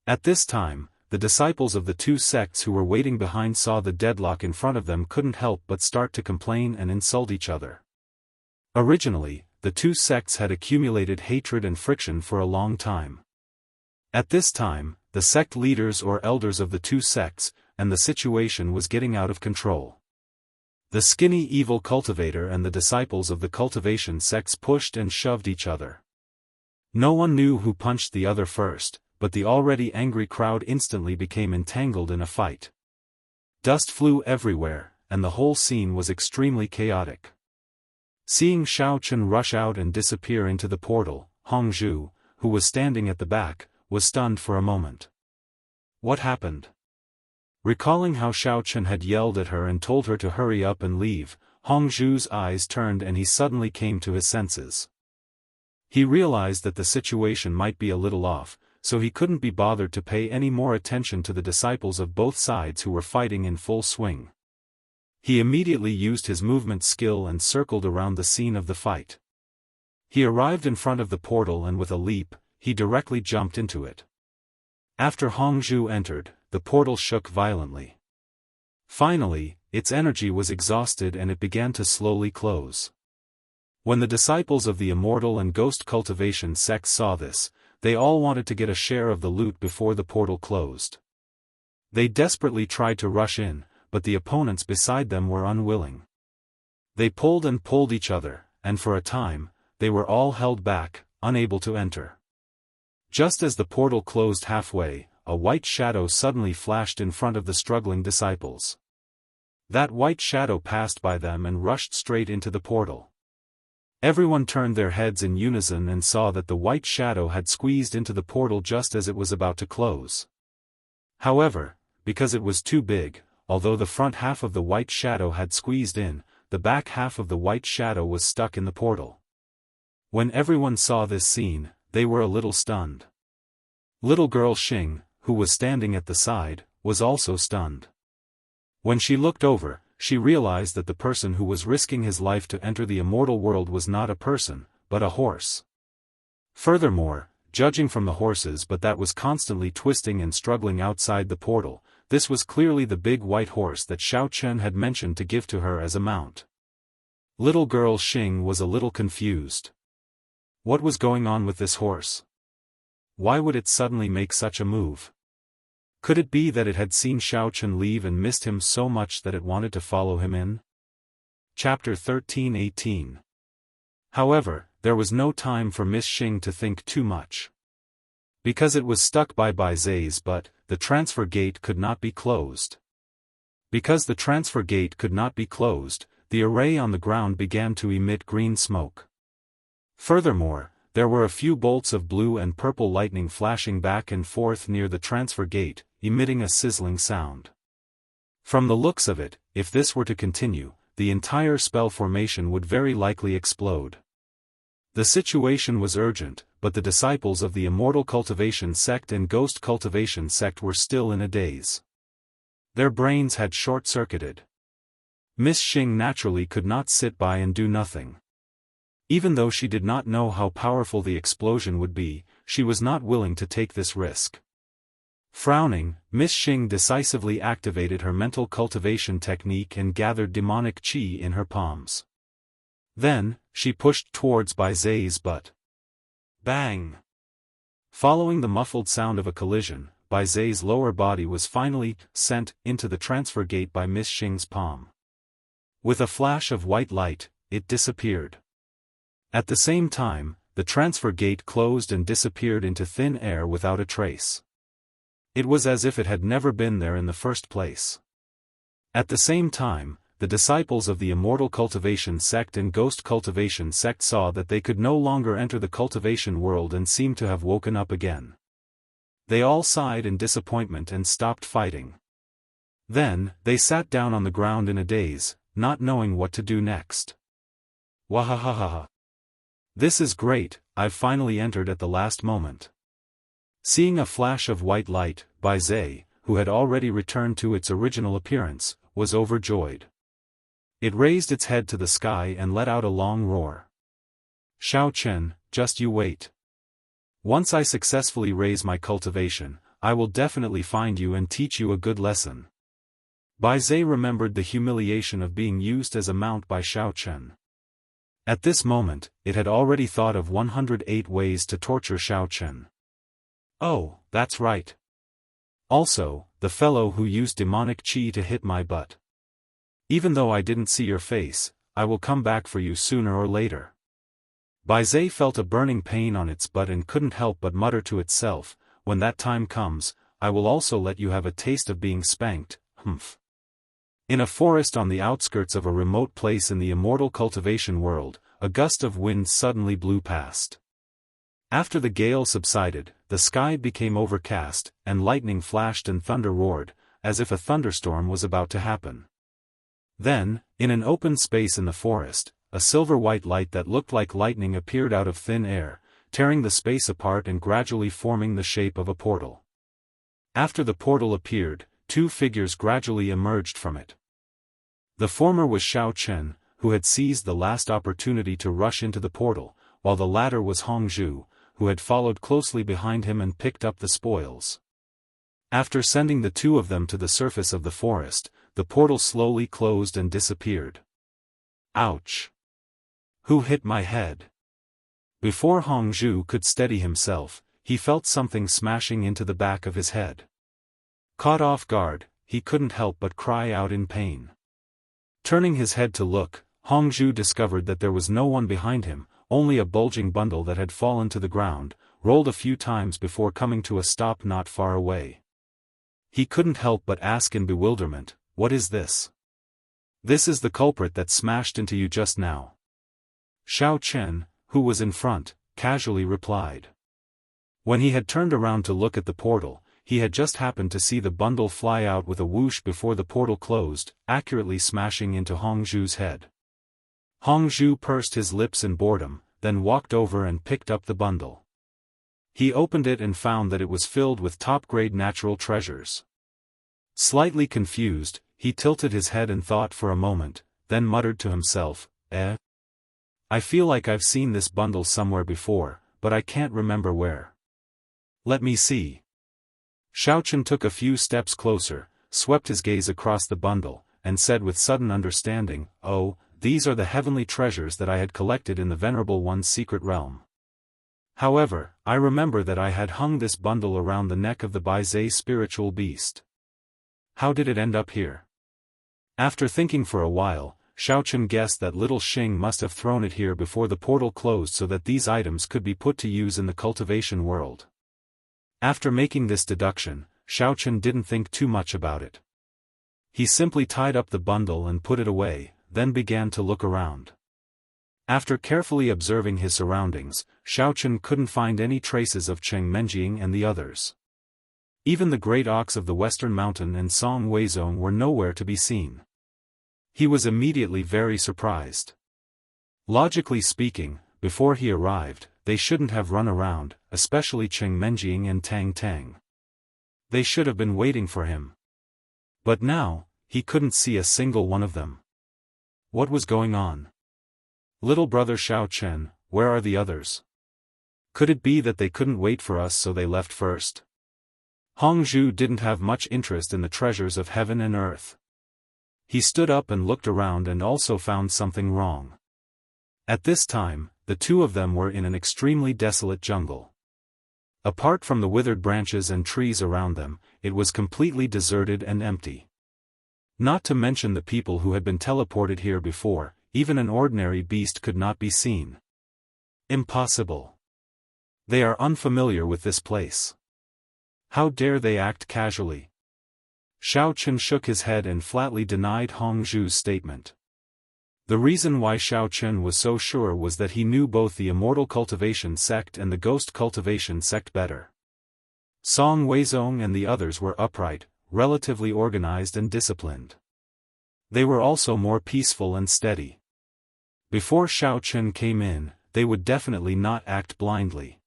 At this time, the disciples of the 2 sects who were waiting behind saw the deadlock in front of them couldn't help but start to complain and insult each other. Originally, the 2 sects had accumulated hatred and friction for a long time. At this time, the sect leaders or elders of the 2 sects, and the situation was getting out of control. The skinny evil cultivator and the disciples of the cultivation sects pushed and shoved each other. No one knew who punched the other first, but the already angry crowd instantly became entangled in a fight. Dust flew everywhere, and the whole scene was extremely chaotic. Seeing Xiao Chen rush out and disappear into the portal, Hongzhu, who was standing at the back, was stunned for a moment. What happened? Recalling how Xiao Chen had yelled at her and told her to hurry up and leave, Hongzhu's eyes turned and he suddenly came to his senses. He realized that the situation might be a little off, so he couldn't be bothered to pay any more attention to the disciples of both sides who were fighting in full swing. He immediately used his movement skill and circled around the scene of the fight. He arrived in front of the portal and with a leap, he directly jumped into it. After Hongzhu entered, the portal shook violently. Finally, its energy was exhausted and it began to slowly close. When the disciples of the immortal and ghost cultivation sects saw this, they all wanted to get a share of the loot before the portal closed. They desperately tried to rush in, but the opponents beside them were unwilling. They pulled and pulled each other, and for a time, they were all held back, unable to enter. Just as the portal closed halfway, a white shadow suddenly flashed in front of the struggling disciples. That white shadow passed by them and rushed straight into the portal. Everyone turned their heads in unison and saw that the white shadow had squeezed into the portal just as it was about to close. However, because it was too big, although the front half of the white shadow had squeezed in, the back half of the white shadow was stuck in the portal. When everyone saw this scene, they were a little stunned. Little girl Xing, who was standing at the side, was also stunned. When she looked over, she realized that the person who was risking his life to enter the immortal world was not a person, but a horse. Furthermore, judging from the horses that was constantly twisting and struggling outside the portal, this was clearly the big white horse that Xiao Chen had mentioned to give to her as a mount. Little girl Xing was a little confused. What was going on with this horse? Why would it suddenly make such a move? Could it be that it had seen Xiao Chen leave and missed him so much that it wanted to follow him in? Chapter 13-18. However, there was no time for Miss Xing to think too much. Because it was stuck by Zai's butt, the transfer gate could not be closed. Because the transfer gate could not be closed, the array on the ground began to emit green smoke. Furthermore, there were a few bolts of blue and purple lightning flashing back and forth near the transfer gate, emitting a sizzling sound. From the looks of it, if this were to continue, the entire spell formation would very likely explode. The situation was urgent, but the disciples of the Immortal Cultivation Sect and Ghost Cultivation Sect were still in a daze. Their brains had short-circuited. Miss Xing naturally could not sit by and do nothing. Even though she did not know how powerful the explosion would be, she was not willing to take this risk. Frowning, Miss Xing decisively activated her mental cultivation technique and gathered demonic qi in her palms. Then, she pushed towards Zai's butt. Bang! Following the muffled sound of a collision, Zai's lower body was finally sent into the transfer gate by Miss Xing's palm. With a flash of white light, it disappeared. At the same time, the transfer gate closed and disappeared into thin air without a trace. It was as if it had never been there in the first place. At the same time, the disciples of the Immortal Cultivation Sect and Ghost Cultivation Sect saw that they could no longer enter the cultivation world and seemed to have woken up again. They all sighed in disappointment and stopped fighting. Then, they sat down on the ground in a daze, not knowing what to do next. Wahahaha. This is great, I've finally entered at the last moment. Seeing a flash of white light, Zai, who had already returned to its original appearance, was overjoyed. It raised its head to the sky and let out a long roar. Xiao Chen, just you wait. Once I successfully raise my cultivation, I will definitely find you and teach you a good lesson. Zai remembered the humiliation of being used as a mount by Xiao Chen. At this moment, it had already thought of 108 ways to torture Xiao Chen. Oh, that's right. Also, the fellow who used demonic qi to hit my butt. Even though I didn't see your face, I will come back for you sooner or later. Zai felt a burning pain on its butt and couldn't help but mutter to itself, when that time comes, I will also let you have a taste of being spanked, humph. In a forest on the outskirts of a remote place in the immortal cultivation world, a gust of wind suddenly blew past. After the gale subsided, the sky became overcast, and lightning flashed and thunder roared, as if a thunderstorm was about to happen. Then, in an open space in the forest, a silver-white light that looked like lightning appeared out of thin air, tearing the space apart and gradually forming the shape of a portal. After the portal appeared, two figures gradually emerged from it. The former was Xiao Chen, who had seized the last opportunity to rush into the portal, while the latter was Hongzhu, who had followed closely behind him and picked up the spoils. After sending the two of them to the surface of the forest, the portal slowly closed and disappeared. Ouch! Who hit my head? Before Hongzhu could steady himself, he felt something smashing into the back of his head. Caught off guard, he couldn't help but cry out in pain. Turning his head to look, Hongzhu discovered that there was no one behind him, only a bulging bundle that had fallen to the ground, rolled a few times before coming to a stop not far away. He couldn't help but ask in bewilderment, "What is this?" "This is the culprit that smashed into you just now," Xiao Chen, who was in front, casually replied. When he had turned around to look at the portal, he had just happened to see the bundle fly out with a whoosh before the portal closed, accurately smashing into Hongzhu's head. Hongzhu pursed his lips in boredom, then walked over and picked up the bundle. He opened it and found that it was filled with top-grade natural treasures. Slightly confused, he tilted his head and thought for a moment, then muttered to himself, I feel like I've seen this bundle somewhere before, but I can't remember where. Let me see." Xiaochen took a few steps closer, swept his gaze across the bundle, and said with sudden understanding, "Oh, these are the heavenly treasures that I had collected in the Venerable One's secret realm. However, I remember that I had hung this bundle around the neck of the Baizé spiritual beast. How did it end up here?" After thinking for a while, Xiaochen guessed that little Xing must have thrown it here before the portal closed so that these items could be put to use in the cultivation world. After making this deduction, Xiaochen didn't think too much about it. He simply tied up the bundle and put it away, then began to look around. After carefully observing his surroundings, Xiaochen couldn't find any traces of Cheng Menjing and the others. Even the great ox of the Western Mountain and Song Weizong were nowhere to be seen. He was immediately very surprised. Logically speaking, before he arrived, they shouldn't have run around, especially Cheng Menjing and Tang Tang. They should have been waiting for him. But now, he couldn't see a single one of them. What was going on? "Little brother Xiao Chen, where are the others? Could it be that they couldn't wait for us so they left first?" Hongzhu didn't have much interest in the treasures of heaven and earth. He stood up and looked around and also found something wrong. At this time, the two of them were in an extremely desolate jungle. Apart from the withered branches and trees around them, it was completely deserted and empty. Not to mention the people who had been teleported here before, even an ordinary beast could not be seen. Impossible. They are unfamiliar with this place. How dare they act casually? Xiao Chen shook his head and flatly denied Hongzhu's statement. The reason why Xiao Chen was so sure was that he knew both the Immortal Cultivation Sect and the Ghost Cultivation Sect better. Song Weizong and the others were upright, relatively organized and disciplined. They were also more peaceful and steady. Before Xiao Chen came in, they would definitely not act blindly.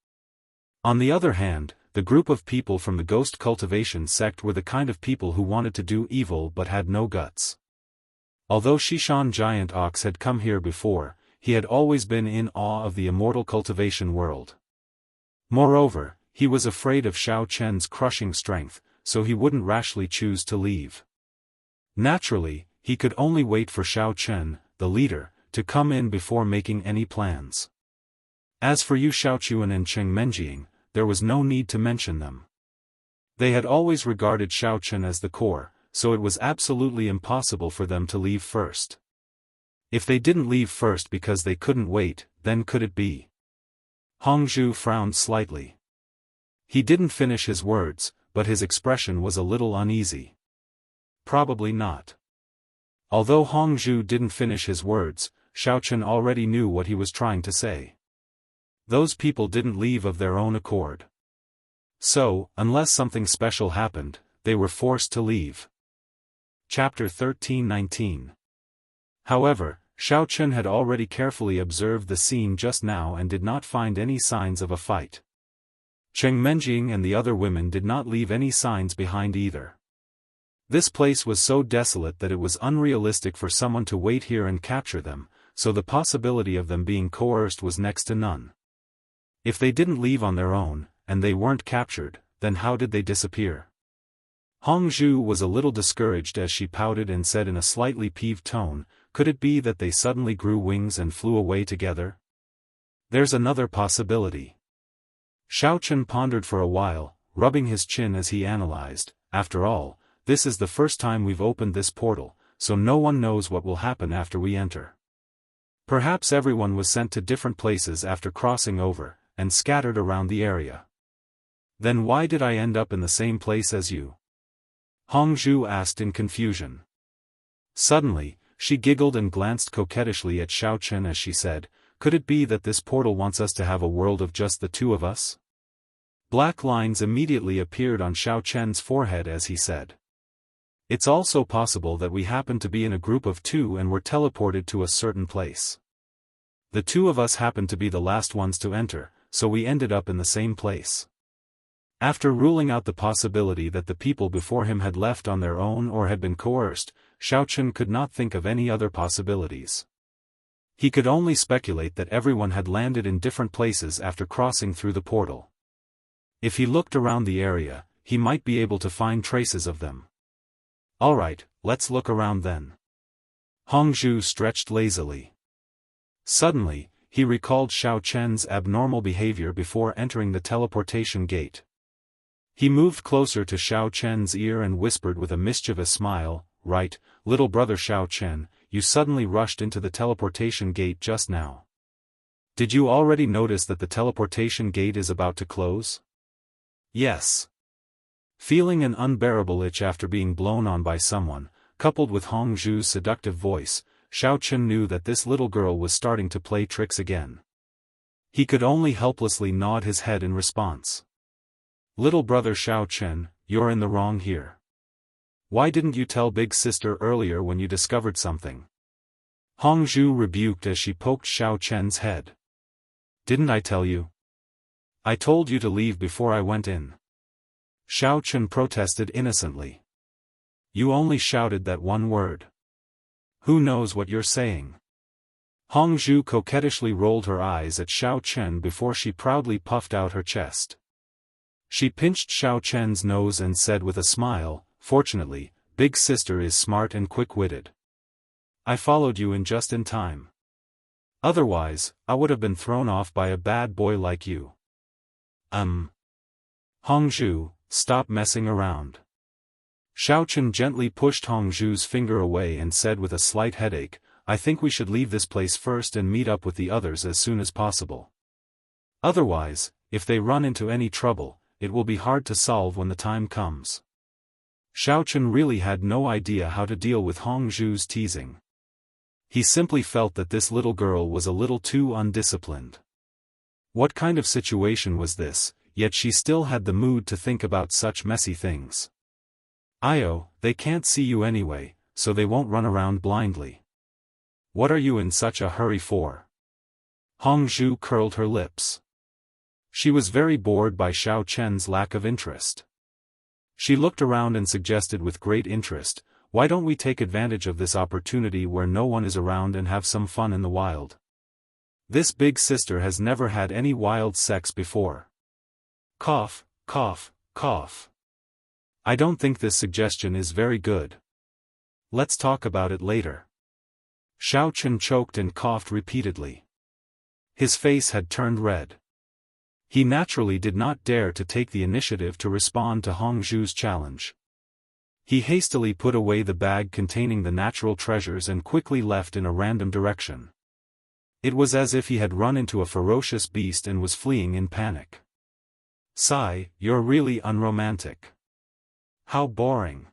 On the other hand, the group of people from the Ghost Cultivation Sect were the kind of people who wanted to do evil but had no guts. Although Xishan Giant Ox had come here before, he had always been in awe of the immortal cultivation world. Moreover, he was afraid of Xiao Chen's crushing strength, so he wouldn't rashly choose to leave. Naturally, he could only wait for Xiao Chen, the leader, to come in before making any plans. As for Yu Xiaochuan and Cheng Menjing, there was no need to mention them. They had always regarded Xiao Chen as the core, so it was absolutely impossible for them to leave first. If they didn't leave first because they couldn't wait, then could it be? Hongzhu frowned slightly. He didn't finish his words, but his expression was a little uneasy. Probably not. Although Hongzhu didn't finish his words, Xiao Chen already knew what he was trying to say. Those people didn't leave of their own accord. So, unless something special happened, they were forced to leave. Chapter 13-19. However, Xiao Chen had already carefully observed the scene just now and did not find any signs of a fight. Cheng Menjing and the other women did not leave any signs behind either. This place was so desolate that it was unrealistic for someone to wait here and capture them, so the possibility of them being coerced was next to none. If they didn't leave on their own, and they weren't captured, then how did they disappear? Hongzhu was a little discouraged as she pouted and said in a slightly peeved tone, "Could it be that they suddenly grew wings and flew away together? There's another possibility." Xiao Chen pondered for a while, rubbing his chin as he analyzed, "After all, this is the first time we've opened this portal, so no one knows what will happen after we enter. Perhaps everyone was sent to different places after crossing over, and scattered around the area. Then why did I end up in the same place as you? Hongzhu asked in confusion. Suddenly, she giggled and glanced coquettishly at Xiaochen as she said, "Could it be that this portal wants us to have a world of just the two of us?" Black lines immediately appeared on Xiaochen's forehead as he said. "It's also possible that we happened to be in a group of two and were teleported to a certain place. The two of us happened to be the last ones to enter, so we ended up in the same place." After ruling out the possibility that the people before him had left on their own or had been coerced, Xiaochen could not think of any other possibilities. He could only speculate that everyone had landed in different places after crossing through the portal. If he looked around the area, he might be able to find traces of them. "Alright, let's look around then." Hongzhu stretched lazily. Suddenly, he recalled Xiaochen's abnormal behavior before entering the teleportation gate. He moved closer to Xiaochen's ear and whispered with a mischievous smile, "Right, little brother Xiaochen, you suddenly rushed into the teleportation gate just now. Did you already notice that the teleportation gate is about to close?" "Yes." Feeling an unbearable itch after being blown on by someone, coupled with Hongzhu's seductive voice, Xiaochen knew that this little girl was starting to play tricks again. He could only helplessly nod his head in response. "Little brother Xiaochen, you're in the wrong here. Why didn't you tell big sister earlier when you discovered something?" Hongzhu rebuked as she poked Xiaochen's head. "Didn't I tell you? I told you to leave before I went in." Xiaochen protested innocently. "You only shouted that one word. Who knows what you're saying?" Hongzhu coquettishly rolled her eyes at Xiaochen before she proudly puffed out her chest. She pinched Xiaochen's nose and said with a smile, "Fortunately, big sister is smart and quick-witted. I followed you in just in time. Otherwise, I would have been thrown off by a bad boy like you." Hongzhu, stop messing around." Xiaochen gently pushed Hongzhu's finger away and said with a slight headache, "I think we should leave this place first and meet up with the others as soon as possible. Otherwise, if they run into any trouble, it will be hard to solve when the time comes." Xiaochen really had no idea how to deal with Hongzhu's teasing. He simply felt that this little girl was a little too undisciplined. What kind of situation was this, yet she still had the mood to think about such messy things. "Io, they can't see you anyway, so they won't run around blindly. What are you in such a hurry for?" Hongzhu curled her lips. She was very bored by Xiaochen's lack of interest. She looked around and suggested with great interest, "Why don't we take advantage of this opportunity where no one is around and have some fun in the wild? This big sister has never had any wild sex before." Cough, cough, cough. "I don't think this suggestion is very good. Let's talk about it later." Xiaochen choked and coughed repeatedly. His face had turned red. He naturally did not dare to take the initiative to respond to Hongzhu's challenge. He hastily put away the bag containing the natural treasures and quickly left in a random direction. It was as if he had run into a ferocious beast and was fleeing in panic. "Sigh, you're really unromantic. How boring."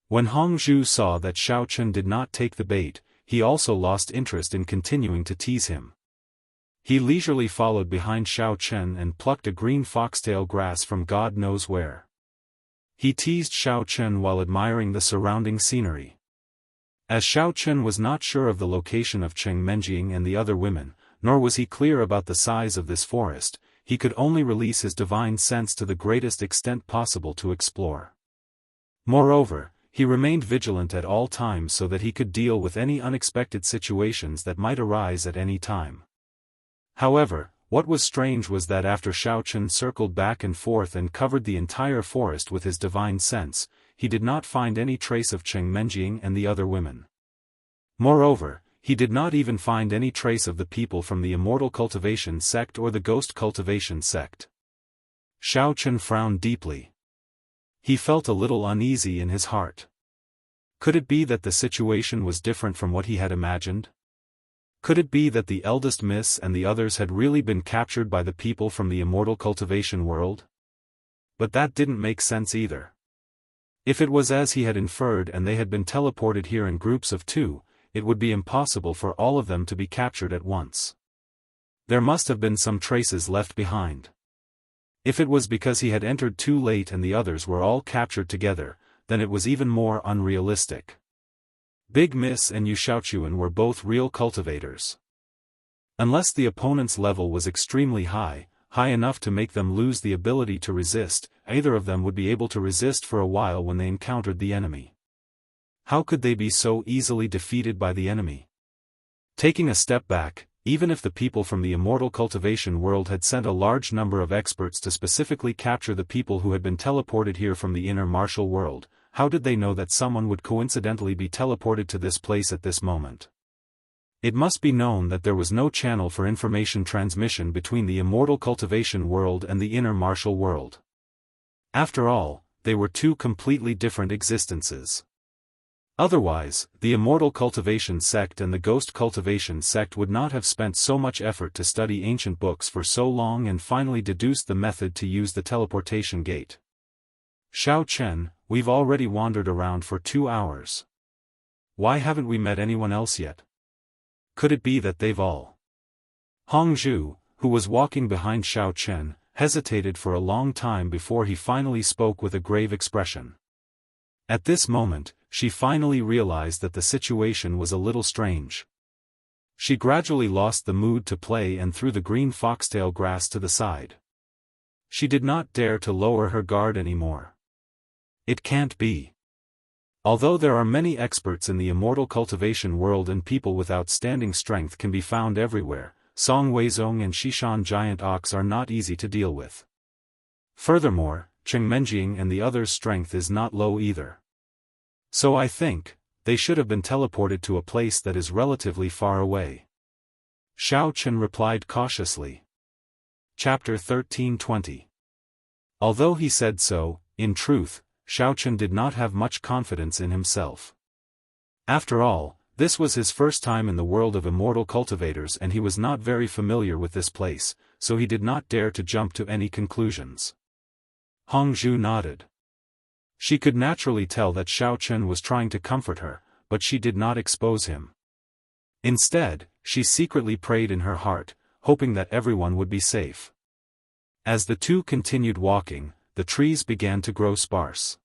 When Hongzhu saw that Xiaochen did not take the bait, he also lost interest in continuing to tease him. He leisurely followed behind Xiaochen and plucked a green foxtail grass from God knows where. He teased Xiaochen while admiring the surrounding scenery. As Xiaochen was not sure of the location of Cheng Menjing and the other women, nor was he clear about the size of this forest, he could only release his divine sense to the greatest extent possible to explore. Moreover, he remained vigilant at all times so that he could deal with any unexpected situations that might arise at any time. However, what was strange was that after Xiaochen circled back and forth and covered the entire forest with his divine sense, he did not find any trace of Cheng Menjing and the other women. Moreover, he did not even find any trace of the people from the Immortal Cultivation sect or the Ghost Cultivation sect. Xiaochen frowned deeply. He felt a little uneasy in his heart. Could it be that the situation was different from what he had imagined? Could it be that the eldest miss and the others had really been captured by the people from the immortal cultivation world? But that didn't make sense either. If it was as he had inferred and they had been teleported here in groups of 2, it would be impossible for all of them to be captured at once. There must have been some traces left behind. If it was because he had entered too late and the others were all captured together, then it was even more unrealistic. Big Miss and Xiaochuan were both real cultivators. Unless the opponent's level was extremely high enough to make them lose the ability to resist, either of them would be able to resist for a while when they encountered the enemy. How could they be so easily defeated by the enemy? Taking a step back, even if the people from the immortal cultivation world had sent a large number of experts to specifically capture the people who had been teleported here from the inner martial world, how did they know that someone would coincidentally be teleported to this place at this moment? It must be known that there was no channel for information transmission between the immortal cultivation world and the inner martial world. After all, they were 2 completely different existences. Otherwise, the immortal cultivation sect and the ghost cultivation sect would not have spent so much effort to study ancient books for so long and finally deduced the method to use the teleportation gate. Xiao Chen, we've already wandered around for 2 hours. Why haven't we met anyone else yet? Could it be that they've all? Hongzhu, who was walking behind Xiao Chen, hesitated for a long time before he finally spoke with a grave expression. At this moment, she finally realized that the situation was a little strange. She gradually lost the mood to play and threw the green foxtail grass to the side. She did not dare to lower her guard anymore. It can't be. Although there are many experts in the immortal cultivation world and people with outstanding strength can be found everywhere, Song Weizong and Xishan Giant Ox are not easy to deal with. Furthermore, Cheng Menjing and the others' strength is not low either. So I think, they should have been teleported to a place that is relatively far away. Xiao Chen replied cautiously. Chapter 13:20. Although he said so, in truth, Xiao Chen did not have much confidence in himself. After all, this was his first time in the world of immortal cultivators and he was not very familiar with this place, so he did not dare to jump to any conclusions. Hongzhu nodded. She could naturally tell that Xiao Chen was trying to comfort her, but she did not expose him. Instead, she secretly prayed in her heart, hoping that everyone would be safe. As the 2 continued walking, the trees began to grow sparse.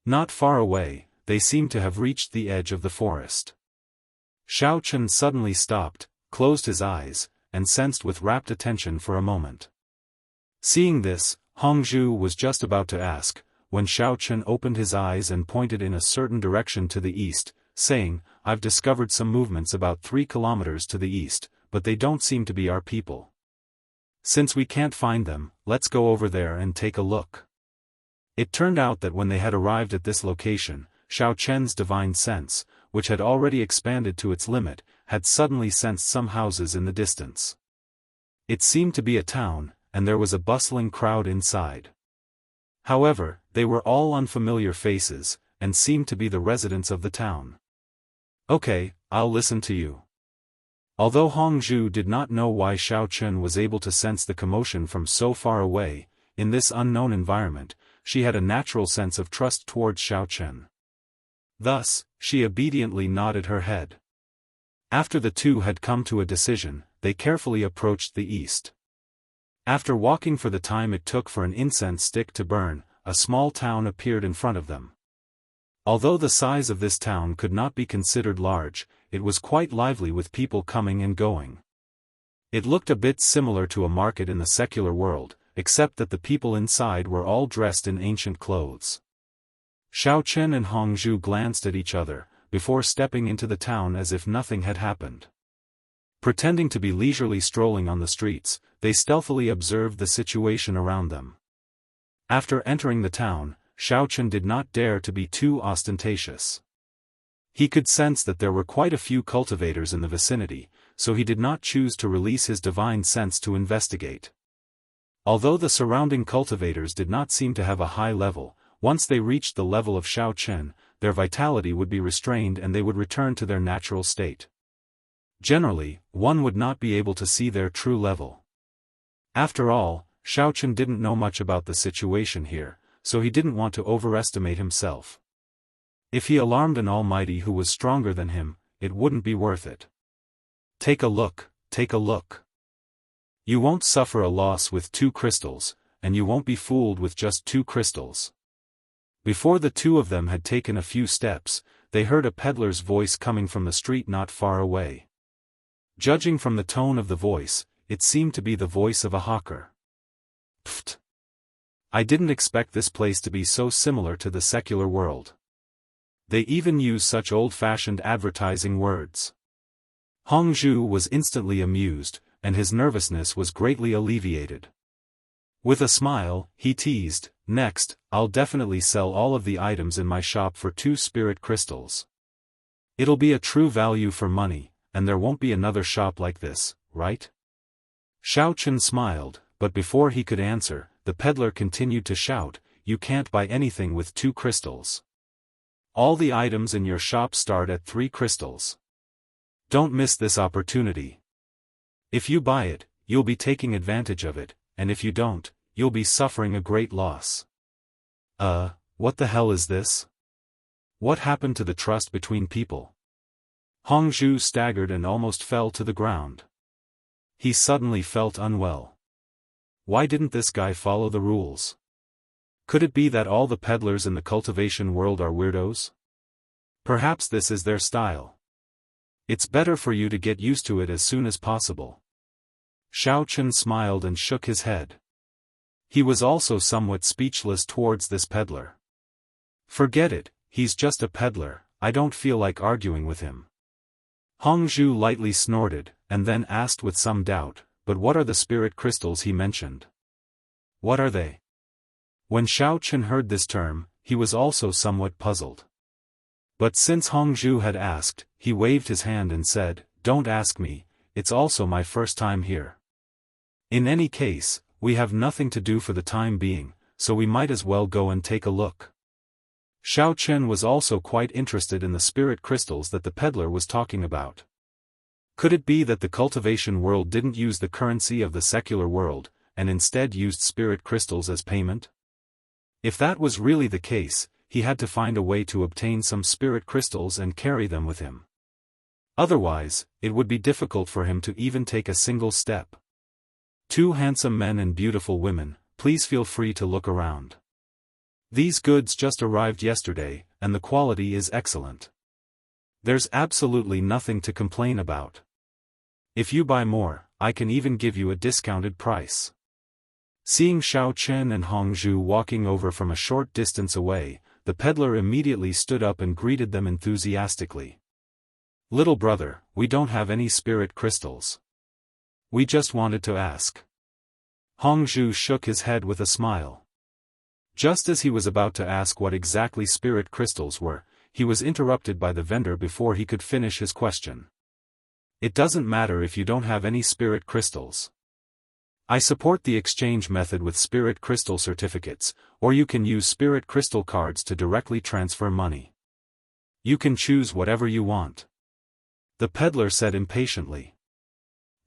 Not far away, they seemed to have reached the edge of the forest. Xiao Chen suddenly stopped, closed his eyes, and sensed with rapt attention for a moment. Seeing this, Hongzhu was just about to ask, when Xiao Chen opened his eyes and pointed in a certain direction to the east, saying, "I've discovered some movements about 3 kilometers to the east, but they don't seem to be our people. Since we can't find them, let's go over there and take a look." It turned out that when they had arrived at this location, Xiao Chen's divine sense, which had already expanded to its limit, had suddenly sensed some houses in the distance. It seemed to be a town, and there was a bustling crowd inside. However, they were all unfamiliar faces, and seemed to be the residents of the town. "Okay, I'll listen to you." Although Hongzhu did not know why Xiao Chen was able to sense the commotion from so far away, in this unknown environment, she had a natural sense of trust towards Xiao Chen. Thus, she obediently nodded her head. After the 2 had come to a decision, they carefully approached the east. After walking for the time it took for an incense stick to burn, a small town appeared in front of them. Although the size of this town could not be considered large, it was quite lively with people coming and going. It looked a bit similar to a market in the secular world, except that the people inside were all dressed in ancient clothes. Xiao Chen and Hongzhu glanced at each other, before stepping into the town as if nothing had happened. Pretending to be leisurely strolling on the streets, they stealthily observed the situation around them. After entering the town, Xiao Chen did not dare to be too ostentatious. He could sense that there were quite a few cultivators in the vicinity, so he did not choose to release his divine sense to investigate. Although the surrounding cultivators did not seem to have a high level, once they reached the level of Xiao Chen, their vitality would be restrained and they would return to their natural state. Generally, one would not be able to see their true level. After all, Xiaofan didn't know much about the situation here, so he didn't want to overestimate himself. If he alarmed an almighty who was stronger than him, it wouldn't be worth it. Take a look, take a look. You won't suffer a loss with 2 crystals, and you won't be fooled with just 2 crystals. Before the two of them had taken a few steps, they heard a peddler's voice coming from the street not far away. Judging from the tone of the voice, it seemed to be the voice of a hawker. Pfft! I didn't expect this place to be so similar to the secular world. They even use such old-fashioned advertising words. Hongzhu was instantly amused, and his nervousness was greatly alleviated. With a smile, he teased, "Next, I'll definitely sell all of the items in my shop for 2 spirit crystals. It'll be a true value for money, and there won't be another shop like this, right?" Xiaofan smiled, but before he could answer, the peddler continued to shout, "You can't buy anything with 2 crystals. All the items in your shop start at 3 crystals. Don't miss this opportunity. If you buy it, you'll be taking advantage of it, and if you don't, you'll be suffering a great loss." What the hell is this? What happened to the trust between people? Hongzhu staggered and almost fell to the ground. He suddenly felt unwell. Why didn't this guy follow the rules? Could it be that all the peddlers in the cultivation world are weirdos? Perhaps this is their style. It's better for you to get used to it as soon as possible. Xiaofan smiled and shook his head. He was also somewhat speechless towards this peddler. Forget it, he's just a peddler, I don't feel like arguing with him. Hongzhu lightly snorted, and then asked with some doubt, "But what are the spirit crystals he mentioned? What are they?" When Xiaofan heard this term, he was also somewhat puzzled. But since Hongzhu had asked, he waved his hand and said, "Don't ask me, it's also my first time here. In any case, we have nothing to do for the time being, so we might as well go and take a look." Xiaofan was also quite interested in the spirit crystals that the peddler was talking about. Could it be that the cultivation world didn't use the currency of the secular world, and instead used spirit crystals as payment? If that was really the case, he had to find a way to obtain some spirit crystals and carry them with him. Otherwise, it would be difficult for him to even take a single step. 2 handsome men and beautiful women, please feel free to look around. These goods just arrived yesterday, and the quality is excellent. There's absolutely nothing to complain about. If you buy more, I can even give you a discounted price. Seeing Xiaofan and Hongzhu walking over from a short distance away, the peddler immediately stood up and greeted them enthusiastically. "Little brother, we don't have any spirit crystals. We just wanted to ask." Hongzhu shook his head with a smile. Just as he was about to ask what exactly spirit crystals were, he was interrupted by the vendor before he could finish his question. "It doesn't matter if you don't have any spirit crystals. I support the exchange method with spirit crystal certificates, or you can use spirit crystal cards to directly transfer money. You can choose whatever you want," the peddler said impatiently.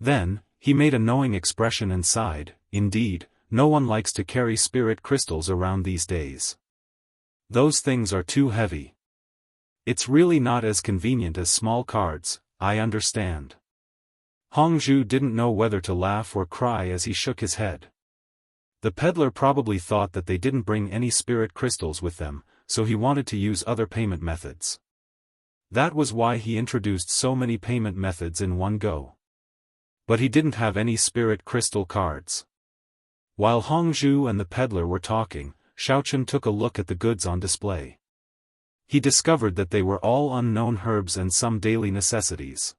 Then, he made a knowing expression and sighed, "Indeed, no one likes to carry spirit crystals around these days. Those things are too heavy. It's really not as convenient as small cards, I understand." Hongzhu didn't know whether to laugh or cry as he shook his head. The peddler probably thought that they didn't bring any spirit crystals with them, so he wanted to use other payment methods. That was why he introduced so many payment methods in one go. But he didn't have any spirit crystal cards. While Hongzhu and the peddler were talking, Xiaofan took a look at the goods on display. He discovered that they were all unknown herbs and some daily necessities.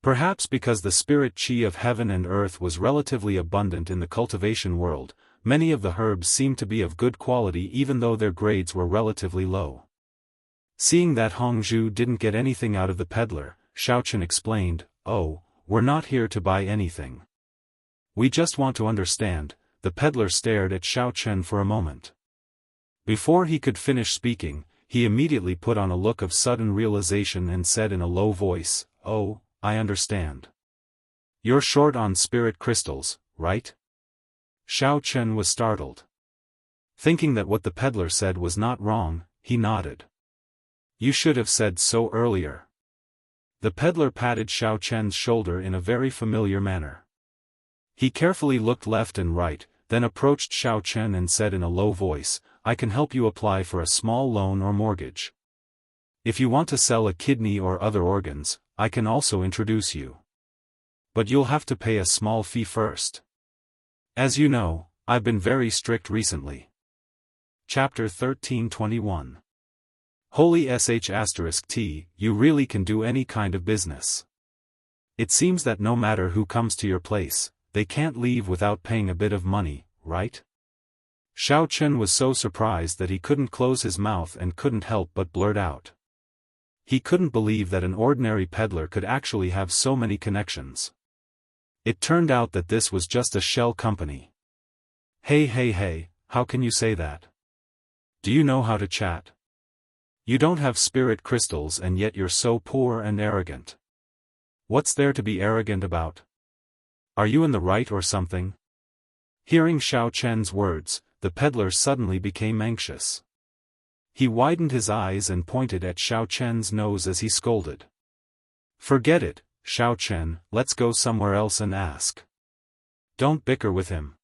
Perhaps because the spirit qi of heaven and earth was relatively abundant in the cultivation world, many of the herbs seemed to be of good quality even though their grades were relatively low. Seeing that Hongzhu didn't get anything out of the peddler, Xiaofan explained, "Oh, we're not here to buy anything. We just want to understand." The peddler stared at Xiaofan for a moment. Before he could finish speaking, he immediately put on a look of sudden realization and said in a low voice, "Oh, I understand. You're short on spirit crystals, right? Xiaochen was startled. Thinking that what the peddler said was not wrong, he nodded. You should have said so earlier. The peddler patted Xiaochen's shoulder in a very familiar manner. He carefully looked left and right, then approached Xiaochen and said in a low voice, I can help you apply for a small loan or mortgage. If you want to sell a kidney or other organs, I can also introduce you. But you'll have to pay a small fee first. As you know, I've been very strict recently. Chapter 1321. Holy sh*t, you really can do any kind of business. It seems that no matter who comes to your place, they can't leave without paying a bit of money, right? Xiaochen was so surprised that he couldn't close his mouth and couldn't help but blurt out. He couldn't believe that an ordinary peddler could actually have so many connections. It turned out that this was just a shell company. Hey, how can you say that? Do you know how to chat? You don't have spirit crystals and yet you're so poor and arrogant. What's there to be arrogant about? Are you in the right or something? Hearing Xiaochen's words, the peddler suddenly became anxious. He widened his eyes and pointed at Xiaochen's nose as he scolded. Forget it, Xiaochen, let's go somewhere else and ask. Don't bicker with him.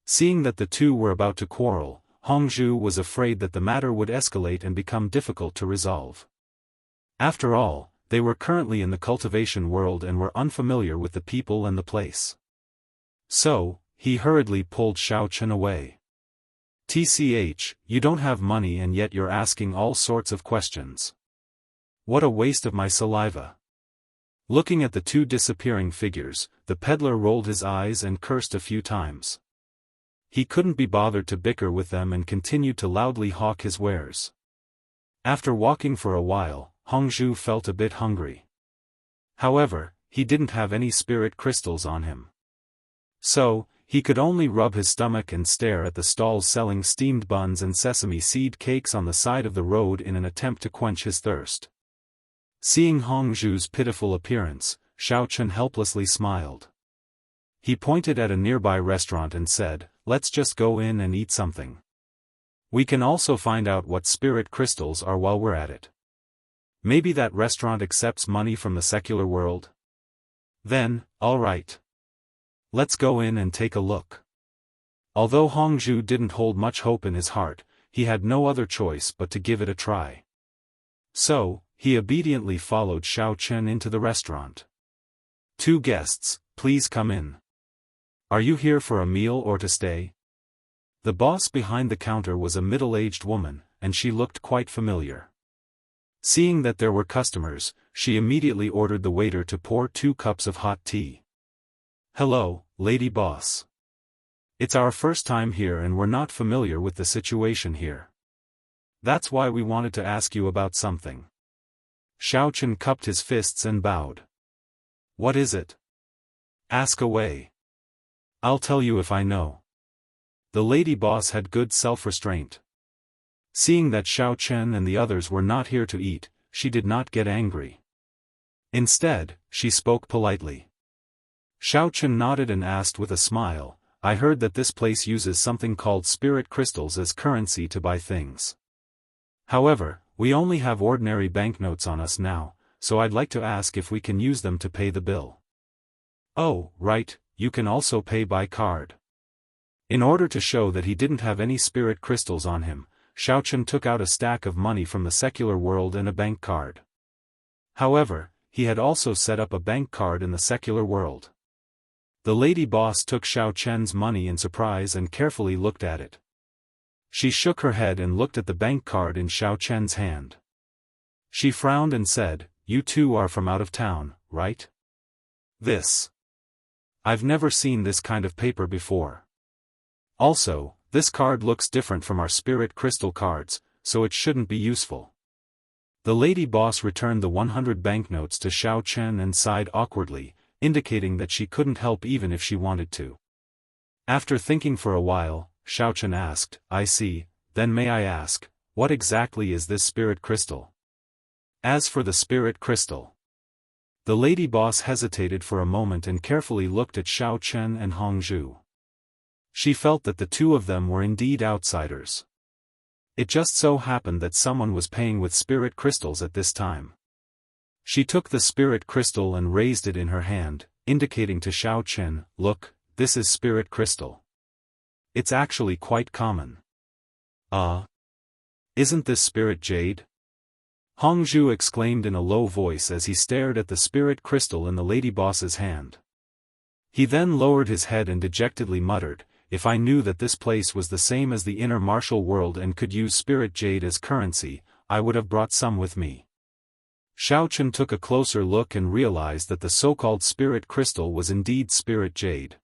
Seeing that the two were about to quarrel, Hongzhu was afraid that the matter would escalate and become difficult to resolve. After all, they were currently in the cultivation world and were unfamiliar with the people and the place. So, he hurriedly pulled Xiaochen away. TCH, you don't have money and yet you're asking all sorts of questions. What a waste of my saliva. Looking at the two disappearing figures, the peddler rolled his eyes and cursed a few times. He couldn't be bothered to bicker with them and continued to loudly hawk his wares. After walking for a while, Hongzhu felt a bit hungry. However, he didn't have any spirit crystals on him. So, he could only rub his stomach and stare at the stalls selling steamed buns and sesame seed cakes on the side of the road in an attempt to quench his thirst. Seeing Hongzhu's pitiful appearance, Xiaochen helplessly smiled. He pointed at a nearby restaurant and said, let's just go in and eat something. We can also find out what spirit crystals are while we're at it. Maybe that restaurant accepts money from the secular world? Then, all right. Let's go in and take a look. Although Hongzhu didn't hold much hope in his heart, he had no other choice but to give it a try. So, he obediently followed Xiaochen into the restaurant. Two guests, please come in. Are you here for a meal or to stay? The boss behind the counter was a middle-aged woman, and she looked quite familiar. Seeing that there were customers, she immediately ordered the waiter to pour 2 cups of hot tea. Hello, lady boss. It's our first time here and we're not familiar with the situation here. That's why we wanted to ask you about something. Xiaochen cupped his fists and bowed. What is it? Ask away. I'll tell you if I know. The lady boss had good self-restraint. Seeing that Xiaochen and the others were not here to eat, she did not get angry. Instead, she spoke politely. Xiaochen nodded and asked with a smile, I heard that this place uses something called spirit crystals as currency to buy things. However, we only have ordinary banknotes on us now, so I'd like to ask if we can use them to pay the bill. Oh, right, you can also pay by card. In order to show that he didn't have any spirit crystals on him, Xiaochen took out a stack of money from the secular world and a bank card. However, he had also set up a bank card in the secular world. The lady boss took Xiaochen's money in surprise and carefully looked at it. She shook her head and looked at the bank card in Xiaochen's hand. She frowned and said, You two are from out of town, right? This. I've never seen this kind of paper before. Also, this card looks different from our spirit crystal cards, so it shouldn't be useful. The lady boss returned the 100 banknotes to Xiaochen and sighed awkwardly, indicating that she couldn't help even if she wanted to. After thinking for a while, Xiaochen asked, I see, then may I ask, what exactly is this spirit crystal? As for the spirit crystal, The lady boss hesitated for a moment and carefully looked at Xiao Chen and Hong Zhu. She felt that the two of them were indeed outsiders. It just so happened that someone was paying with spirit crystals at this time. She took the spirit crystal and raised it in her hand, indicating to Xiao Chen, "Look, this is spirit crystal. It's actually quite common." Isn't this spirit jade?" Hong Zhu exclaimed in a low voice as he stared at the spirit crystal in the lady boss's hand. He then lowered his head and dejectedly muttered, "If I knew that this place was the same as the inner martial world and could use spirit jade as currency, I would have brought some with me." Xiao Chen took a closer look and realized that the so-called spirit crystal was indeed spirit jade.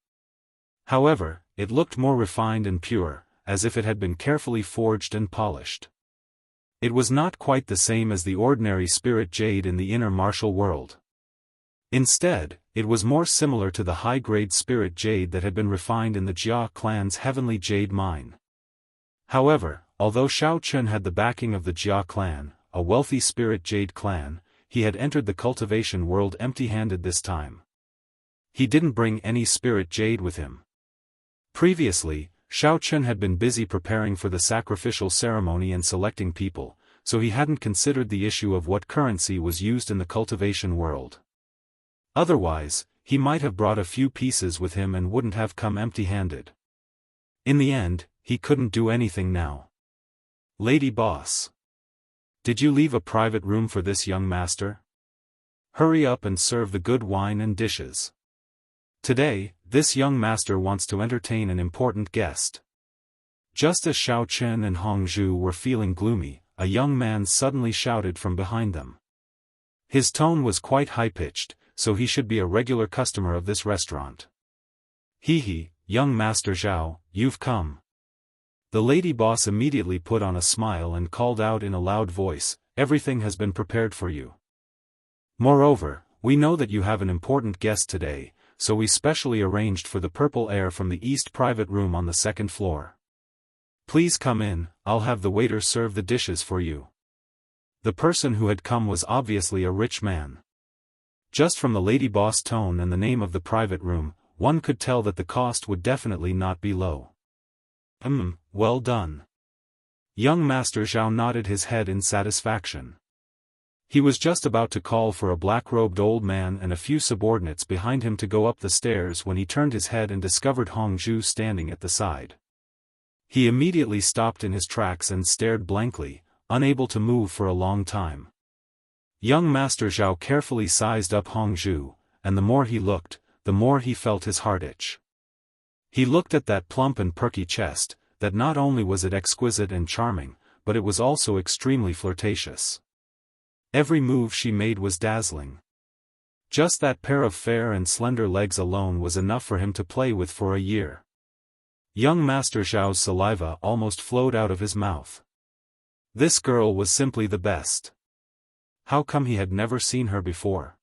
However, it looked more refined and pure, as if it had been carefully forged and polished. It was not quite the same as the ordinary spirit jade in the inner martial world. Instead, it was more similar to the high-grade spirit jade that had been refined in the Jia clan's heavenly jade mine. However, although Xiao Chen had the backing of the Jia clan, a wealthy spirit jade clan, he had entered the cultivation world empty-handed this time. He didn't bring any spirit jade with him. Previously, Xiao Chen had been busy preparing for the sacrificial ceremony and selecting people, so he hadn't considered the issue of what currency was used in the cultivation world. Otherwise, he might have brought a few pieces with him and wouldn't have come empty-handed. In the end, he couldn't do anything now. "Lady boss. Did you leave a private room for this young master? Hurry up and serve the good wine and dishes. Today, this young master wants to entertain an important guest." Just as Xiao Chen and Hong Zhu were feeling gloomy, a young man suddenly shouted from behind them. His tone was quite high-pitched, so he should be a regular customer of this restaurant. "Hee, young Master Zhao, you've come." The lady boss immediately put on a smile and called out in a loud voice, "Everything has been prepared for you. Moreover, we know that you have an important guest today, so we specially arranged for the purple air from the east private room on the second floor. Please come in, I'll have the waiter serve the dishes for you." The person who had come was obviously a rich man. Just from the lady boss tone and the name of the private room, one could tell that the cost would definitely not be low. Well done." Young Master Zhao nodded his head in satisfaction. He was just about to call for a black-robed old man and a few subordinates behind him to go up the stairs when he turned his head and discovered Hong Zhu standing at the side. He immediately stopped in his tracks and stared blankly, unable to move for a long time. Young Master Zhao carefully sized up Hong Zhu, and the more he looked, the more he felt his heart itch. He looked at that plump and perky chest, that not only was it exquisite and charming, but it was also extremely flirtatious. Every move she made was dazzling. Just that pair of fair and slender legs alone was enough for him to play with for a year. Young Master Zhao's saliva almost flowed out of his mouth. This girl was simply the best. How come he had never seen her before?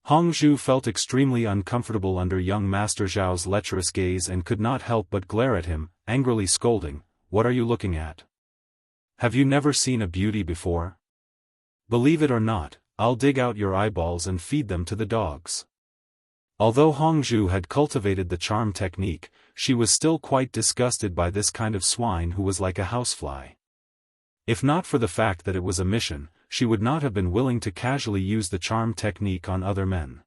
Hong Zhu felt extremely uncomfortable under young Master Zhao's lecherous gaze and could not help but glare at him, angrily scolding, "What are you looking at? Have you never seen a beauty before? Believe it or not, I'll dig out your eyeballs and feed them to the dogs." Although Hong Zhu had cultivated the charm technique, she was still quite disgusted by this kind of swine who was like a housefly. If not for the fact that it was a mission, she would not have been willing to casually use the charm technique on other men.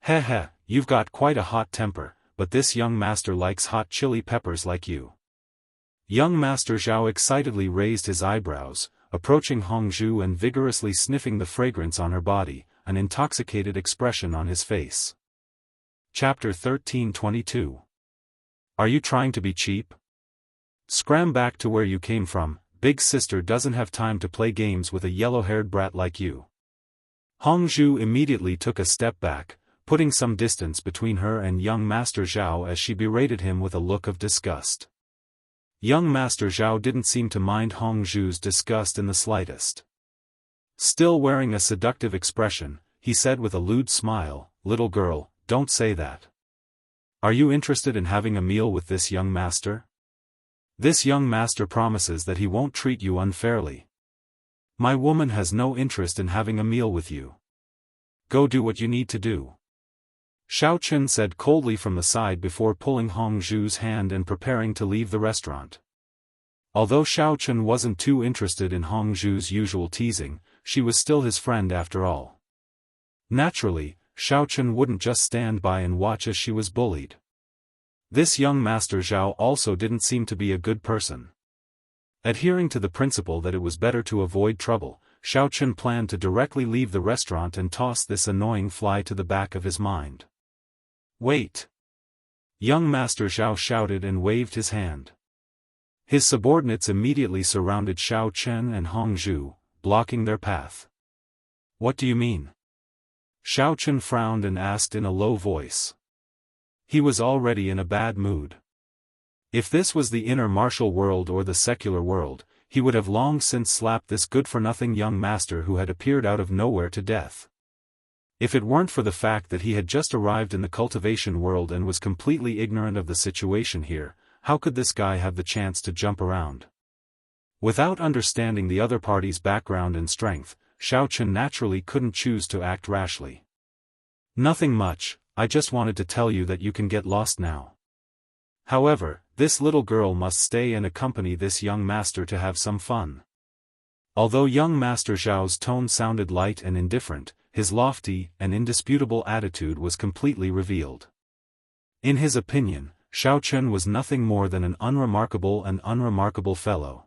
"Heh, you've got quite a hot temper, but this young master likes hot chili peppers like you." Young Master Zhao excitedly raised his eyebrows, approaching Hong Zhu and vigorously sniffing the fragrance on her body, an intoxicated expression on his face. Chapter 13:22. Are you trying to be cheap? Scram back to where you came from, big sister doesn't have time to play games with a yellow-haired brat like you. Hong Zhu immediately took a step back, putting some distance between her and young Master Zhao as she berated him with a look of disgust. Young Master Zhao didn't seem to mind Hong Zhu's disgust in the slightest. Still wearing a seductive expression, he said with a lewd smile, "Little girl, don't say that. Are you interested in having a meal with this young master? This young master promises that he won't treat you unfairly. My woman has no interest in having a meal with you." Go do what you need to do. Xiaochen said coldly from the side before pulling Hong Zhu's hand and preparing to leave the restaurant. Although Xiaochen wasn't too interested in Hong Zhu's usual teasing, she was still his friend after all. Naturally, Xiaochen wouldn't just stand by and watch as she was bullied. This young Master Zhao also didn't seem to be a good person. Adhering to the principle that it was better to avoid trouble, Xiaochen planned to directly leave the restaurant and toss this annoying fly to the back of his mind. Wait! Young Master Zhao shouted and waved his hand. His subordinates immediately surrounded Xiaochen and Hong Zhu, blocking their path. What do you mean? Xiaochen frowned and asked in a low voice. He was already in a bad mood. If this was the inner martial world or the secular world, he would have long since slapped this good-for-nothing young master who had appeared out of nowhere to death. If it weren't for the fact that he had just arrived in the cultivation world and was completely ignorant of the situation here, how could this guy have the chance to jump around? Without understanding the other party's background and strength, Xiaochen naturally couldn't choose to act rashly. Nothing much, I just wanted to tell you that you can get lost now. However, this little girl must stay and accompany this young master to have some fun. Although young Master Zhao's tone sounded light and indifferent, his lofty and indisputable attitude was completely revealed. In his opinion, Xiaochen was nothing more than an unremarkable fellow.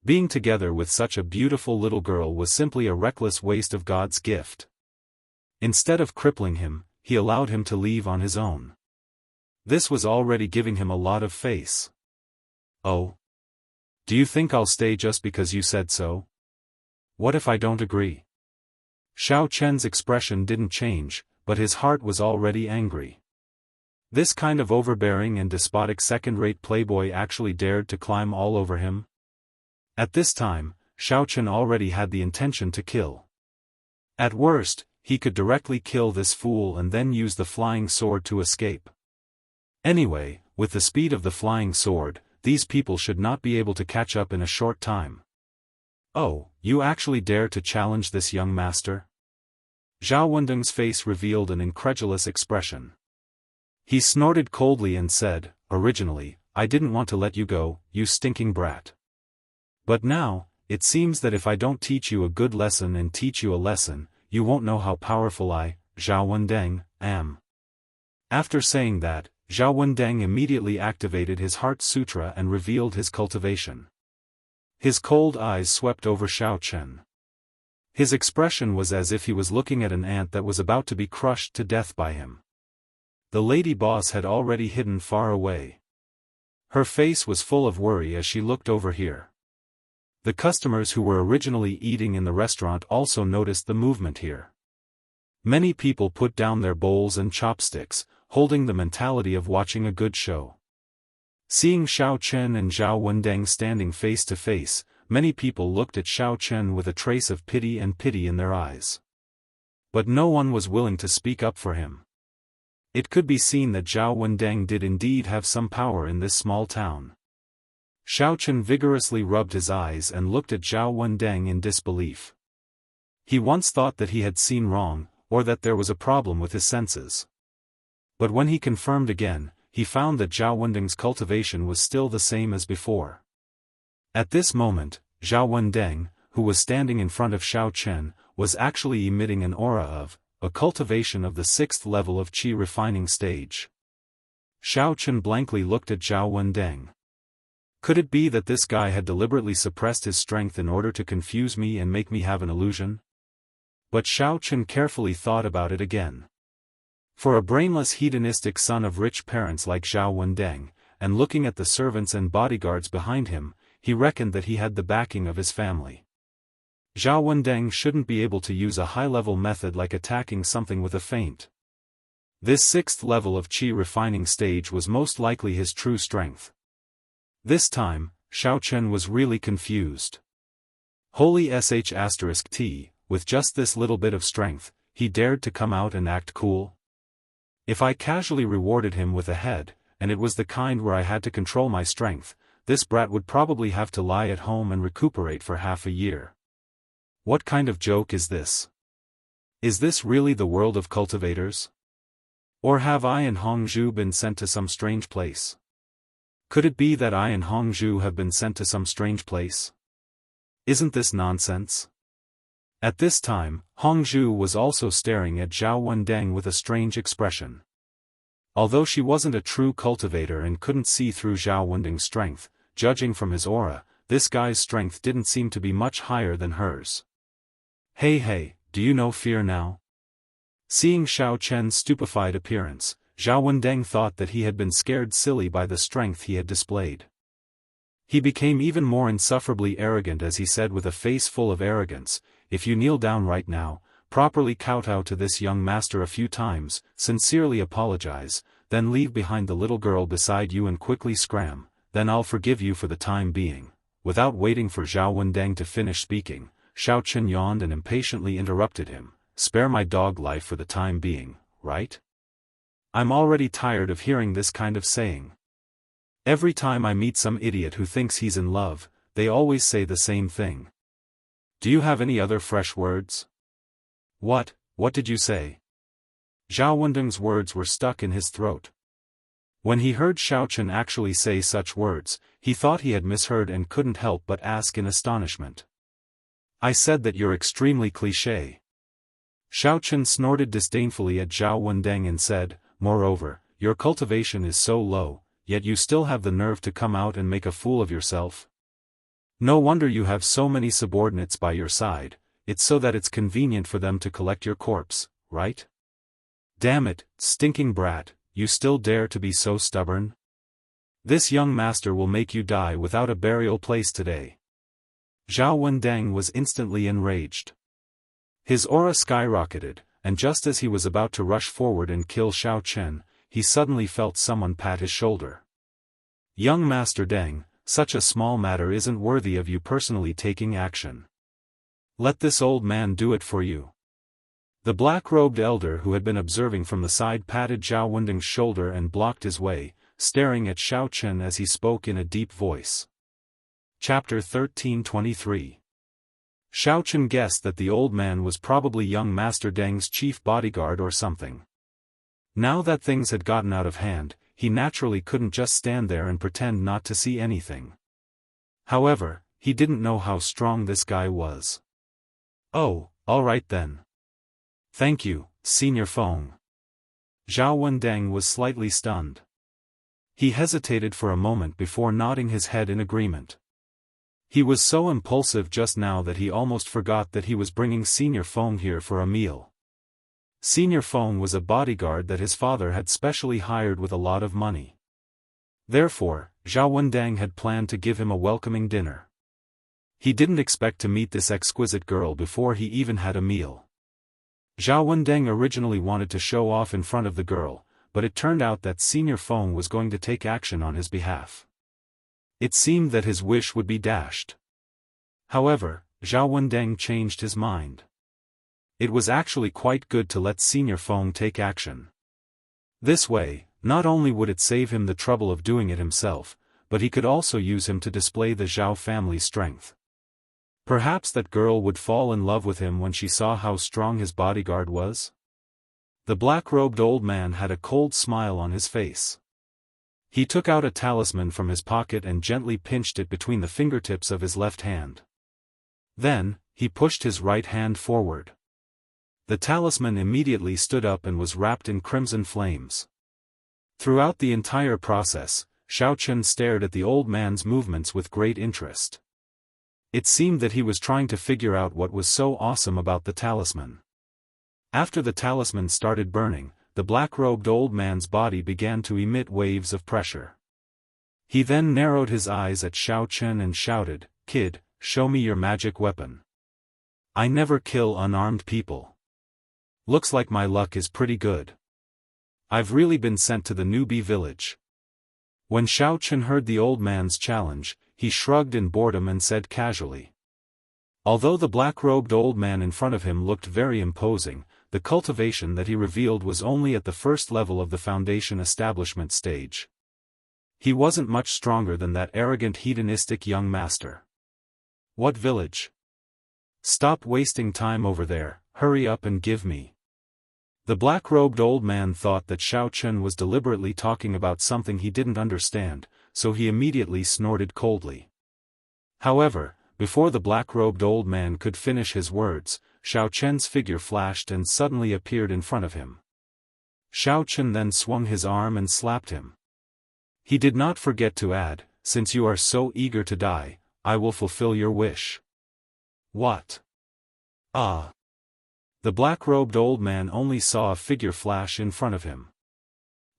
Being together with such a beautiful little girl was simply a reckless waste of God's gift. Instead of crippling him, he allowed him to leave on his own. This was already giving him a lot of face. Oh? Do you think I'll stay just because you said so? What if I don't agree? Xiaochen's expression didn't change, but his heart was already angry. This kind of overbearing and despotic second-rate playboy actually dared to climb all over him? At this time, Xiaochen already had the intention to kill. At worst, he could directly kill this fool and then use the flying sword to escape. Anyway, with the speed of the flying sword, these people should not be able to catch up in a short time. Oh, you actually dare to challenge this young master? Zhao Wendeng's face revealed an incredulous expression. He snorted coldly and said, "Originally, I didn't want to let you go, you stinking brat. But now, it seems that if I don't teach you a good lesson and teach you a lesson, you won't know how powerful I, Zhao Wendeng, am." After saying that, Zhao Wendeng immediately activated his Heart Sutra and revealed his cultivation. His cold eyes swept over Xiaochen. His expression was as if he was looking at an ant that was about to be crushed to death by him. The lady boss had already hidden far away. Her face was full of worry as she looked over here. The customers who were originally eating in the restaurant also noticed the movement here. Many people put down their bowls and chopsticks, holding the mentality of watching a good show. Seeing Xiaochen and Zhao Wendeng standing face to face, many people looked at Xiaochen with a trace of pity in their eyes. But no one was willing to speak up for him. It could be seen that Zhao Wendeng did indeed have some power in this small town. Xiaochen vigorously rubbed his eyes and looked at Zhao Wendeng in disbelief. He once thought that he had seen wrong, or that there was a problem with his senses. But when he confirmed again, he found that Zhao Wendeng's cultivation was still the same as before. At this moment, Zhao Wendeng, who was standing in front of Xiaochen, was actually emitting an aura of a cultivation of the 6th level of qi refining stage. Xiaochen blankly looked at Zhao Wendeng. Could it be that this guy had deliberately suppressed his strength in order to confuse me and make me have an illusion? But Xiaochen carefully thought about it again. For a brainless hedonistic son of rich parents like Zhao Wendeng, and looking at the servants and bodyguards behind him, he reckoned that he had the backing of his family. Zhao Wendeng shouldn't be able to use a high-level method like attacking something with a feint. This 6th level of qi refining stage was most likely his true strength. This time, Xiaochen was really confused. Holy sh*t, with just this little bit of strength, he dared to come out and act cool? If I casually rewarded him with a head, and it was the kind where I had to control my strength, this brat would probably have to lie at home and recuperate for half a year. What kind of joke is this? Is this really the world of cultivators? Or have I and Hongzhu been sent to some strange place? Could it be that I and Hongzhu have been sent to some strange place? Isn't this nonsense? At this time, Hongzhu was also staring at Zhao Wendeng with a strange expression. Although she wasn't a true cultivator and couldn't see through Zhao Wendeng's strength, judging from his aura, this guy's strength didn't seem to be much higher than hers. Hey, do you know fear now? Seeing Xiao Chen's stupefied appearance, Zhao Wendeng thought that he had been scared silly by the strength he had displayed. He became even more insufferably arrogant as he said with a face full of arrogance, "If you kneel down right now, properly kowtow to this young master a few times, sincerely apologize, then leave behind the little girl beside you and quickly scram, then I'll forgive you for the time being." Without waiting for Zhao Wendeng to finish speaking, Xiao Chen yawned and impatiently interrupted him, "Spare my dog life for the time being, right? I'm already tired of hearing this kind of saying. Every time I meet some idiot who thinks he's in love, they always say the same thing. Do you have any other fresh words?" What did you say?" Zhao Wendeng's words were stuck in his throat. When he heard Xiao Chen actually say such words, he thought he had misheard and couldn't help but ask in astonishment. "I said that you're extremely cliché." Xiao Chen snorted disdainfully at Zhao Wendeng and said, "Moreover, your cultivation is so low, yet you still have the nerve to come out and make a fool of yourself. No wonder you have so many subordinates by your side, it's so that it's convenient for them to collect your corpse, right? Damn it, stinking brat, you still dare to be so stubborn? This young master will make you die without a burial place today." Zhao Wendeng was instantly enraged. His aura skyrocketed, and just as he was about to rush forward and kill Xiao Chen, he suddenly felt someone pat his shoulder. "Young Master Deng, such a small matter isn't worthy of you personally taking action. Let this old man do it for you." The black-robed elder who had been observing from the side patted Zhao Wendeng's shoulder and blocked his way, staring at Xiao Chen as he spoke in a deep voice. Chapter 1323. Xiao Chen guessed that the old man was probably young Master Deng's chief bodyguard or something. Now that things had gotten out of hand, he naturally couldn't just stand there and pretend not to see anything. However, he didn't know how strong this guy was. "Oh, all right then. Thank you, Senior Feng." Zhao Wendeng was slightly stunned. He hesitated for a moment before nodding his head in agreement. He was so impulsive just now that he almost forgot that he was bringing Senior Feng here for a meal. Senior Feng was a bodyguard that his father had specially hired with a lot of money. Therefore, Zhao Wendeng had planned to give him a welcoming dinner. He didn't expect to meet this exquisite girl before he even had a meal. Zhao Wendeng originally wanted to show off in front of the girl, but it turned out that Senior Feng was going to take action on his behalf. It seemed that his wish would be dashed. However, Zhao Wendeng changed his mind. It was actually quite good to let Senior Feng take action. This way, not only would it save him the trouble of doing it himself, but he could also use him to display the Zhao family's strength. Perhaps that girl would fall in love with him when she saw how strong his bodyguard was? The black-robed old man had a cold smile on his face. He took out a talisman from his pocket and gently pinched it between the fingertips of his left hand. Then, he pushed his right hand forward. The talisman immediately stood up and was wrapped in crimson flames. Throughout the entire process, Xiao Chen stared at the old man's movements with great interest. It seemed that he was trying to figure out what was so awesome about the talisman. After the talisman started burning, the black-robed old man's body began to emit waves of pressure. He then narrowed his eyes at Xiao Chen and shouted, "Kid, show me your magic weapon. I never kill unarmed people. Looks like my luck is pretty good. I've really been sent to the newbie village." When Xiao Chen heard the old man's challenge, he shrugged in boredom and said casually. Although the black-robed old man in front of him looked very imposing, the cultivation that he revealed was only at the first level of the foundation establishment stage. He wasn't much stronger than that arrogant hedonistic young master. "What village? Stop wasting time over there, hurry up and give me. The black-robed old man thought that Xiao Chen was deliberately talking about something he didn't understand, so he immediately snorted coldly. However, before the black-robed old man could finish his words, Xiao Chen's figure flashed and suddenly appeared in front of him. Xiao Chen then swung his arm and slapped him. He did not forget to add, "Since you are so eager to die, I will fulfill your wish." What? Ah! The black-robed old man only saw a figure flash in front of him.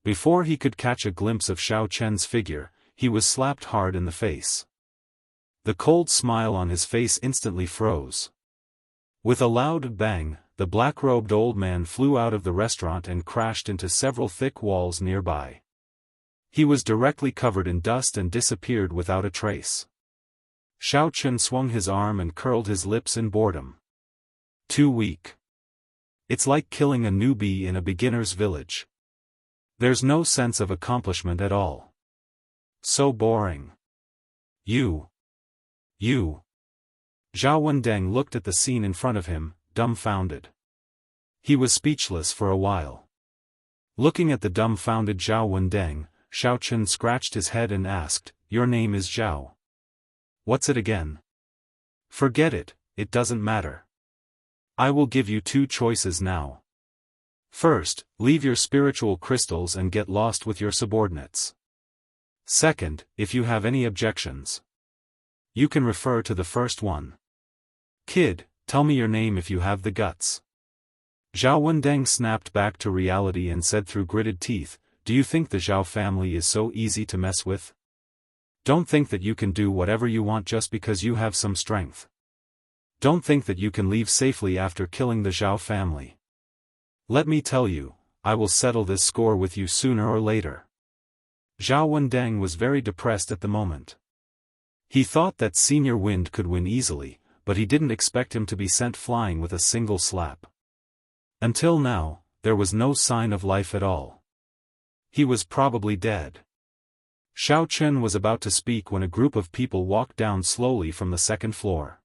Before he could catch a glimpse of Xiao Chen's figure, he was slapped hard in the face. The cold smile on his face instantly froze. With a loud bang, the black-robed old man flew out of the restaurant and crashed into several thick walls nearby. He was directly covered in dust and disappeared without a trace. Xiao Chen swung his arm and curled his lips in boredom. Too weak. It's like killing a newbie in a beginner's village. There's no sense of accomplishment at all. So boring. You. Zhao Wendeng looked at the scene in front of him, dumbfounded. He was speechless for a while. Looking at the dumbfounded Zhao Wendeng, Xiao Chen scratched his head and asked, "Your name is Zhao. What's it again?" "Forget it, it doesn't matter. I will give you two choices now. First, leave your spiritual crystals and get lost with your subordinates. Second, if you have any objections, you can refer to the first one. Kid, tell me your name if you have the guts." Zhao Wendeng snapped back to reality and said through gritted teeth, "Do you think the Zhao family is so easy to mess with? Don't think that you can do whatever you want just because you have some strength. Don't think that you can leave safely after killing the Zhao family. Let me tell you, I will settle this score with you sooner or later." Zhao Wendeng was very depressed at the moment. He thought that Senior Wind could win easily, but he didn't expect him to be sent flying with a single slap. Until now, there was no sign of life at all. He was probably dead. Xiao Chen was about to speak when a group of people walked down slowly from the second floor.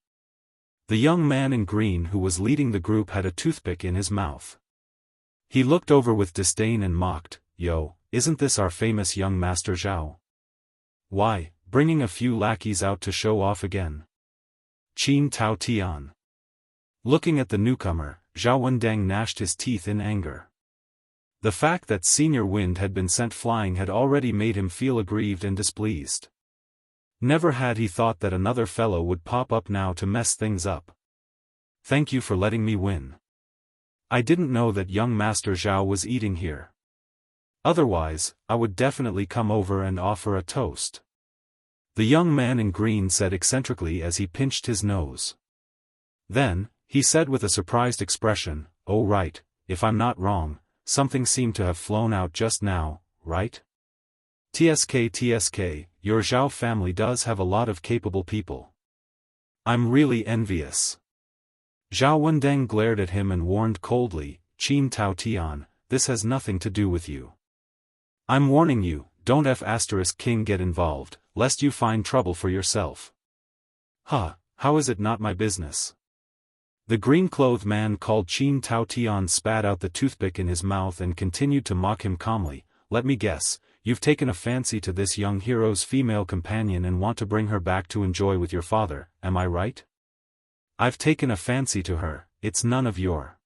The young man in green who was leading the group had a toothpick in his mouth. He looked over with disdain and mocked, "Yo, isn't this our famous young master Zhao? Why, bringing a few lackeys out to show off again? Qin Tao Tian." Looking at the newcomer, Zhao Wendeng gnashed his teeth in anger. The fact that Senior Wind had been sent flying had already made him feel aggrieved and displeased. Never had he thought that another fellow would pop up now to mess things up. "Thank you for letting me win. I didn't know that young Master Zhao was eating here. Otherwise, I would definitely come over and offer a toast," the young man in green said eccentrically as he pinched his nose. Then, he said with a surprised expression, "Oh right, if I'm not wrong, something seemed to have flown out just now, right? TSK, your Zhao family does have a lot of capable people. I'm really envious." Zhao Wendeng glared at him and warned coldly, "Qin Tao Tian, this has nothing to do with you. I'm warning you, don't F*King get involved, lest you find trouble for yourself." "Huh, how is it not my business?" The green-clothed man called Qin Tao Tian spat out the toothpick in his mouth and continued to mock him calmly. "Let me guess, you've taken a fancy to this young hero's female companion and want to bring her back to enjoy with your father, am I right?" "I've taken a fancy to her, it's none of your—"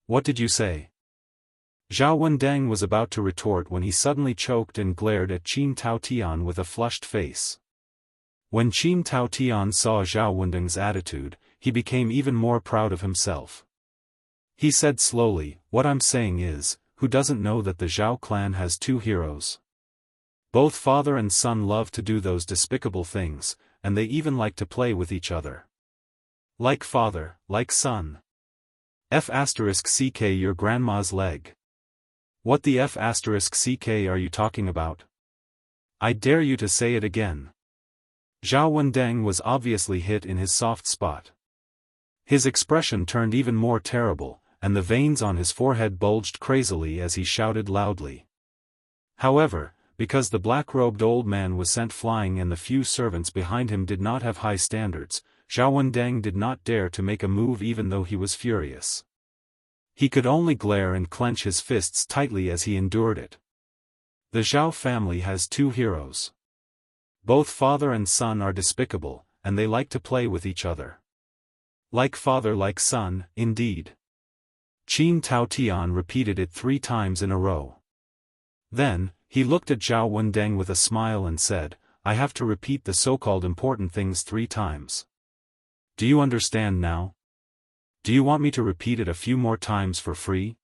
"What did you say?" Zhao Wendeng was about to retort when he suddenly choked and glared at Qin Tao Tian with a flushed face. When Qin Tao Tian saw Zhao Wendeng's attitude, he became even more proud of himself. He said slowly, "What I'm saying is, who doesn't know that the Zhao clan has two heroes? Both father and son love to do those despicable things, and they even like to play with each other. Like father, like son. F*** your grandma's leg. What the F*** are you talking about? I dare you to say it again." Zhao Wendeng was obviously hit in his soft spot. His expression turned even more terrible, and the veins on his forehead bulged crazily as he shouted loudly. However, because the black-robed old man was sent flying and the few servants behind him did not have high standards, Zhao Wendeng did not dare to make a move even though he was furious. He could only glare and clench his fists tightly as he endured it. The Zhao family has two heroes. Both father and son are despicable, and they like to play with each other. Like father like son, indeed. Qin Tao Tian repeated it 3 times in a row. Then, he looked at Zhao Wendeng with a smile and said, I have to repeat the so-called important things 3 times. Do you understand now? Do you want me to repeat it a few more times for free?